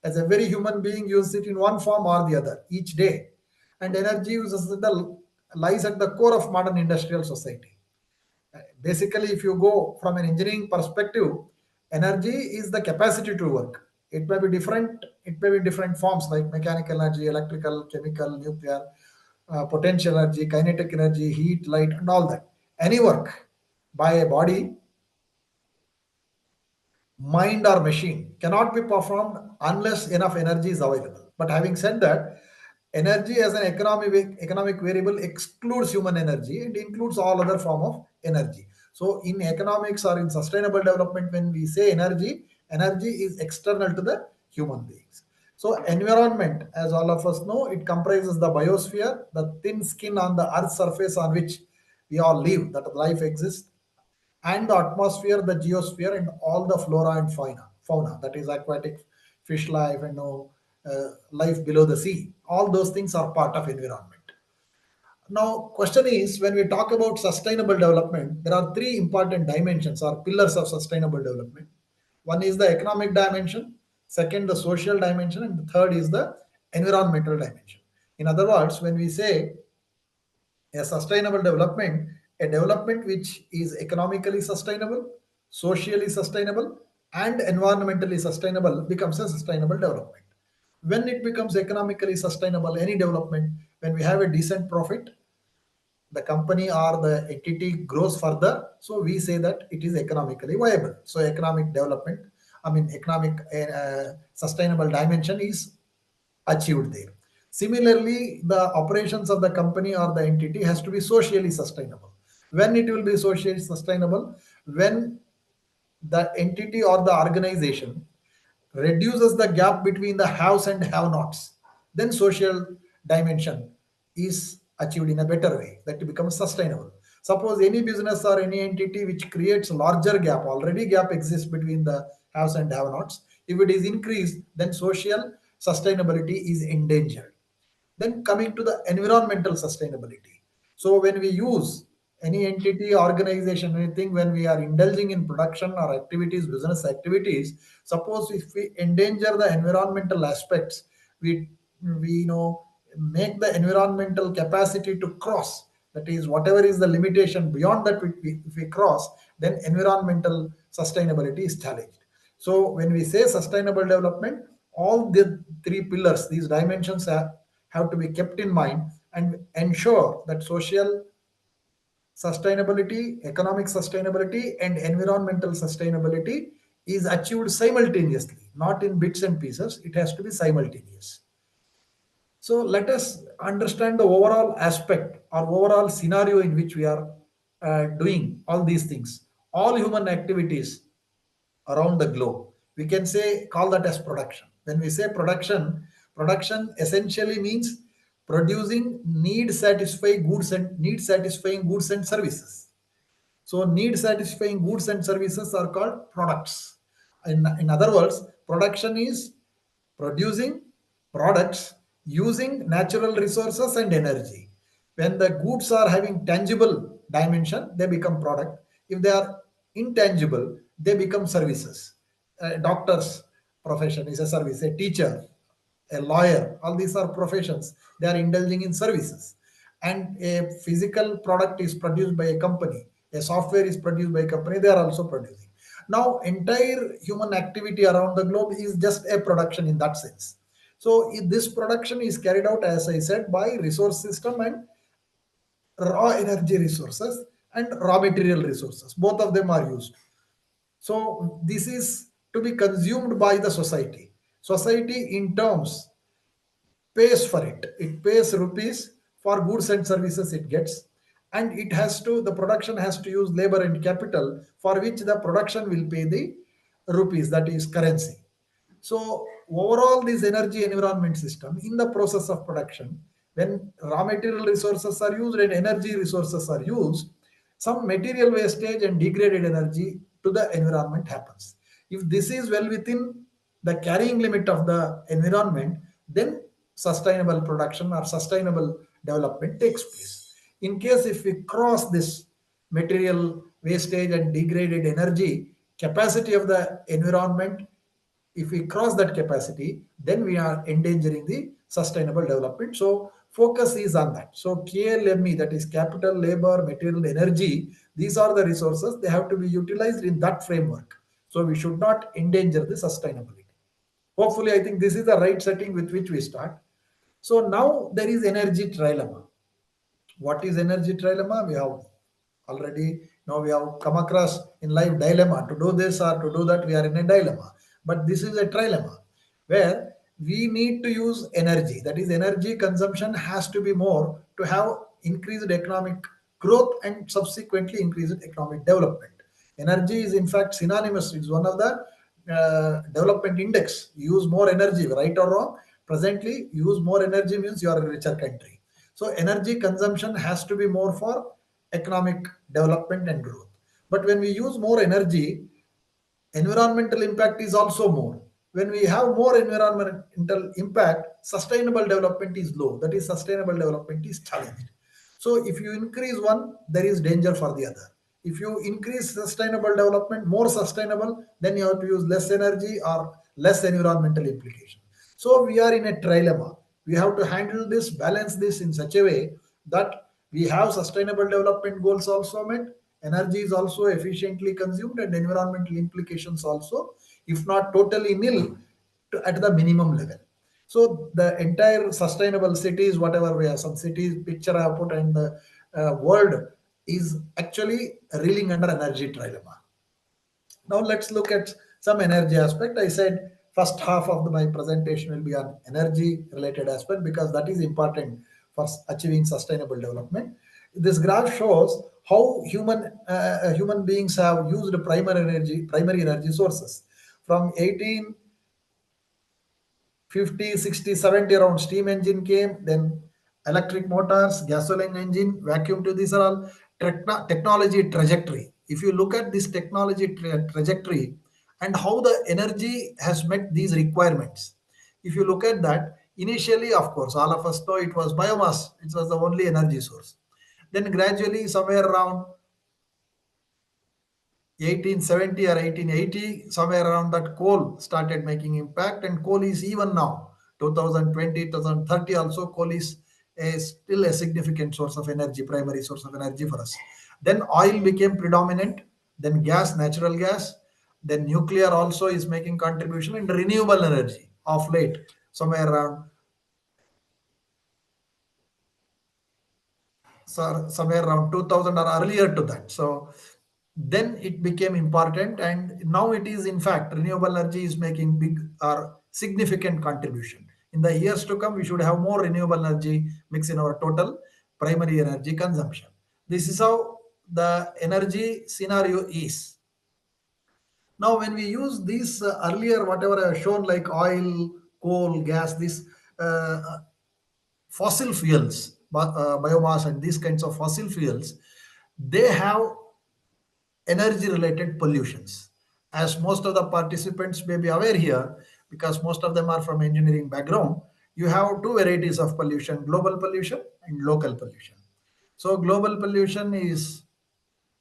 as every human being uses it in one form or the other each day, and energy lies at the core of modern industrial society. Basically, if you go from an engineering perspective, energy is the capacity to work. It may be different. It may be different forms like mechanical energy, electrical, chemical, nuclear, potential energy, kinetic energy, heat, light, and all that. Any work by a body, mind, or machine cannot be performed unless enough energy is available. But having said that, energy as an economic variable excludes human energy and includes all other form of energy. So in economics or in sustainable development, when we say energy, energy is external to the human beings. So environment, as all of us know, it comprises the biosphere, the thin skin on the earth's surface on which we all live, that life exists, and the atmosphere, the geosphere, and all the flora and fauna, that is aquatic fish life and life below the sea. All those things are part of environment. Now, question is, when we talk about sustainable development, there are three important dimensions or pillars of sustainable development. One is the economic dimension, second, the social dimension, and the third is the environmental dimension. In other words, when we say a sustainable development, a development which is economically sustainable, socially sustainable, and environmentally sustainable becomes a sustainable development. When it becomes economically sustainable, any development, when we have a decent profit, the company or the entity grows further, so we say that it is economically viable. So economic development, economic sustainable dimension is achieved there. Similarly, the operations of the company or the entity has to be socially sustainable. When it will be socially sustainable? When the entity or the organization reduces the gap between the haves and have-nots, then social dimension is achieved in a better way, that becomes sustainable. Suppose any business or any entity which creates larger gap, already gap exists between the haves and have-nots, if it is increased, then social sustainability is endangered. Then coming to the environmental sustainability. So when we use any entity, organization, anything, when we are indulging in production or activities, business activities, suppose if we endanger the environmental aspects, we make the environmental capacity to cross. That is, whatever is the limitation beyond that, if we cross, then environmental sustainability is challenged. So when we say sustainable development, all the three pillars, these dimensions have to be kept in mind and ensure that social sustainability, economic sustainability, and environmental sustainability is achieved simultaneously, not in bits and pieces. It has to be simultaneous. So let us understand the overall aspect or overall scenario in which we are doing all these things. All human activities around the globe, we can call that as production. When we say production essentially means producing need-satisfying goods and services. So need-satisfying goods and services are called products. In other words, production is producing products using natural resources and energy. When the goods are having tangible dimension, they become product. If they are intangible, they become services. A doctor's profession is a service, a teacher, a lawyer, all these are professions. They are indulging in services. And a physical product is produced by a company, a software is produced by a company, they are also producing. Now, entire human activity around the globe is just a production in that sense. So, this production is carried out, as I said, by resource system and raw energy resources and raw material resources. Both of them are used. So, this is to be consumed by the society. Society, in terms, pays for it. It pays rupees for goods and services it gets, and it has to, the production has to use labor and capital, for which the production will pay the rupees, that is currency. So overall, this energy environment system in the process of production, when raw material resources are used and energy resources are used, some material wastage and degraded energy to the environment happens. If this is well within the carrying limit of the environment, then sustainable production or sustainable development takes place. In case if we cross this material wastage and degraded energy capacity of the environment, if we cross that capacity, then we are endangering the sustainable development. So focus is on that. So KLME, that is capital, labor, material, energy, these are the resources. They have to be utilized in that framework. So we should not endanger the sustainability. Hopefully, I think this is the right setting with which we start. So now there is energy trilemma. What is energy trilemma? We have already, now we have come across in life dilemma, to do this or to do that, we are in a dilemma. But this is a trilemma where we need to use energy. That is, energy consumption has to be more to have increased economic growth and subsequently increased economic development. Energy is in fact synonymous. It's one of the development index. Use more energy, right or wrong. Presently, use more energy means you are a richer country. So energy consumption has to be more for economic development and growth. But when we use more energy, environmental impact is also more. When we have more environmental impact, sustainable development is low. That is, sustainable development is challenged. So if you increase one, there is danger for the other. If you increase sustainable development, more sustainable, then you have to use less energy or less environmental implication. So we are in a trilemma. We have to handle this, balance this in such a way that we have sustainable development goals also met, energy is also efficiently consumed, and environmental implications also, if not totally nil, at the minimum level. So the entire sustainable cities, whatever we have, some cities picture I have put, and the world is actually reeling under energy trilemma. Now let's look at some energy aspect. I said first half of my presentation will be on energy related aspect because that is important for achieving sustainable development. This graph shows how human beings have used primary energy sources from 1850, 60, 70, around steam engine came, then electric motors, gasoline engine, vacuum tube. These are all technology trajectory. If you look at this technology trajectory and how the energy has met these requirements, if you look at that, initially, of course, all of us know it was biomass. It was the only energy source. Then gradually, somewhere around 1870 or 1880, somewhere around that, coal started making impact, and coal is even now 2020, 2030 also, coal is still a significant source of energy, primary source of energy for us. Then oil became predominant, then gas, natural gas, then nuclear also is making contribution, and renewable energy of late, somewhere around somewhere around 2000 or earlier to that. So then it became important, and now it is, in fact, renewable energy is making big or significant contribution. In the years to come, we should have more renewable energy mix in our total primary energy consumption. This is how the energy scenario is. Now, when we use these earlier, whatever I have shown, like oil, coal, gas, this fossil fuels, biomass and these kinds of fossil fuels, they have energy related pollutions. As most of the participants may be aware here, because most of them are from engineering background, you have two varieties of pollution: global pollution and local pollution. So global pollution is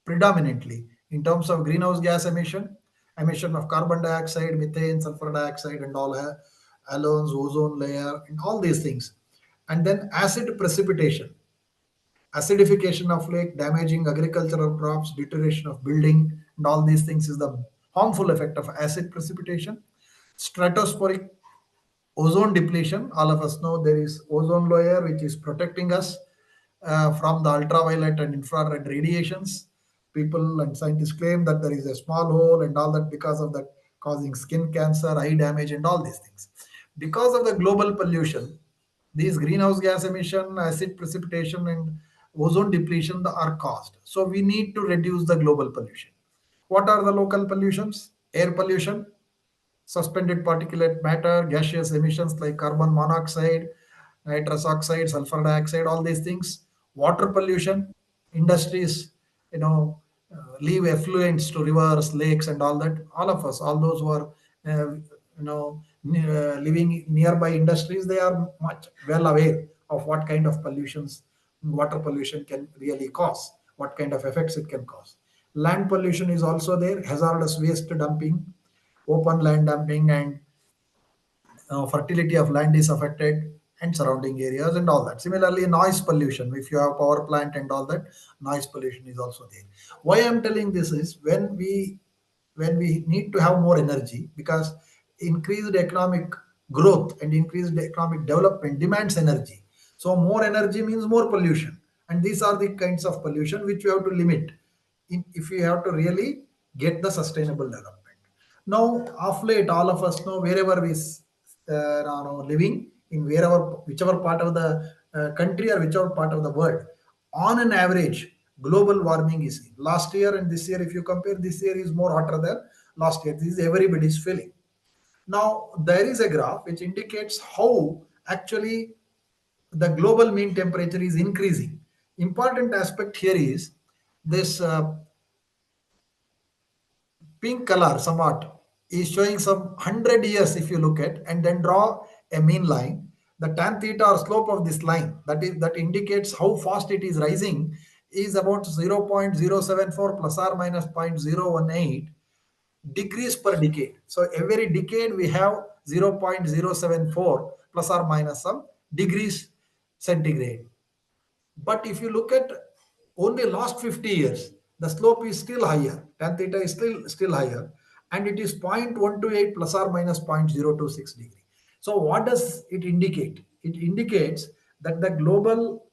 predominantly in terms of greenhouse gas emission of carbon dioxide, methane, sulfur dioxide, and all halogens, ozone layer, and all these things. And then acid precipitation, acidification of lake, damaging agricultural crops, deterioration of building, and all these things is the harmful effect of acid precipitation. Stratospheric ozone depletion, all of us know there is ozone layer which is protecting us from the ultraviolet and infrared radiations. People and scientists claim that there is a small hole and all that, because of that causing skin cancer, eye damage, and all these things. Because of the global pollution, these greenhouse gas emission, acid precipitation, and ozone depletion are caused. So we need to reduce the global pollution. What are the local pollutions? Air pollution, suspended particulate matter, gaseous emissions like carbon monoxide, nitrous oxide, sulfur dioxide, all these things. Water pollution, industries, leave effluents to rivers, lakes, and all that. All of us, all those who are, living nearby industries, they are much well aware of what kind of pollutions water pollution can really cause, what kind of effects it can cause. Land pollution is also there, hazardous waste dumping, open land dumping, and fertility of land is affected, and surrounding areas and all that. Similarly, noise pollution, if you have power plant and all that, noise pollution is also there. Why I'm telling this is, when we need to have more energy, because increased economic growth and increased economic development demands energy. So more energy means more pollution, and these are the kinds of pollution which we have to limit if we have to really get the sustainable development. Now, of late, all of us know, wherever we living in whichever part of the country or whichever part of the world, on an average, global warming is last year and this year. If you compare, this year is more hotter than last year. This is everybody's feeling. Now, there is a graph which indicates how actually the global mean temperature is increasing. Important aspect here is this pink color somewhat is showing some 100 years. If you look at and then draw a mean line, the tan theta or slope of this line, that indicates how fast it is rising, is about 0.074 plus or minus 0.018 degrees per decade. So every decade we have 0.074 plus or minus some degrees centigrade. But if you look at only last 50 years, the slope is still higher. Tan theta is still higher, and it is 0.128 plus or minus 0.026 degree. So what does it indicate? It indicates that the global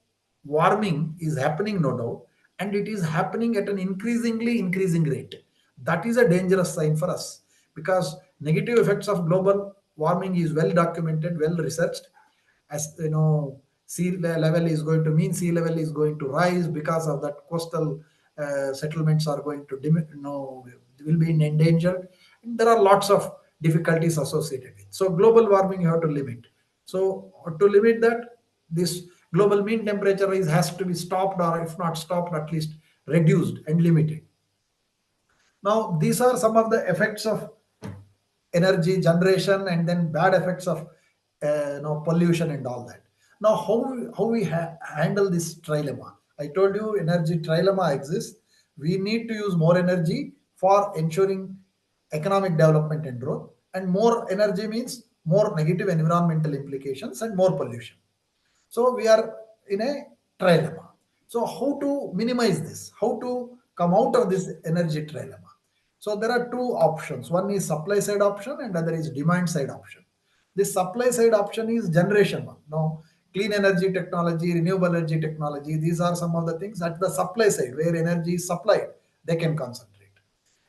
warming is happening, no doubt, and it is happening at an increasing rate. That is a dangerous sign for us, because negative effects of global warming is well documented, well researched. As you know, sea level is going to rise. Because of that, coastal settlements are going to will be endangered. And there are lots of difficulties associated with. So global warming you have to limit. So to limit that, this global mean temperature rise has to be stopped, or if not stopped, at least reduced and limited. Now, these are some of the effects of energy generation, and then bad effects of pollution and all that. Now, how we handle this trilemma? I told you energy trilemma exists. We need to use more energy for ensuring economic development and growth, and more energy means more negative environmental implications and more pollution. So we are in a trilemma. So how to minimize this? How to come out of this energy trilemma? So there are two options. One is supply side option and other is demand side option. This supply side option is generation one. Now, clean energy technology, renewable energy technology, these are some of the things at the supply side where energy is supplied, they can concentrate.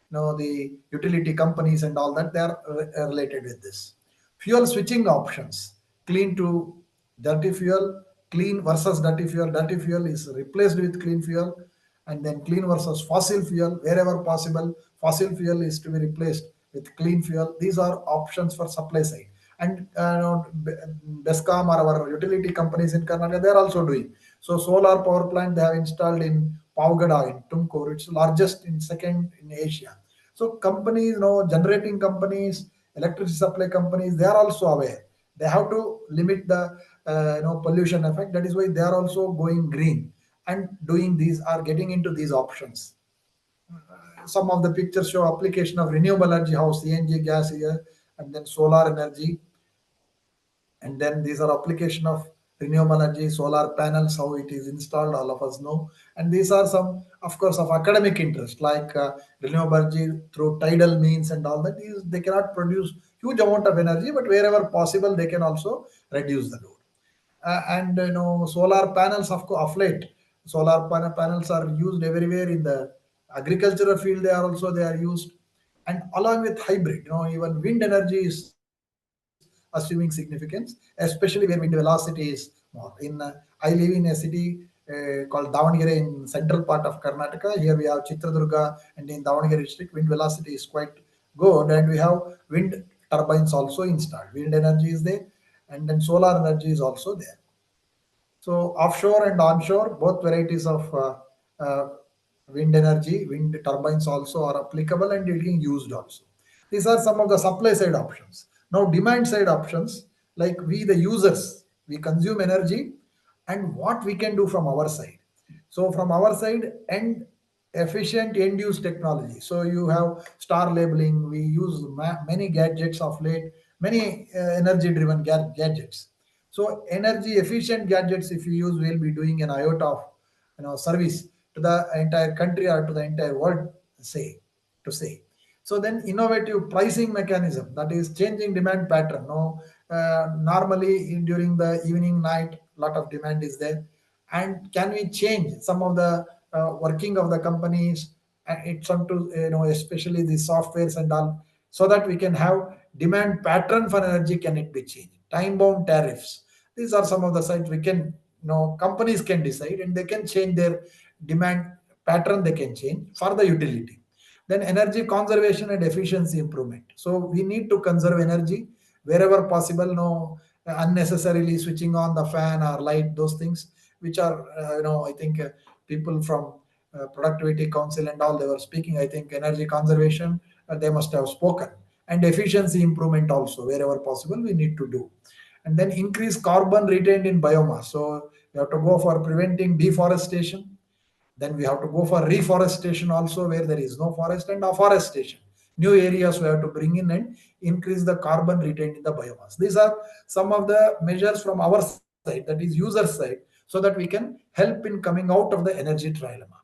Now, the utility companies and all that, they are related with this. Fuel switching options, clean to dirty fuel, clean versus dirty fuel. Dirty fuel is replaced with clean fuel, and then clean versus fossil fuel. Wherever possible, fossil fuel is to be replaced with clean fuel. These are options for supply side. And Bescom or our utility companies in Karnataka, they are also doing. So solar power plant they have installed in Pavgada in Tumkur. It's largest in second in Asia. So companies, generating companies, electricity supply companies, they are also aware. They have to limit the pollution effect. That is why they are also going green and doing these, are getting into these options. Some of the pictures show application of renewable energy, how CNG gas here, and then solar energy, and then these are application of renewable energy, solar panels, how it is installed, all of us know. And these are some, of course, of academic interest, like renewable energy through tidal means and all that. Is they cannot produce huge amount of energy, but wherever possible they can also reduce the load. And solar panels, of late solar panels are used everywhere in the agricultural field. They are used, and along with hybrid, even wind energy is assuming significance, especially where wind velocity is more. I live in a city called Davangere in central part of Karnataka. Here we have Chitradurga, and in Davangere district, wind velocity is quite good, and we have wind turbines also installed. Wind energy is there, and then solar energy is also there. So offshore and onshore, both varieties of uh, wind energy, wind turbines also are applicable and getting used also. These are some of the supply side options. Now demand side options, like we the users, we consume energy, and what we can do from our side. So from our side, and efficient end use technology. So you have star labeling. We use many gadgets of late, many energy driven gadgets. So energy efficient gadgets, if you use, will be doing an iota of service to the entire country or to the entire world, say to say. So then innovative pricing mechanism, that is changing demand pattern. No, normally during the evening night, lot of demand is there, and can we change some of the working of the companies, and it's on to especially the softwares and all, so that we can have demand pattern for energy, can it be changed? Time bound tariffs, these are some of the sites we can, companies can decide, and they can change their demand pattern, they can change for the utility. Then energy conservation and efficiency improvement. So we need to conserve energy wherever possible. No unnecessarily switching on the fan or light, those things which are, I think people from productivity council and all, they were speaking. I think energy conservation, they must have spoken, and efficiency improvement also wherever possible we need to do. And then increase carbon retained in biomass. So we have to go for preventing deforestation. Then we have to go for reforestation also where there is no forest, and afforestation. New areas we have to bring in and increase the carbon retained in the biomass. These are some of the measures from our side, that is user side, so that we can help in coming out of the energy trilemma.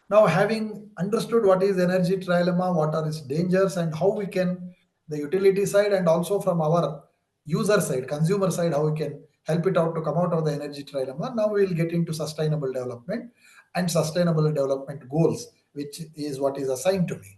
Now, having understood what is energy trilemma, what are its dangers, and how we can, the utility side and also from our user side, consumer side, how we can help it out to come out of the energy trilemma. Now we will get into sustainable development and sustainable development goals, which is what is assigned to me.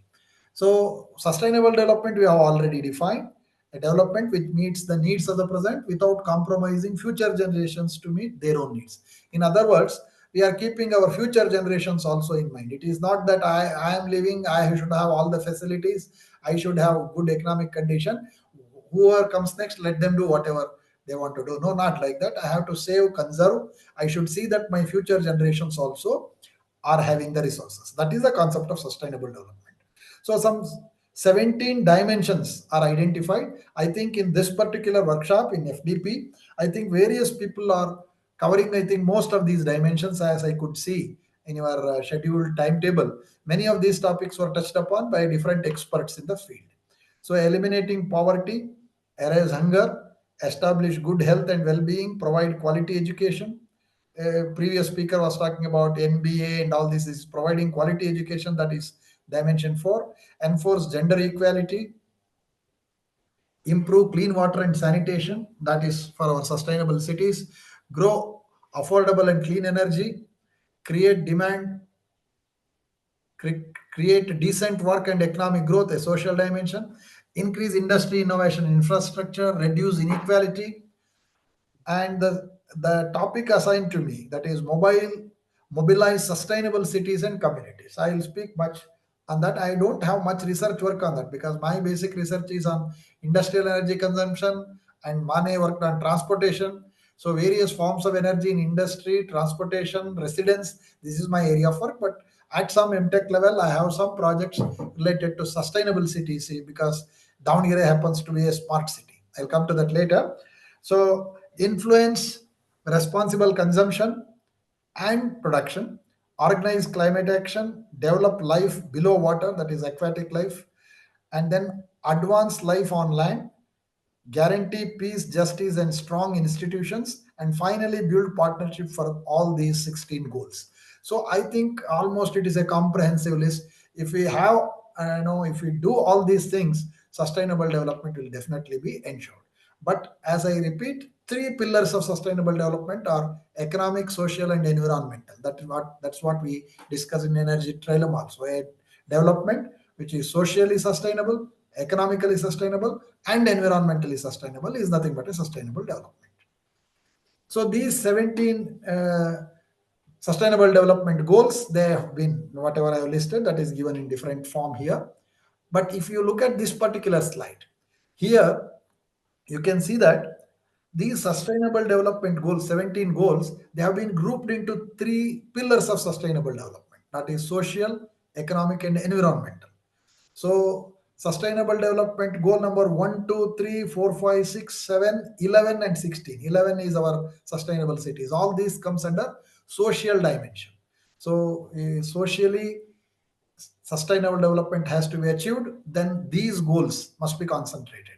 So, sustainable development we have already defined, a development which meets the needs of the present without compromising future generations to meet their own needs. In other words, we are keeping our future generations also in mind. It is not that I am living, I should have all the facilities, I should have good economic condition. Whoever comes next, let them do whatever they want to do. No, not like that. I have to save, conserve. I should see that my future generations also are having the resources. That is the concept of sustainable development. So some 17 dimensions are identified. I think in this particular workshop in FDP, I think various people are covering, I think, most of these dimensions, as I could see in your scheduled timetable. Many of these topics were touched upon by different experts in the field. So eliminating poverty, erase hunger, establish good health and well-being, provide quality education. Previous speaker was talking about NBA and all this is providing quality education, that is dimension 4. Enforce gender equality, improve clean water and sanitation, that is for our sustainable cities, grow affordable and clean energy, create demand, create decent work and economic growth, a social dimension, increase industry innovation infrastructure, reduce inequality. And the topic assigned to me, that is mobilize sustainable cities and communities. I will speak much On that, I don't have much research work on that because my basic research is on industrial energy consumption, and Mane worked on transportation. So various forms of energy in industry, transportation, residence. This is my area of work. But at some MTech level, I have some projects related to sustainable cities because Davangere happens to be a smart city. I'll come to that later. So influence responsible consumption and production, organize climate action, develop life below water, that is aquatic life, and then advance life on land, guarantee peace, justice, and strong institutions, and finally build partnership for all these 16 goals. So I think almost it is a comprehensive list. If we have, if we do all these things, sustainable development will definitely be ensured. But as I repeat, three pillars of sustainable development are economic, social, and environmental. That's what we discuss in energy trilemma also. A development which is socially sustainable, economically sustainable, and environmentally sustainable is nothing but a sustainable development. So these 17 sustainable development goals, they have been, whatever I have listed, that is given in different form here. But if you look at this particular slide, here you can see that these sustainable development goals, 17 goals, they have been grouped into three pillars of sustainable development. That is social, economic, and environmental. So sustainable development goal number 1, 2, 3, 4, 5, 6, 7, 11, and 16. 11 is our sustainable cities. All these comes under social dimension. So socially sustainable development has to be achieved, then these goals must be concentrated.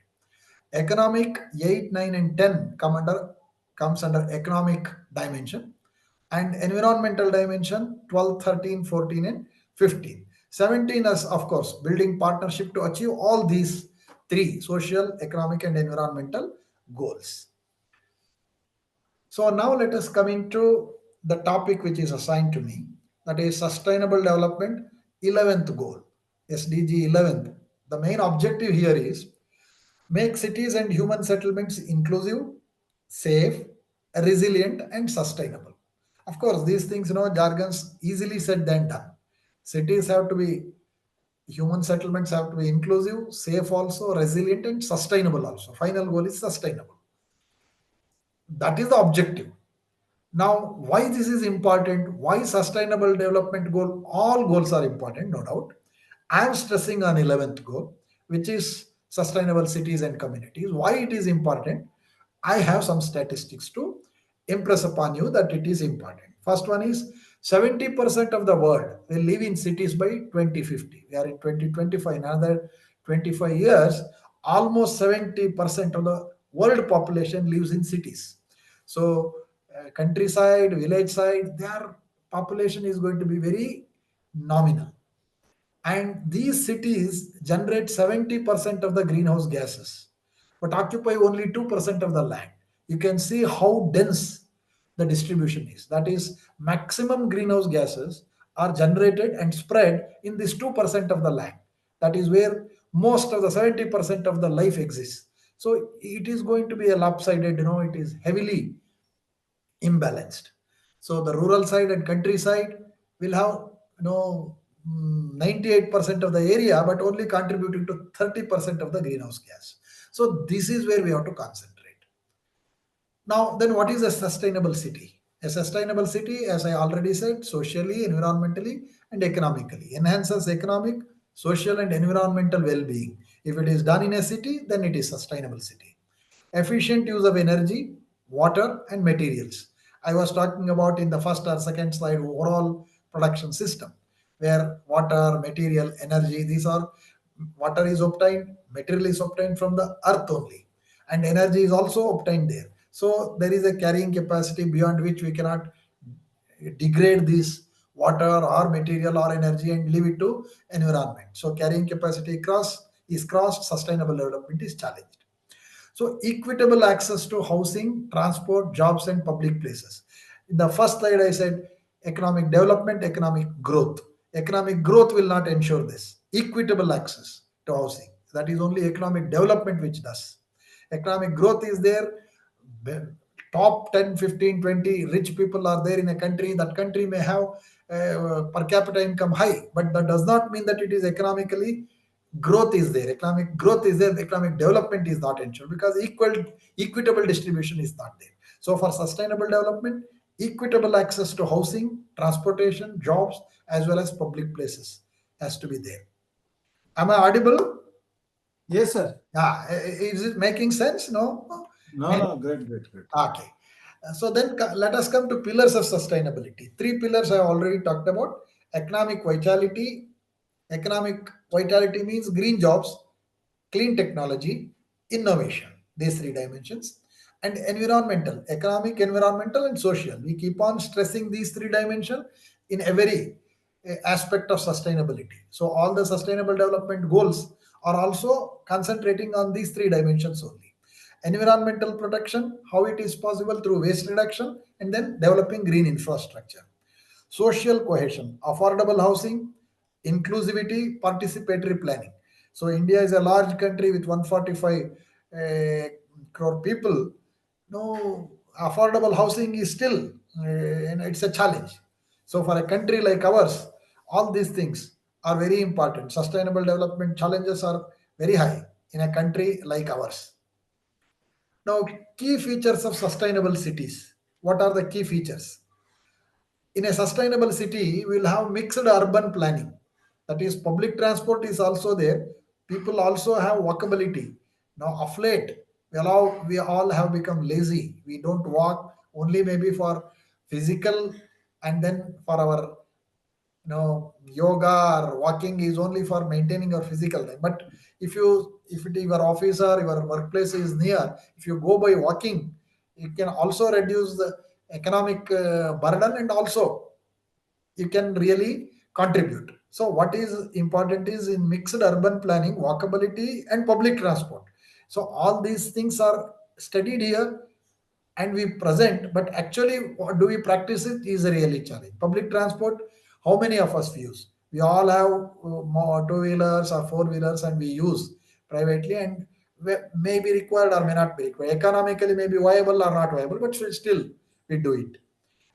Economic 8, 9, and 10 comes under economic dimension, and environmental dimension 12, 13, 14, and 15. 17 is of course building partnership to achieve all these three social, economic, and environmental goals. So now let us come into the topic which is assigned to me, that is sustainable development 11th goal, SDG 11th. The main objective here is make cities and human settlements inclusive, safe, resilient, and sustainable. Of course, these things, jargons easily said than done. Cities have to be, human settlements have to be inclusive, safe also, resilient, and sustainable also. Final goal is sustainable. That is the objective. Now, why this is important? Why sustainable development goal? All goals are important, no doubt. I am stressing on 11th goal, which is sustainable cities and communities. Why it is important? I have some statistics to impress upon you that it is important. First one is 70% of the world will live in cities by 2050. We are in 2025. Another 25 years, almost 70% of the world population lives in cities. So countryside, village side, their population is going to be very nominal. And these cities generate 70% of the greenhouse gases, but occupy only 2% of the land. You can see how dense the distribution is. That is, maximum greenhouse gases are generated and spread in this 2% of the land. That is where most of the 70% of the life exists. So it is going to be a lopsided, it is heavily imbalanced. So the rural side and countryside will have 98% of the area, but only contributing to 30% of the greenhouse gas. So this is where we have to concentrate. Now, then what is a sustainable city? A sustainable city, as I already said, socially, environmentally, and economically. Enhances economic, social, and environmental well-being. If it is done in a city, then it is sustainable city. Efficient use of energy, water, and materials. I was talking about in the first or second slide overall production system, where water, material, energy, water is obtained, material is obtained from the earth only, and energy is also obtained there. So there is a carrying capacity beyond which we cannot degrade this water or material or energy and leave it to environment. So carrying capacity is crossed, sustainable development is challenged. So equitable access to housing, transport, jobs, and public places. In the first slide, I said economic development, economic growth. Economic growth will not ensure this. Equitable access to housing. That is only economic development which does. Economic growth is there. Top 10, 15, 20 rich people are there in a country. That country may have per capita income high, but that does not mean that it is economically growth is there. Economic growth is there, economic development is not ensured because equitable distribution is not there. So for sustainable development, equitable access to housing, transportation, jobs, as well as public places has to be there. Am I audible? Yes, sir. Yeah. Is it making sense? No? No, great. Okay. So then let us come to pillars of sustainability. 3 pillars I already talked about. Economic vitality. Economic vitality means green jobs, clean technology, innovation. These 3 dimensions. And environmental, economic, environmental, and social. We keep on stressing these 3 dimensions in every aspect of sustainability. So all the sustainable development goals are also concentrating on these 3 dimensions only. Environmental protection, how it is possible through waste reduction, and then developing green infrastructure. Social cohesion, affordable housing, inclusivity, participatory planning. So India is a large country with 145 crore people. No, affordable housing is still, it's a challenge. So for a country like ours, all these things are very important. Sustainable development challenges are very high in a country like ours. Now, key features of sustainable cities. What are the key features? In a sustainable city, we will have mixed urban planning. That is, public transport is also there. People also have walkability. Now, of late, we all have become lazy. We don't walk only maybe for physical, and then for our yoga or walking is only for maintaining your physical time. But if your office or your workplace is near, if you go by walking, you can also reduce the economic burden, and also you can really contribute. So what is important is in mixed urban planning, walkability and public transport. So all these things are studied here and we present, but actually what do we practice it is a really challenge. Public transport, how many of us use? We all have more two-wheelers or four-wheelers and we use privately, and may be required or may not be required. Economically may be viable or not viable, but still we do it.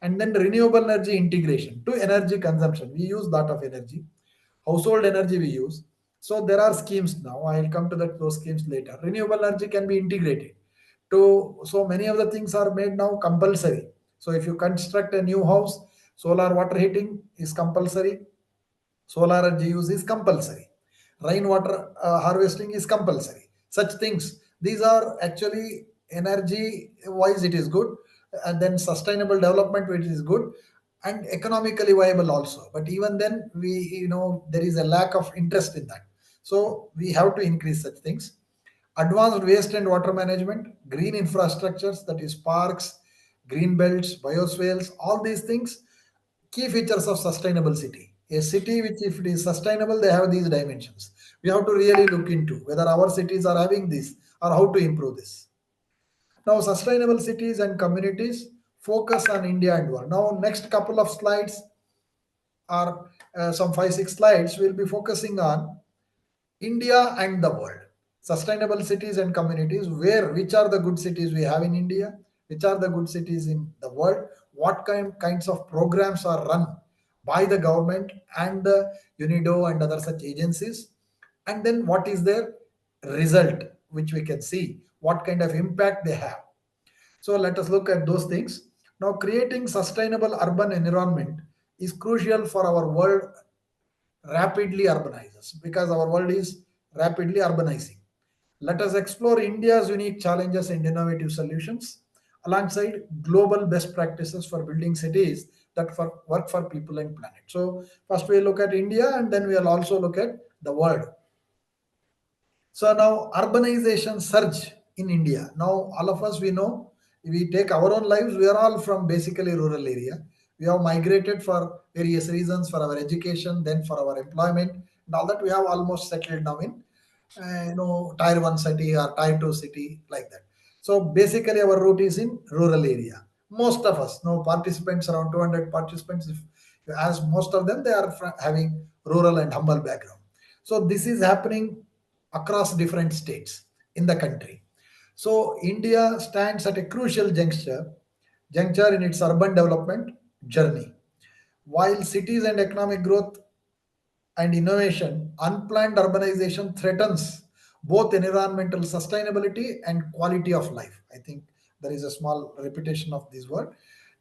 And then renewable energy integration to energy consumption. We use lot of energy. Household energy we use. So there are schemes now. I'll come to those schemes later. Renewable energy can be integrated to, so many of the things are made now compulsory. So if you construct a new house, solar water heating is compulsory, solar energy use is compulsory, rainwater harvesting is compulsory. Such things, these are actually energy wise it is good, and then sustainable development which is good, and economically viable also. But even then there is a lack of interest in that. So we have to increase such things. Advanced waste and water management, green infrastructures, that is parks, green belts, biospheres, all these things, key features of sustainable city. A city which, if it is sustainable, they have these dimensions. We have to really look into whether our cities are having this or how to improve this. Now, sustainable cities and communities, focus on India and world. Now, next couple of slides are some 5-6 slides. We'll be focusing on India and the world. Sustainable cities and communities, which are the good cities we have in India, which are the good cities in the world, what kinds of programs are run by the government and the UNIDO and other such agencies, and then what is their result, which we can see, what kind of impact they have. So let us look at those things. Now, creating sustainable urban environment is crucial for our world rapidly urbanizes, because our world is rapidly urbanizing. Let us explore India's unique challenges and innovative solutions alongside global best practices for building cities that work for people and planet. So first we'll look at India and then we'll also look at the world. So now urbanization surge in India. Now all of us, we know, we take our own lives, we are all from basically rural area. We have migrated for various reasons, for our education, then for our employment, and all that we have almost settled now in tier 1 city or tier 2 city, like that. So basically our route is in rural area. Most of us, participants, around 200 participants, if you ask most of them, they are having rural and humble background. So this is happening across different states in the country. So India stands at a crucial juncture in its urban development journey. while cities and economic growth and innovation, unplanned urbanization threatens both environmental sustainability and quality of life. I think there is a small repetition of this word.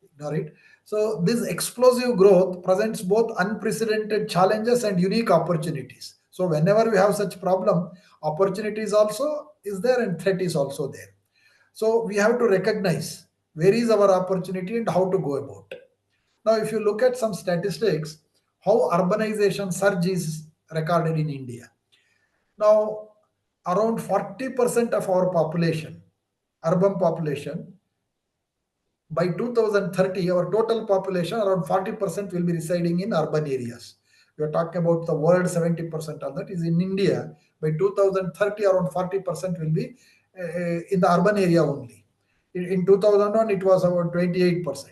Ignore it. So this explosive growth presents both unprecedented challenges and unique opportunities. So whenever we have such problem, opportunities also is there and threat is also there. So we have to recognize where is our opportunity and how to go about it. Now, if you look at some statistics, how urbanization surge is recorded in India. Now, around 40% of our population, urban population, by 2030, our total population, around 40% will be residing in urban areas. We are talking about the world, 70% of that is in India. By 2030, around 40% will be in the urban area only. In 2001, it was about 28%.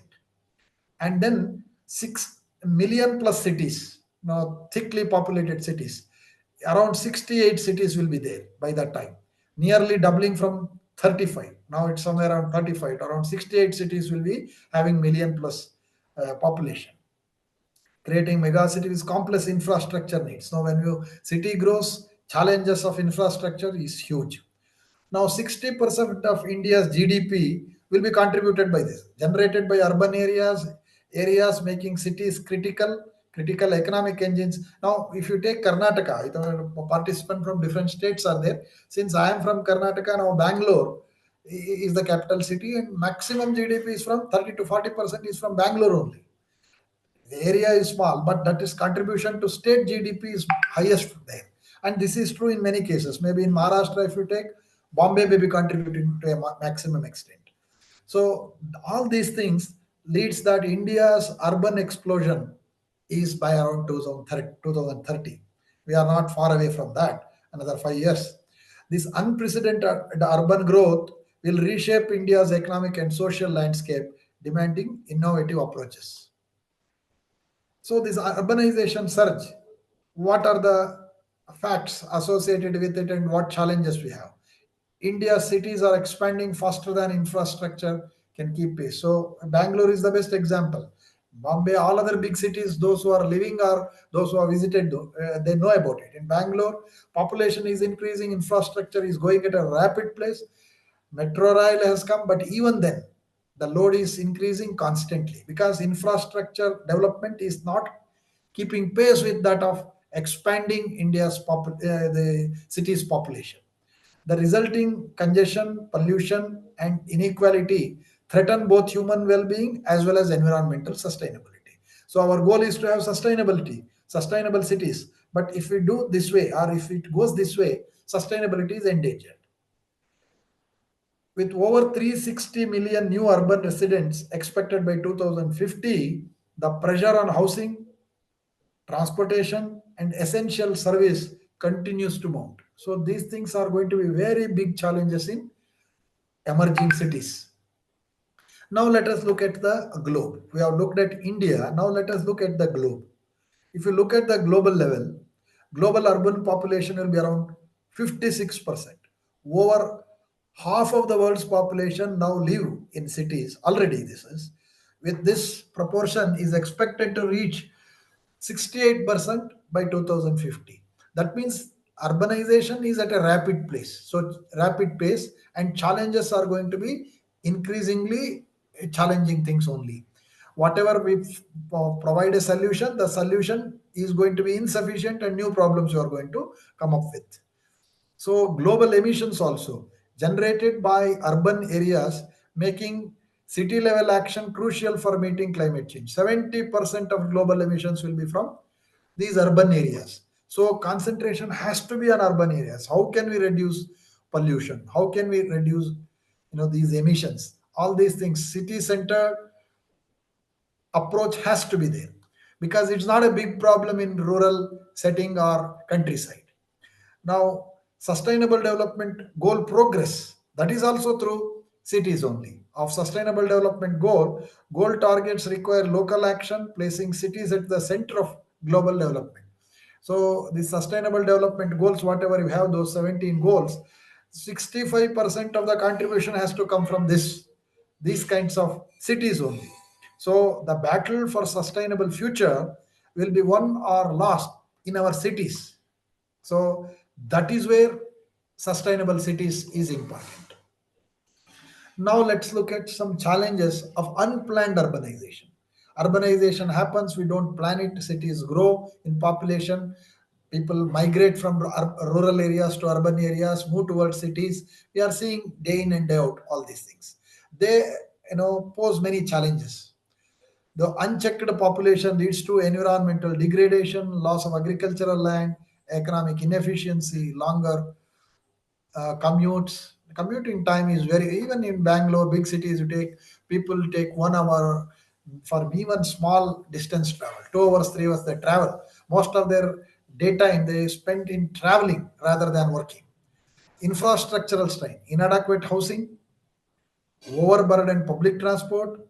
And then 6 million plus cities, now thickly populated cities, around 68 cities will be there by that time, nearly doubling from 35. Now it's somewhere around 35. Around 68 cities will be having million plus population, creating megacity with complex infrastructure needs. Now when your city grows, challenges of infrastructure is huge. Now 60% of India's GDP will be contributed by this, generated by urban areas making cities critical economic engines. Now, if you take Karnataka, participants from different states are there. Since I am from Karnataka, now Bangalore is the capital city, and maximum GDP is from 30 to 40% is from Bangalore only. The area is small, but that is contribution to state GDP is highest there. And this is true in many cases. Maybe in Maharashtra, if you take, Bombay may be contributing to a maximum extent. So all these things leads that India's urban explosion is by around 2030. We are not far away from that, another 5 years. This unprecedented urban growth will reshape India's economic and social landscape, demanding innovative approaches. So this urbanization surge, what are the facts associated with it and what challenges we have? India's cities are expanding faster than infrastructure can keep pace. So Bangalore is the best example. Bombay, all other big cities, those who are living or those who are visited, they know about it. In Bangalore, population is increasing, infrastructure is going at a rapid pace. Metro rail has come, but even then, the load is increasing constantly because infrastructure development is not keeping pace with that of expanding the city's population. The resulting congestion, pollution, and inequality threaten both human well-being as well as environmental sustainability. So our goal is to have sustainable cities. But if we do this way, or if it goes this way, sustainability is endangered. With over 360 million new urban residents expected by 2050, the pressure on housing, transportation, and essential service continues to mount. So these things are going to be very big challenges in emerging cities. Now let us look at the globe. We have looked at India. Now let us look at the globe. If you look at the global level, global urban population will be around 56%. Over half of the world's population now live in cities. Already this is. With this proportion is expected to reach 68% by 2050. That means urbanization is at a rapid pace. So rapid pace and challenges are going to be increasingly challenging things only. Whatever we provide a solution, the solution is going to be insufficient and new problems you are going to come up with. So global emissions also generated by urban areas, making city level action crucial for meeting climate change. 70% of global emissions will be from these urban areas. So concentration has to be on urban areas. How can we reduce pollution? How can we reduce these emissions? All these things, city center approach has to be there because it's not a big problem in rural setting or countryside. Now, sustainable development goal progress, that is also through cities only. Of sustainable development goal targets require local action, placing cities at the center of global development. So the sustainable development goals, whatever you have, those 17 goals, 65% of the contribution has to come from these kinds of cities only. So the battle for sustainable future will be won or lost in our cities. So that is where sustainable cities is important. Now let's look at some challenges of unplanned urbanization. Urbanization happens, we don't plan it, cities grow in population, people migrate from rural areas to urban areas, move towards cities. We are seeing day in and day out all these things. They pose many challenges. The unchecked population leads to environmental degradation, loss of agricultural land, economic inefficiency, longer commutes. Commuting time is very, even in Bangalore, big cities, you take people take 1 hour for even small distance travel, 2 hours, 3 hours they travel. Most of their daytime they spend in traveling rather than working. Infrastructural strain, inadequate housing, overburdened public transport,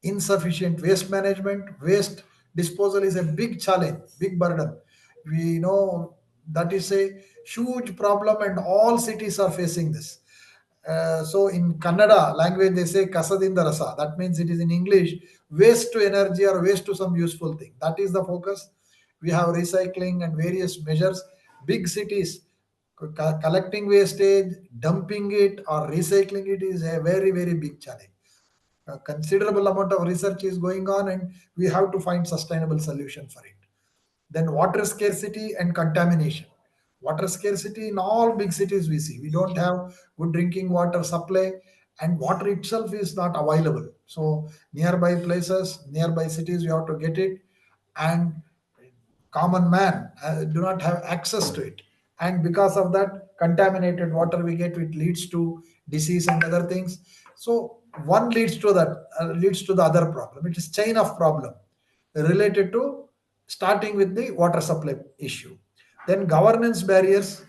insufficient waste management. Waste disposal is a big challenge, big burden. We know that is a huge problem, and all cities are facing this. So in Kannada language, they say kasadinda rasa. That means it is in English, waste to energy or waste to some useful thing. That is the focus. We have recycling and various measures. Big cities collecting wastage, dumping it, or recycling it is a very, very big challenge. A considerable amount of research is going on, and we have to find sustainable solution for it. Then water scarcity and contamination. Water scarcity in all big cities we see. We don't have good drinking water supply, and water itself is not available. So nearby places, nearby cities, we have to get it, and common man do not have access to it. And because of that, contaminated water we get, it leads to disease and other things. So one leads to that, leads to the other problem. It is chain of problem related to, starting with the water supply issue. Then governance barriers.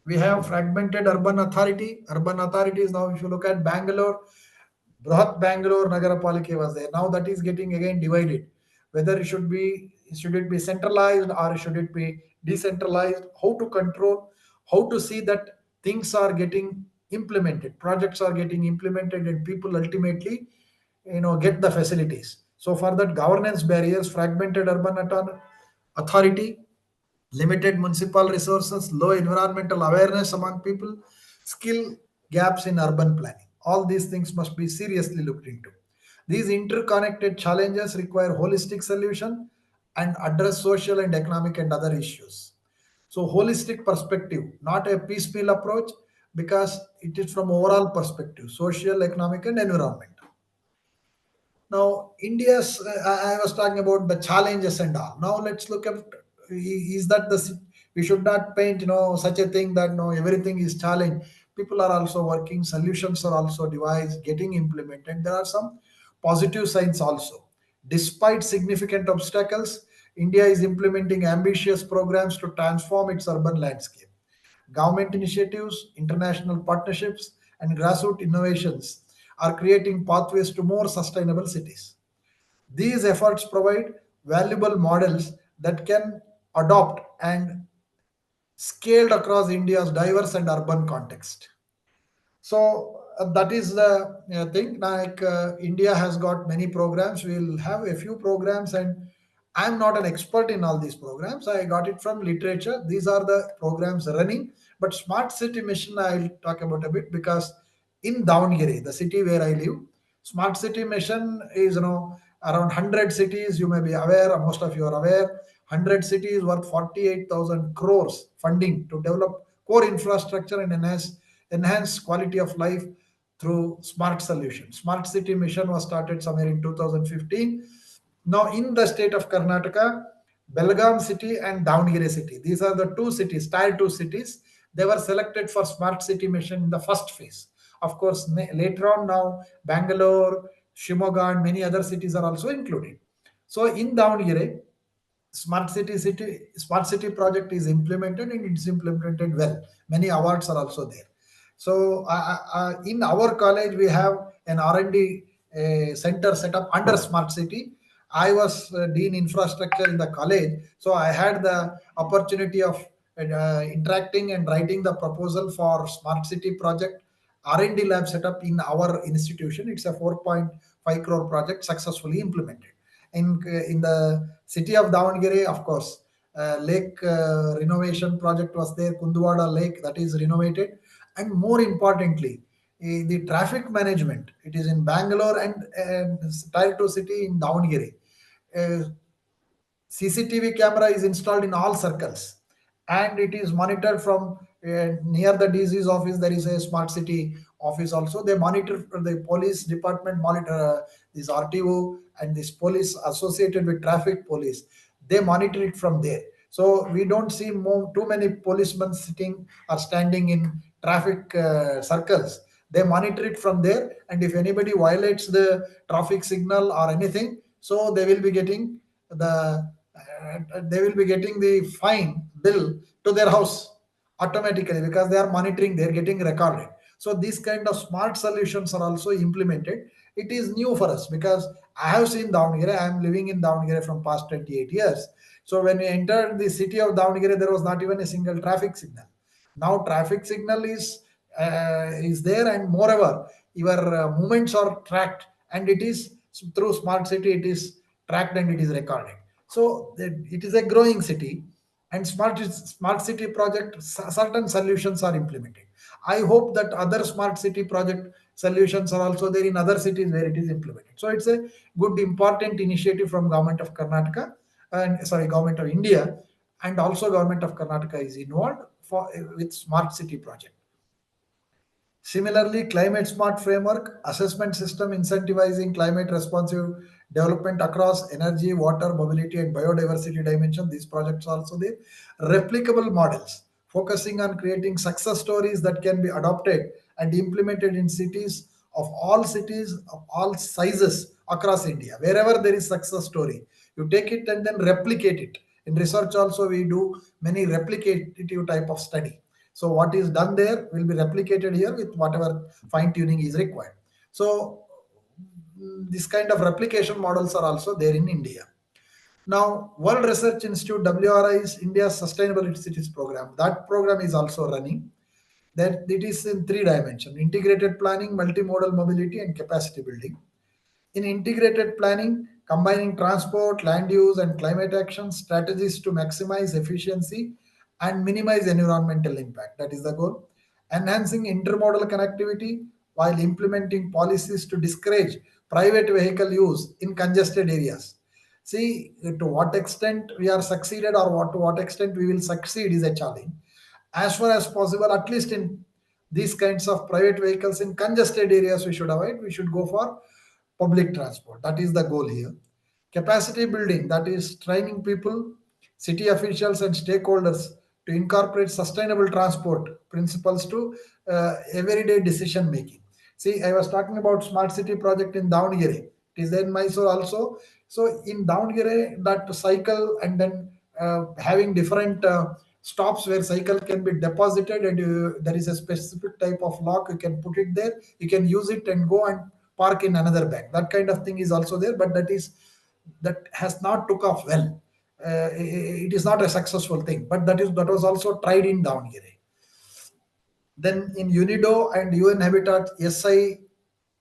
We have fragmented urban authority. Urban authorities now, if you look at Bangalore, Brahat Bangalore Nagarapalike was there. Now that is getting again divided. Whether should it be centralized or should it be decentralized? How to control? How to see that things are getting implemented, projects are getting implemented, and people ultimately, get the facilities. So for that, governance barriers, fragmented urban authority, limited municipal resources, low environmental awareness among people, skill gaps in urban planning. All these things must be seriously looked into. These interconnected challenges require holistic solution and address social and economic and other issues. So holistic perspective, not a piecemeal approach, because it is from overall perspective, social, economic, and environment. Now, India's, I was talking about the challenges and all. Now, let's look at, is that we should not paint, such a thing that, everything is challenge. People are also working, solutions are also devised, getting implemented. There are some positive signs also. Despite significant obstacles, India is implementing ambitious programs to transform its urban landscape. Government initiatives, international partnerships, and grassroots innovations are creating pathways to more sustainable cities. These efforts provide valuable models that can adopt and scaled across India's diverse and urban context. So that is the thing. Like India has got many programs. We'll have a few programs, and I'm not an expert in all these programs. I got it from literature. These are the programs running. But smart city mission, I'll talk about a bit, because in Davangere, the city where I live, smart city mission is around 100 cities. You may be aware. Most of you are aware. 100 cities worth 48,000 crores funding to develop core infrastructure and enhance quality of life through smart solutions. Smart city mission was started somewhere in 2015. Now in the state of Karnataka, Belgaum city and Davangere city, these are the two cities, tier 2 cities. They were selected for smart city mission in the first phase. Of course, later on now Bangalore, Shimoga, and many other cities are also included. So in Davangere, smart city project is implemented, and it's implemented well. Many awards are also there. So in our college we have an R&D center set up under smart city. I was dean infrastructure in the college, so I had the opportunity of interacting and writing the proposal for smart city project, R&D lab set up in our institution. It's a 4.5 crore project successfully implemented. In the city of Davangere, of course, lake renovation project was there, Kundwada Lake, that is renovated. And more importantly, the traffic management, it is in Bangalore and Tier 2 city in Davangere. CCTV camera is installed in all circles, and it is monitored from near the DC's office. There is a smart city office also. They monitor, the police department monitor this RTO and this police associated with traffic police. They monitor it from there. So we don't see too many policemen sitting or standing in traffic circles. They monitor it from there, and if anybody violates the traffic signal or anything, so they will be getting the fine bill to their house automatically, because they are monitoring, they're getting recorded. So these kind of smart solutions are also implemented. It is new for us because I have seen Davangere. I am living in Davangere from past 28 years. So when we entered the city of Davangere, there was not even a single traffic signal. Now traffic signal is there, and moreover, your movements are tracked, and it is through smart city, it is tracked and it is recorded. So it is a growing city, and smart city project, certain solutions are implemented. I hope that other smart city project solutions are also there in other cities where it is implemented. So it's a good, important initiative from government of Karnataka, and sorry, government of India, and also government of Karnataka is involved with smart city project. Similarly, climate smart framework, assessment system incentivizing climate responsive development across energy, water, mobility, and biodiversity dimension. These projects are also there. Replicable models, focusing on creating success stories that can be adopted and implemented in cities, of all sizes across India. Wherever there is success story, you take it and then replicate it. In research also, we do many replicative type of study. So what is done there will be replicated here with whatever fine tuning is required. So this kind of replication models are also there in India. Now, World Research Institute, WRI, is India's Sustainable Cities program. That program is also running. That it is in 3 dimensions: integrated planning, multimodal mobility, and capacity building. In integrated planning, combining transport, land use, and climate action strategies to maximize efficiency and minimize environmental impact. That is the goal. Enhancing intermodal connectivity while implementing policies to discourage private vehicle use in congested areas. See, to what extent we are succeeded, or to what extent we will succeed, is a challenge. As far as possible, at least in these kinds of private vehicles in congested areas, we should avoid. We should go for public transport. That is the goal here. Capacity building, that is training people, city officials, and stakeholders to incorporate sustainable transport principles to everyday decision making. See, I was talking about smart city project in Davangere. It is in Mysore also. So in Davangere, that cycle, and then having different stops where cycle can be deposited, and there is a specific type of lock, you can put it there, you can use it and go and park in another bank. That kind of thing is also there, but that has not took off well. It is not a successful thing, but that was also tried in Davangere. Then in UNIDO and UN Habitat SI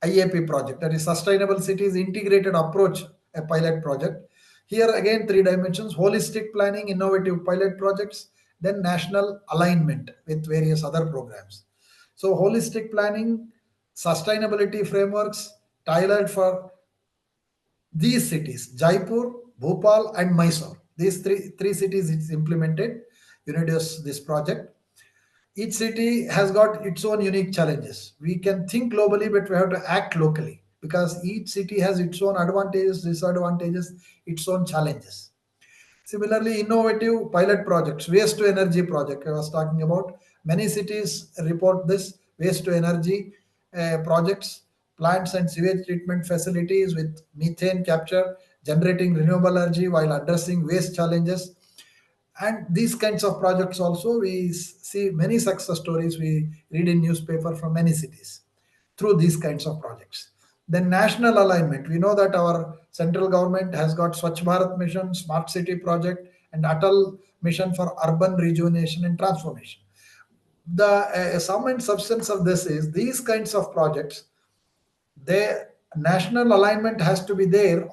IAP project, that is Sustainable Cities Integrated Approach, a pilot project. Here again, 3 dimensions: holistic planning, innovative pilot projects, then national alignment with various other programs. So holistic planning, sustainability frameworks tailored for these cities: Jaipur, Bhopal, and Mysore. These three cities is implemented. This project. Each city has got its own unique challenges. We can think globally, but we have to act locally, because each city has its own advantages, disadvantages, its own challenges. Similarly, innovative pilot projects, waste to energy project I was talking about. Many cities report this waste to energy projects, plants and sewage treatment facilities with methane capture, generating renewable energy while addressing waste challenges. And these kinds of projects also, we see many success stories we read in newspaper from many cities through these kinds of projects. Then national alignment, we know that our central government has got Swachh Bharat Mission, Smart City Project, and ATAL Mission for Urban Rejuvenation and Transformation. the sum and substance of this is these kinds of projects, the national alignment has to be there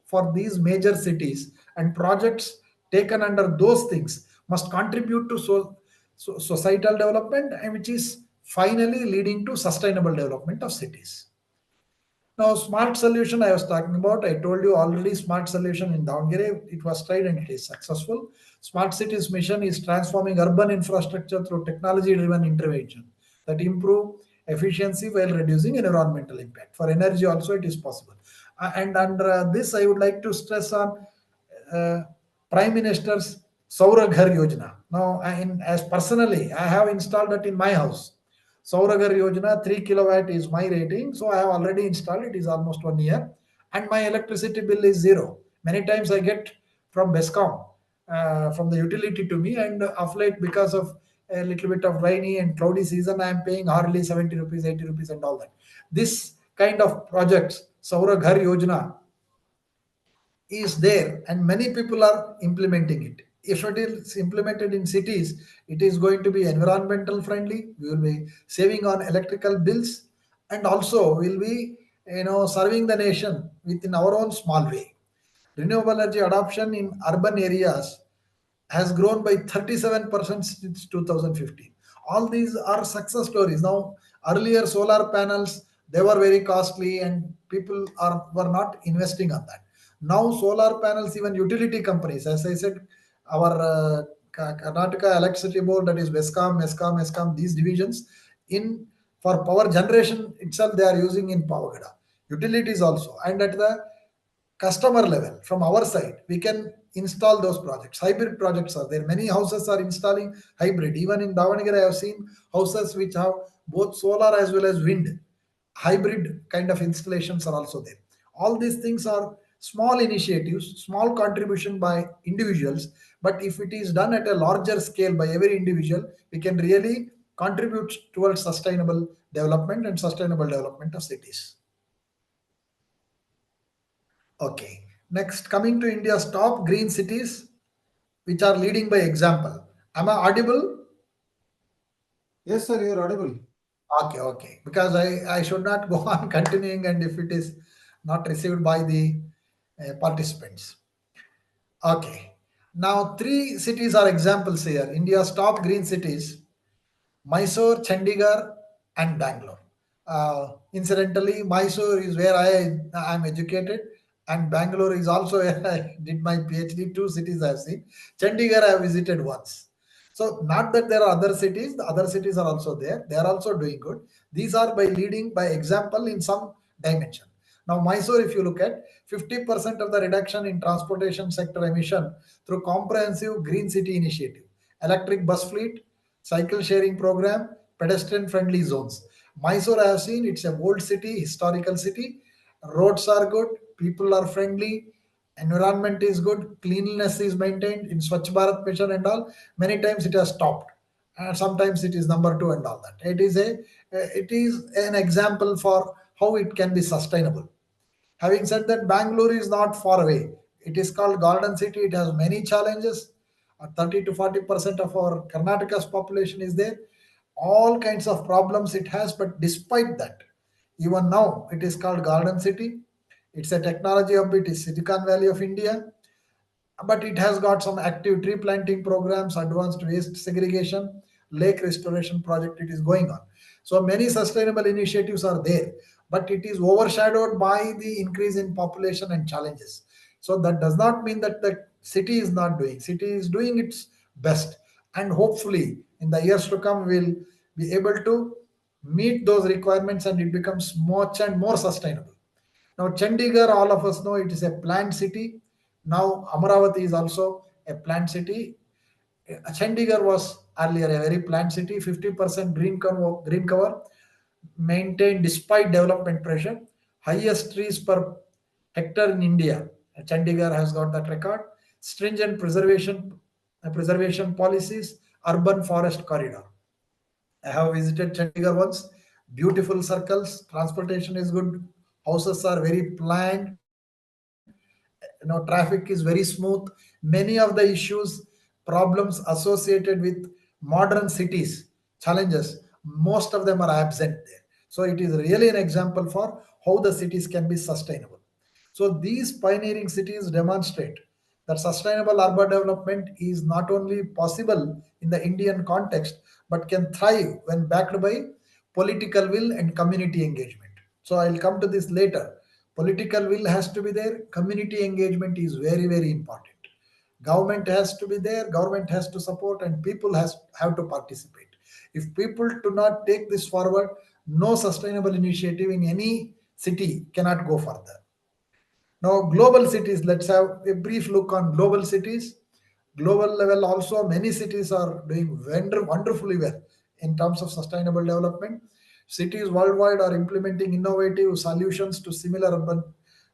for these major cities, and projects taken under those things must contribute to societal development, and which is finally leading to sustainable development of cities. Now, smart solution I was talking about, I told you already, smart solution in Davangere, it was tried and it is successful. Smart cities mission is transforming urban infrastructure through technology-driven intervention that improve efficiency while reducing environmental impact. For energy also it is possible. And under this, I would like to stress on uh, Prime Minister's Saura Ghar Yojana. Now, as personally, I have installed it in my house. Sauragar Yojana, 3 kilowatt is my rating. So I have already installed it, is almost 1 year. And my electricity bill is zero. Many times I get from Bescom, from the utility to me, and of late, because of a little bit of rainy and cloudy season, I am paying hardly 70 rupees, 80 rupees, and all that. This kind of projects, Saura Ghar Yojana, is there and many people are implementing it. If it is implemented in cities, it is going to be environmental friendly. We will be saving on electrical bills, and also will be, serving the nation within our own small way. Renewable energy adoption in urban areas has grown by 37% since 2015. All these are success stories. Now, earlier solar panels, they were very costly and people were not investing on that. Now solar panels, even utility companies, as I said, our Karnataka Electricity Board, that is Vescom, these divisions, in for power generation itself, they are using in Pavagada. Utilities also, and at the customer level, from our side, we can install those projects. Hybrid projects are there. Many houses are installing hybrid. Even in Davangere, I have seen houses which have both solar as well as wind. Hybrid kind of installations are also there. All these things are small initiatives, small contribution by individuals. But if it is done at a larger scale by every individual, we can really contribute towards sustainable development and sustainable development of cities. Okay. Next, coming to India's top green cities, which are leading by example. Am I audible? Yes, sir, you are audible. Okay. Because I should not go on continuing, and if it is not received by the participants. Okay. Now, 3 cities are examples here. India's top green cities: Mysore, Chandigarh, and Bangalore. Incidentally, Mysore is where I am educated, and Bangalore is also where I did my PhD. 2 cities I have seen. Chandigarh I have visited once. So, not that there are other cities, the other cities are also there. They are also doing good. These are by leading by example in some dimension. Now, Mysore, if you look at 50% of the reduction in transportation sector emission through comprehensive green city initiative, electric bus fleet, cycle sharing program, pedestrian friendly zones. Mysore, I have seen, it's a old city, historical city. Roads are good, people are friendly, environment is good, cleanliness is maintained in Swachh Bharat mission and all. Many times it has stopped, and sometimes it is number 2 and all that. It is an example for how it can be sustainable. Having said that, Bangalore is not far away. It is called Golden City. It has many challenges. 30 to 40% of our Karnataka's population is there. All kinds of problems it has, but despite that, even now it is called Golden City. It's a technology hub. It is Silicon Valley of India, but it has got some active tree planting programs, advanced waste segregation, lake restoration project it is going on. So many sustainable initiatives are there, but it is overshadowed by the increase in population and challenges. So that does not mean that the city is not doing. City is doing its best, and hopefully in the years to come we'll be able to meet those requirements and it becomes much and more sustainable. Now, Chandigarh, all of us know it is a planned city. Now, Amaravati is also a planned city. Chandigarh was earlier a very planned city, 50% green cover maintained despite development pressure. Highest trees per hectare in India. Chandigarh has got that record. Stringent preservation policies, urban forest corridor. I have visited Chandigarh once. Beautiful circles, transportation is good, houses are very planned, traffic is very smooth. Many of the issues, problems associated with modern cities challenges, most of them are absent there. So it is really an example for how the cities can be sustainable. So these pioneering cities demonstrate that sustainable urban development is not only possible in the Indian context, but can thrive when backed by political will and community engagement. So I'll come to this later. Political will has to be there, community engagement is very, very important. Government has to be there, government has to support, and people have to participate. If people do not take this forward, no sustainable initiative in any city cannot go further. Now, global cities, let's have a brief look on global cities. Global level also, many cities are doing wonderfully well in terms of sustainable development. Cities worldwide are implementing innovative solutions to similar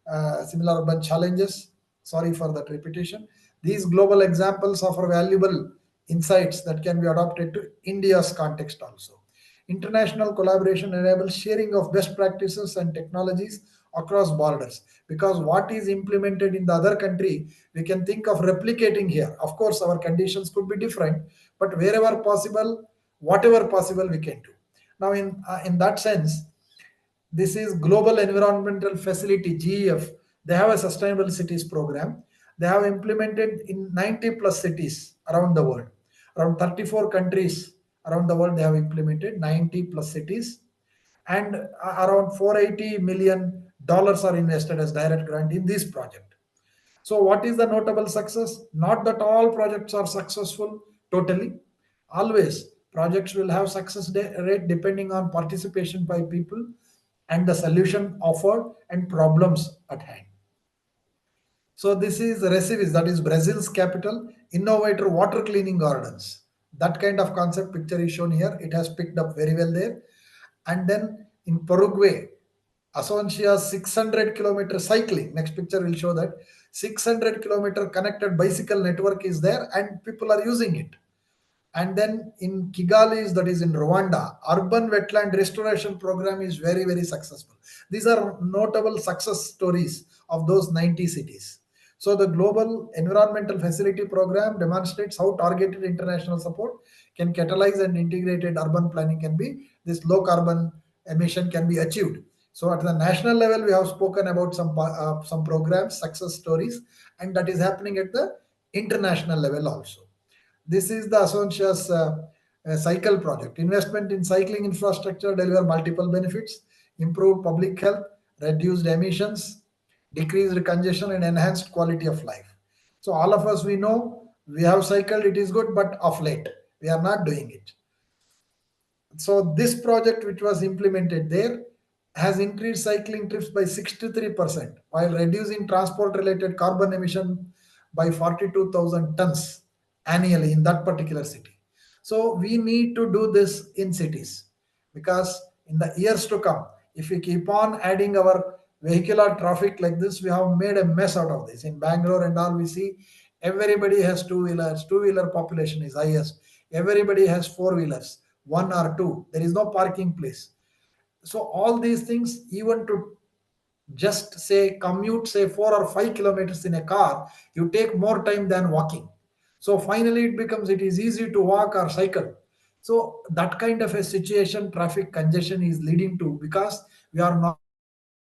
urban challenges. Sorry for that repetition. These global examples offer valuable insights that can be adopted to India's context also. International collaboration enables sharing of best practices and technologies across borders, because what is implemented in the other country we can think of replicating here. Of course our conditions could be different, but wherever possible, whatever possible we can do. Now in that sense, this is Global Environmental Facility, GEF. They have a sustainable cities program. They have implemented in 90 plus cities around the world. Around 34 countries around the world they have implemented 90 plus cities, and around $480 million are invested as direct grant in this project. So what is the notable success? Not that all projects are successful totally. Always projects will have success rate depending on participation by people and the solution offered and problems at hand. So this is Recife, that is Brazil's capital, innovator water cleaning gardens. That kind of concept picture is shown here. It has picked up very well there. And then in Paraguay, Asuncia's 600-kilometer cycling. Next picture will show that 600-kilometer connected bicycle network is there and people are using it. And then in Kigali, that is in Rwanda, urban wetland restoration program is very, very successful. These are notable success stories of those 90 cities. So the Global Environmental Facility Program demonstrates how targeted international support can catalyze and integrated urban planning can be, this low carbon emission can be achieved. So at the national level, we have spoken about some programs, success stories, and that is happening at the international level also. This is the Asuncia's cycle project. Investment in cycling infrastructure deliver multiple benefits: improved public health, reduced emissions, decreased congestion, and enhanced quality of life. So all of us, we know we have cycled, it is good, but of late we are not doing it. So this project which was implemented there has increased cycling trips by 63% while reducing transport related carbon emission by 42,000 tons annually in that particular city. So we need to do this in cities, because in the years to come, if we keep on adding our vehicular traffic like this, we have made a mess out of this. In Bangalore and all, we see everybody has two-wheelers, two-wheeler population is highest. Everybody has four-wheelers, one or two. There is no parking place. So all these things, even to just say commute, say 4 or 5 kilometers in a car, you take more time than walking. So finally it is easy to walk or cycle. So that kind of a situation, traffic congestion is leading to, because we are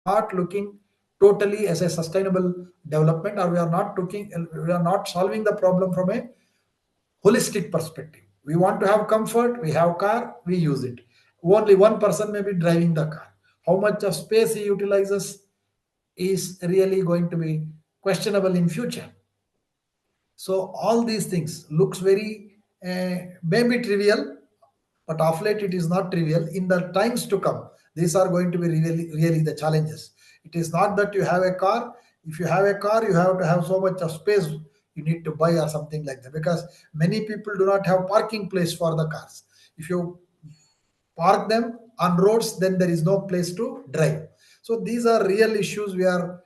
not looking totally as a sustainable development, or we are not solving the problem from a holistic perspective. We want to have comfort, we have car, we use it. Only one person may be driving the car. How much of space he utilizes is really going to be questionable in future. So all these things looks very maybe trivial, but of late it is not trivial. In the times to come, these are going to be really the challenges. It is not that you have a car. If you have a car, you have to have so much of space you need to buy or something like that, because many people do not have parking place for the cars. If you park them on roads, then there is no place to drive. So these are real issues we are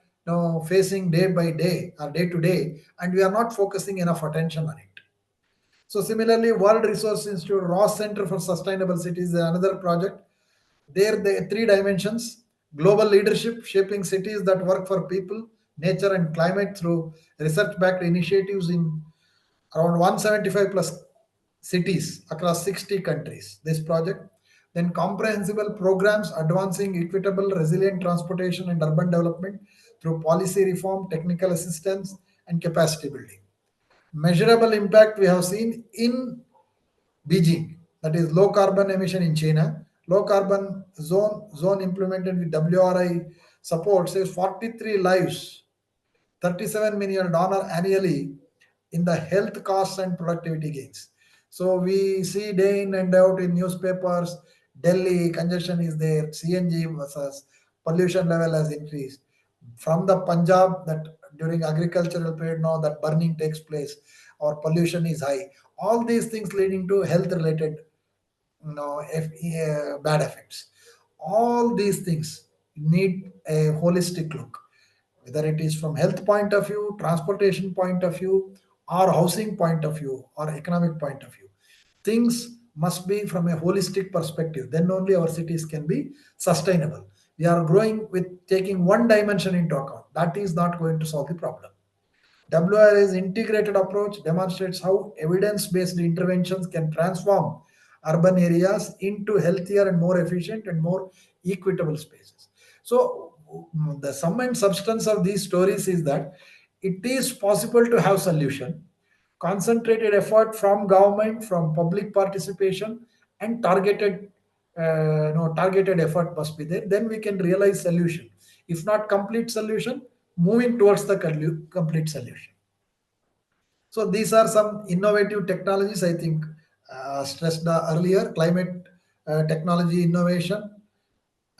facing day by day or day to day, and we are not focusing enough attention on it. So similarly, World Resource Institute Ross Center for Sustainable Cities is another project. There, the three dimensions: global leadership, shaping cities that work for people, nature, and climate through research-backed initiatives in around 175 plus cities across 60 countries, this project. Then comprehensible programs advancing equitable, resilient transportation and urban development through policy reform, technical assistance, and capacity building. Measurable impact we have seen in Beijing, that is low carbon emission in China. Low carbon zone implemented with WRI support saves 43 lives, $37 million annually in the health costs and productivity gains. So we see day in and out in newspapers, Delhi congestion is there, CNG versus pollution level has increased. From the Punjab, that during agricultural period now that burning takes place or pollution is high. All these things leading to health related bad effects. All these things need a holistic look, whether it is from health point of view, transportation point of view, or housing point of view, or economic point of view. Things must be from a holistic perspective. Then only our cities can be sustainable. We are growing with taking one dimension into account. That is not going to solve the problem. WRA's integrated approach demonstrates how evidence-based interventions can transform urban areas into healthier and more efficient and more equitable spaces. So the sum and substance of these stories is that it is possible to have solution, concentrated effort from government, from public participation, and targeted effort must be there. Then we can realize solution. If not complete solution, moving towards the complete solution. So these are some innovative technologies, I think, stressed earlier: climate technology innovation,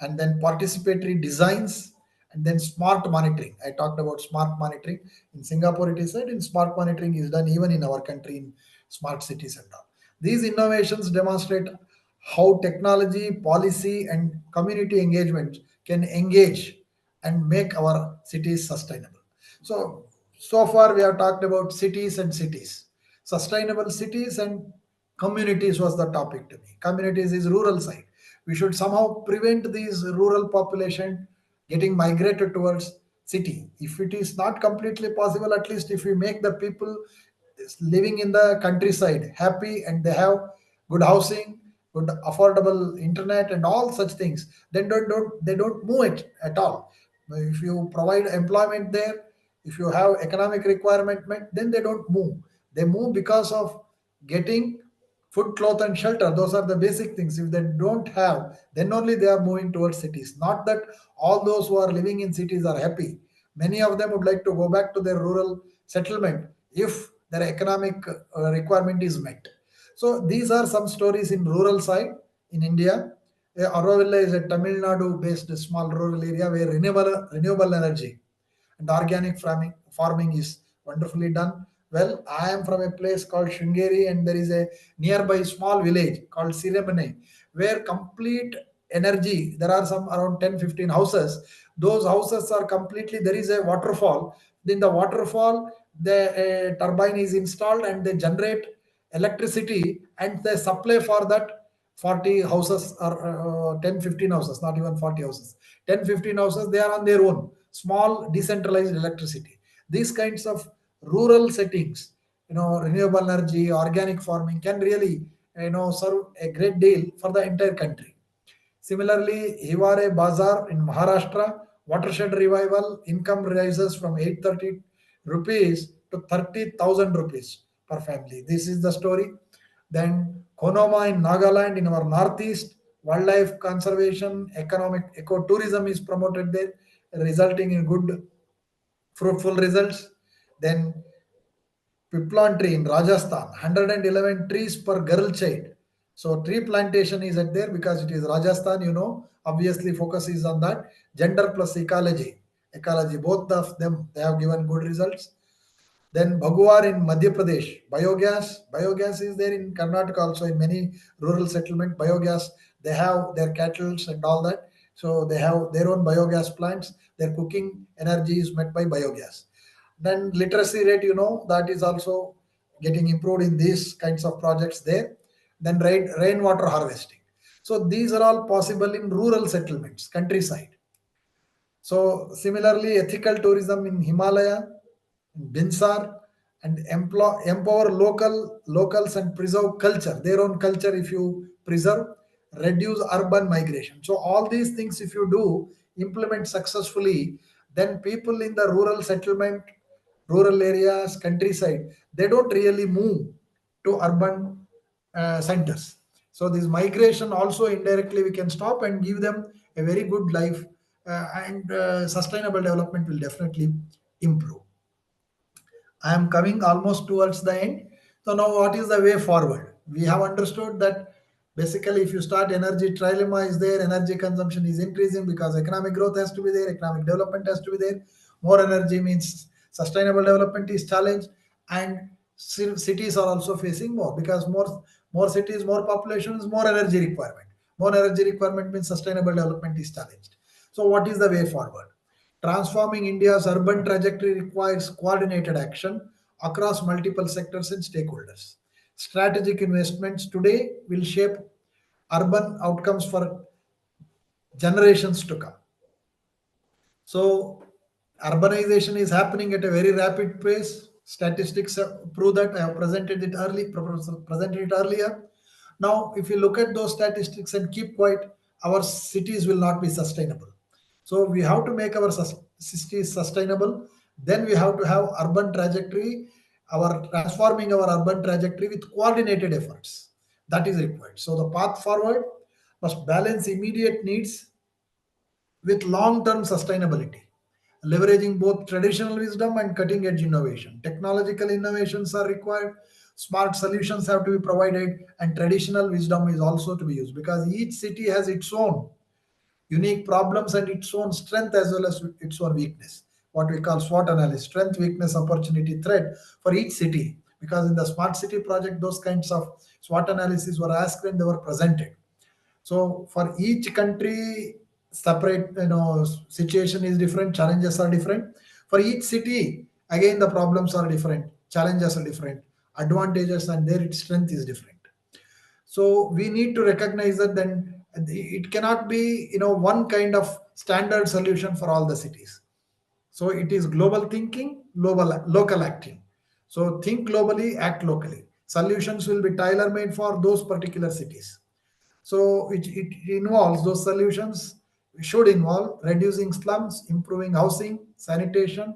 and then participatory designs, and then smart monitoring. I talked about smart monitoring. In Singapore, it is said in smart monitoring is done even in our country in smart cities and all. These innovations demonstrate how technology, policy, and community engagement can engage and make our cities sustainable. So far we have talked about cities and cities. Sustainable cities and communities was the topic to me. Communities is rural side. We should somehow prevent these rural population getting migrated towards city. If it is not completely possible, at least if we make the people living in the countryside happy and they have good housing, good affordable internet and all such things, then they don't move it at all. If you provide employment there, if you have economic requirement met, then they don't move. They move because of getting food, cloth, and shelter. Those are the basic things. If they don't have, then only they are moving towards cities. Not that all those who are living in cities are happy. Many of them would like to go back to their rural settlement if their economic requirement is met. So these are some stories in rural side in India. Auroville is a Tamil Nadu based small rural area where renewable energy and organic farming is wonderfully done. Well, I am from a place called Shringeri, and there is a nearby small village called Siremane, where complete energy, there are some around 10-15 houses. Those houses are completely, there is a waterfall. In the waterfall, the turbine is installed and they generate electricity and they supply for that 40 houses or 10-15 houses, not even 40 houses. 10-15 houses, they are on their own small decentralized electricity. These kinds of rural settings, renewable energy, organic farming can really serve a great deal for the entire country. Similarly, Hiware Bazaar in Maharashtra, watershed revival, income rises from 830 rupees to 30,000 rupees per family. This is the story. Then Konoma in Nagaland in our northeast, wildlife conservation, economic ecotourism is promoted there, resulting in good fruitful results. Then Piplan tree in Rajasthan, 111 trees per girl child. So tree plantation is at there because it is Rajasthan, obviously focus is on that. Gender plus ecology, both of them, they have given good results. Then Bhaguar in Madhya Pradesh, biogas is there in Karnataka also in many rural settlement. Biogas, they have their cattle and all that. So they have their own biogas plants. Their cooking energy is met by biogas. Then literacy rate, that is also getting improved in these kinds of projects there. Then rainwater harvesting. So these are all possible in rural settlements, countryside. So similarly, ethical tourism in Himalaya, Binsar, and empower locals and preserve culture, their own culture. If you preserve, reduce urban migration. So all these things, if you do implement successfully, then people in the rural settlement, rural areas, countryside, they don't really move to urban centers. So this migration also indirectly we can stop and give them a very good life, and sustainable development will definitely improve. I am coming almost towards the end. So now what is the way forward? We have understood that basically if you start energy trilemma is there, energy consumption is increasing because economic growth has to be there, economic development has to be there. More energy means sustainable development is challenged, and cities are also facing more because more cities, more population is more energy requirement. More energy requirement means sustainable development is challenged. So what is the way forward? Transforming India's urban trajectory requires coordinated action across multiple sectors and stakeholders. Strategic investments today will shape urban outcomes for generations to come. So, urbanization is happening at a very rapid pace. Statistics prove that. I have presented it earlier. Now, if you look at those statistics and keep quiet, our cities will not be sustainable. So we have to make our cities sustainable. Then we have to have urban trajectory, our transforming our urban trajectory with coordinated efforts. That is required. So the path forward must balance immediate needs with long-term sustainability, leveraging both traditional wisdom and cutting-edge innovation. Technological innovations are required, smart solutions have to be provided, and traditional wisdom is also to be used because each city has its own unique problems and its own strength as well as its own weakness. What we call SWOT analysis: strength, weakness, opportunity, threat for each city. Because in the smart city project, those kinds of SWOT analysis were asked and they were presented. So for each country, separate situation is different, challenges are different. For each city, again the problems are different, challenges are different, advantages and their strength is different. So we need to recognize that then it cannot be one kind of standard solution for all the cities. So it is global thinking, local acting. So think globally, act locally. Solutions will be tailor made for those particular cities. So it involves, those solutions should involve reducing slums, improving housing, sanitation,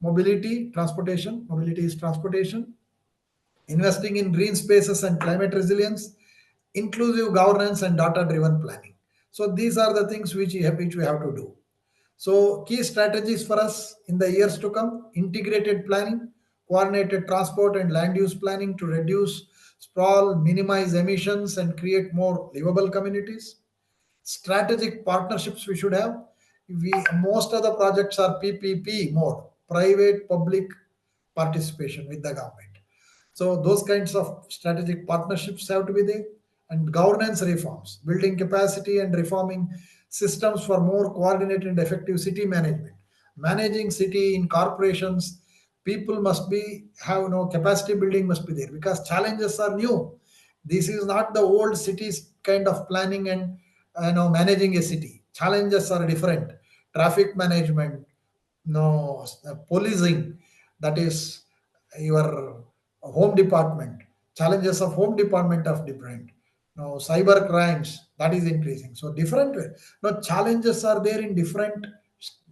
mobility, transportation. Mobility is transportation, investing in green spaces and climate resilience, inclusive governance and data-driven planning. So these are the things which we have to do. So key strategies for us in the years to come: integrated planning, coordinated transport and land use planning to reduce sprawl, minimize emissions and create more livable communities. Strategic partnerships we should have. Most of the projects are PPP mode, private public participation with the government. So those kinds of strategic partnerships have to be there. And governance reforms, building capacity and reforming systems for more coordinated and effective city management. Managing city in corporations, people must be have capacity building must be there because challenges are new. This is not the old cities kind of planning and managing a city. Challenges are different. Traffic management, policing, that is your home department. Challenges of home department are different. Cyber crimes, that is increasing. So different challenges are there in different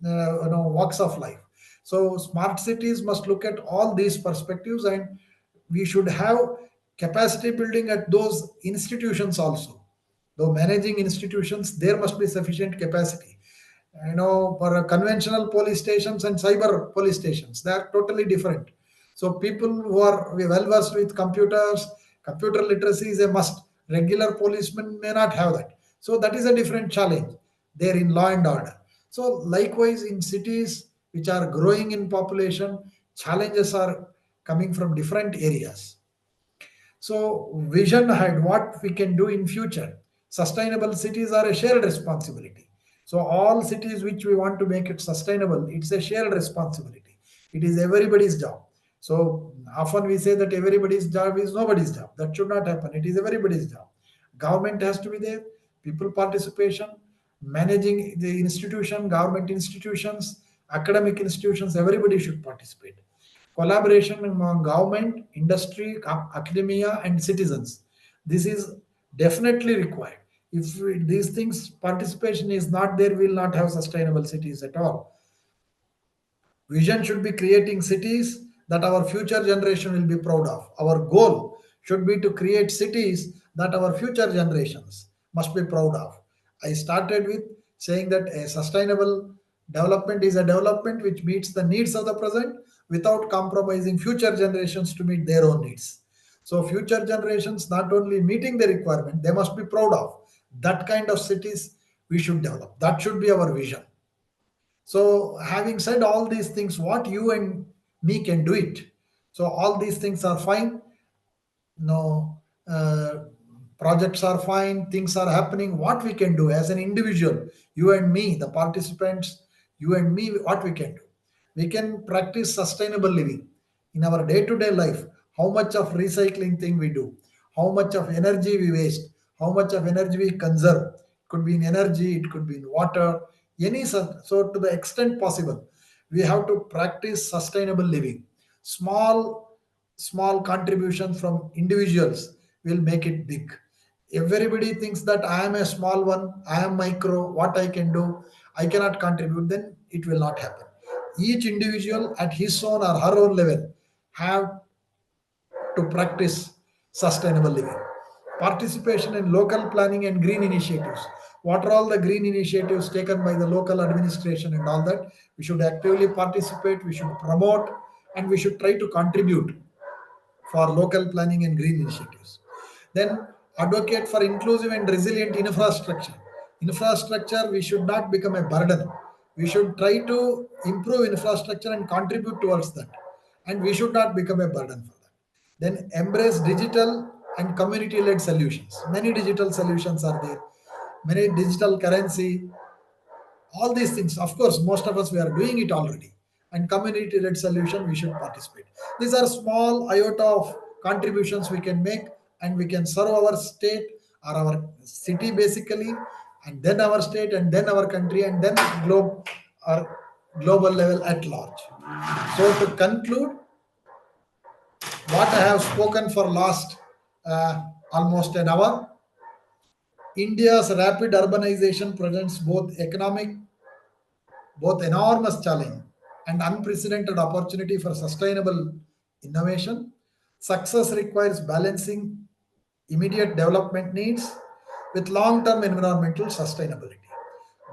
walks of life. So smart cities must look at all these perspectives, and we should have capacity building at those institutions also. Though managing institutions, there must be sufficient capacity. For conventional police stations and cyber police stations, they are totally different. So people who are well versed with computers, computer literacy is a must. Regular policemen may not have that. So that is a different challenge there in law and order. So likewise in cities which are growing in population, challenges are coming from different areas. So vision ahead, what we can do in future. Sustainable cities are a shared responsibility. So all cities which we want to make it sustainable, it's a shared responsibility. It is everybody's job. So often we say that everybody's job is nobody's job. That should not happen. It is everybody's job. Government has to be there, people participation, managing the institution, government institutions, academic institutions, everybody should participate. collaboration among government, industry, academia, and citizens. This is definitely required. If these things, participation is not there, we will not have sustainable cities at all. Vision should be creating cities that our future generation will be proud of. Our goal should be to create cities that our future generations must be proud of. I started with saying that a sustainable development is a development which meets the needs of the present without compromising future generations to meet their own needs. So, future generations not only meeting the requirement, they must be proud of. That kind of cities we should develop. That should be our vision. So, having said all these things, what you and me can do it. So, all these things are fine. No, projects are fine, things are happening. What we can do as an individual, you and me, the participants, you and me, what we can do? We can practice sustainable living in our day to day life. How much of recycling thing we do, how much of energy we waste, how much of energy we conserve. It could be in energy, it could be in water, any so to the extent possible, we have to practice sustainable living. Small contributions from individuals will make it big. Everybody thinks that I am a small one, I am micro, what I can do, I cannot contribute, then it will not happen. Each individual at his own or her own level have to practice sustainable living. Participation in local planning and green initiatives. What are all the green initiatives taken by the local administration and all that? We should actively participate, we should promote, and we should try to contribute for local planning and green initiatives. Then advocate for inclusive and resilient infrastructure. Infrastructure, we should not become a burden. We should try to improve infrastructure and contribute towards that. And we should not become a burden for that. Then embrace digital and community-led solutions. Many digital solutions are there. Many digital currency, all these things, of course, most of us we are doing it already. And community-led solution, we should participate. These are small iota of contributions we can make, and we can serve our state or our city basically, and then our state, and then our country, and then globe or global level at large. So to conclude, what I have spoken for last almost an hour, India's rapid urbanization presents both enormous challenge and unprecedented opportunity for sustainable innovation. Success requires balancing immediate development needs with long-term environmental sustainability.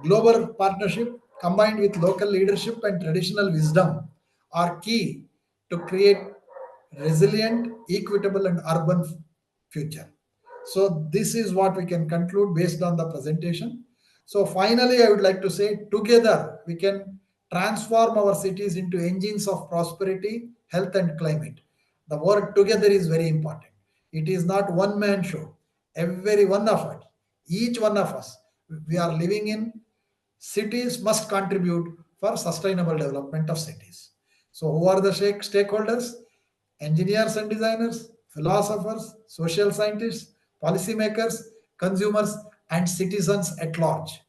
Global partnership combined with local leadership and traditional wisdom are key to create resilient, equitable, and urban future. So this is what we can conclude based on the presentation. So finally, I would like to say together we can transform our cities into engines of prosperity, health, and climate. The word together is very important. It is not one man show. Every one of us, each one of us, we are living in cities must contribute for sustainable development of cities. So who are the stakeholders? Engineers and designers, philosophers, social scientists, policymakers, consumers, and citizens at large.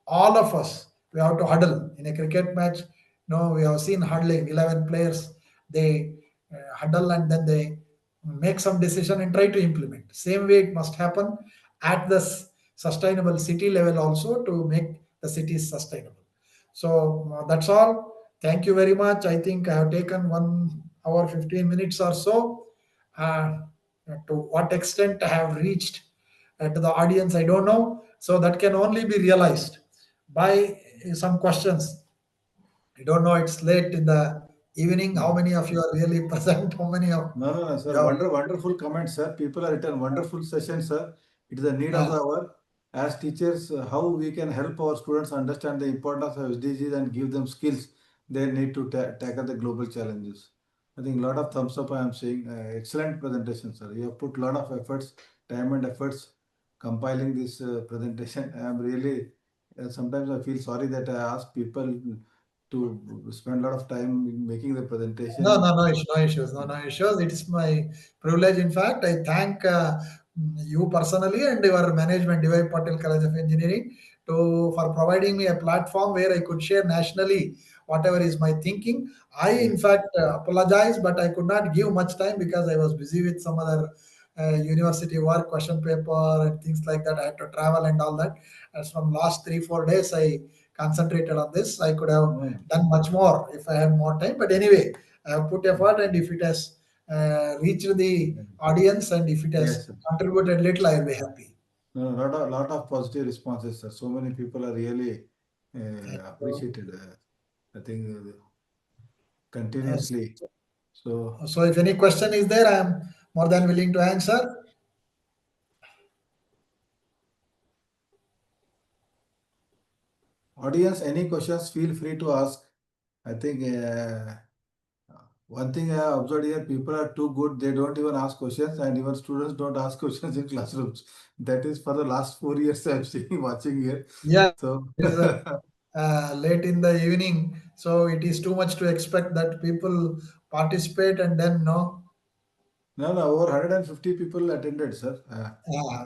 All of us, we have to huddle in a cricket match. No, we have seen huddling 11 players. They huddle and then they make some decision and try to implement. Same way it must happen at the sustainable city level also to make the cities sustainable. So that's all. Thank you very much. I think I have taken 1 hour 15 minutes or so. To what extent I have reached to the audience, I don't know. So that can only be realized by some questions. I don't know, it's late in the evening. How many of you are really present? How many of No, sir. Wonderful comments, sir. People are written wonderful session, sir. It is the need of the hour. As teachers, how we can help our students understand the importance of SDGs and give them skills they need to tackle the global challenges. I think a lot of thumbs up I am seeing. Excellent presentation, sir. You have put a lot of efforts, time and efforts compiling this presentation. I am really, sometimes I feel sorry that I ask people to spend a lot of time in making the presentation. No issues. It is my privilege. In fact, I thank you personally and your management, D.Y. Patil College of Engineering, for providing me a platform where I could share nationally whatever is my thinking. I, in fact, apologize, but I could not give much time because I was busy with some other university work, question paper, and things like that. I had to travel and all that. As from last 3-4 days, I concentrated on this. I could have done much more if I had more time. But anyway, I have put effort, and if it has reached the audience and if it has contributed little, I will be happy. No, lot of positive responses, sir. So many people are really appreciated. I think continuously. So if any question is there, I am more than willing to answer. Audience, any questions, feel free to ask. I think one thing I have observed here, people are too good. They don't even ask questions, and even students don't ask questions in classrooms. That is for the last 4 years I'm seeing, watching here. Yeah. So It is late in the evening, so it is too much to expect that people participate and then no. No, over 150 people attended, sir.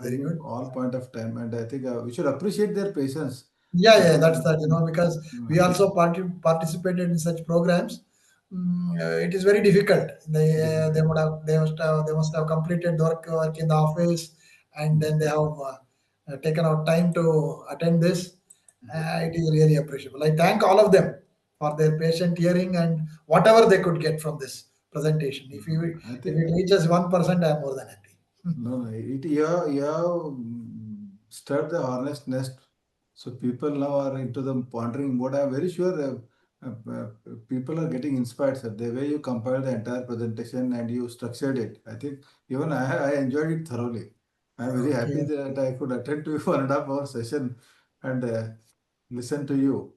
Very good. All point of time, and I think we should appreciate their patience. Yeah, that's that, because we also participated in such programs. It is very difficult. They must have completed work in the office, and then they have taken out time to attend this. It is really appreciable. I thank all of them for their patient hearing and whatever they could get from this presentation. If it reaches 1%, I am more than happy. No, you have stirred the hornet's nest. So people now are into the pondering mode. I'm very sure people are getting inspired, sir. The way you compiled the entire presentation and you structured it, I think even I enjoyed it thoroughly. I'm very happy that I could attend to 1.5 hour session and listen to you.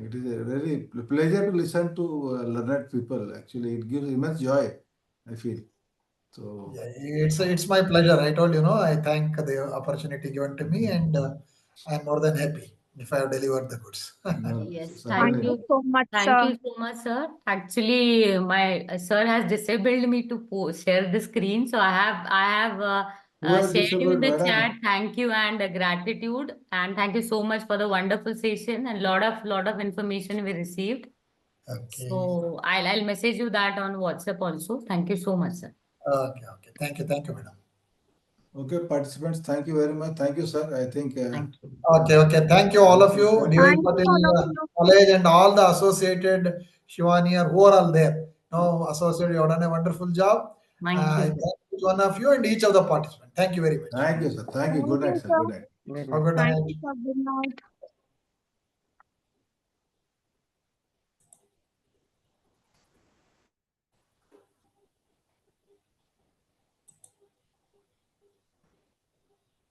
It is a very pleasure to listen to learned people. Actually, it gives immense joy, I feel. So It's my pleasure. I told I thank the opportunity given to me, and I'm more than happy if I have delivered the goods. Yes, thank you so much, Thank sir. you so much, sir. Actually, my sir has disabled me to share the screen, so I have Who has shared you in disabled, the madam? chat. Thank you and gratitude, and thank you so much for the wonderful session and lot of information we received. Okay. So I'll message you that on WhatsApp also. Thank you so much, sir. Okay. Thank you, madam. Okay, participants, thank you very much. Thank you, sir. I think. Thank you. Okay. Thank you, all of you. DY Thank you, Patil all of you. College and all the associated Shivani who are all there. Associated, you have done a wonderful job. Thank I you. thank each one of you and each of the participants. Thank you very much. Thank you, sir. Thank you. Good night, sir. Good night. Very Have a good Thank night. you, sir. Good night.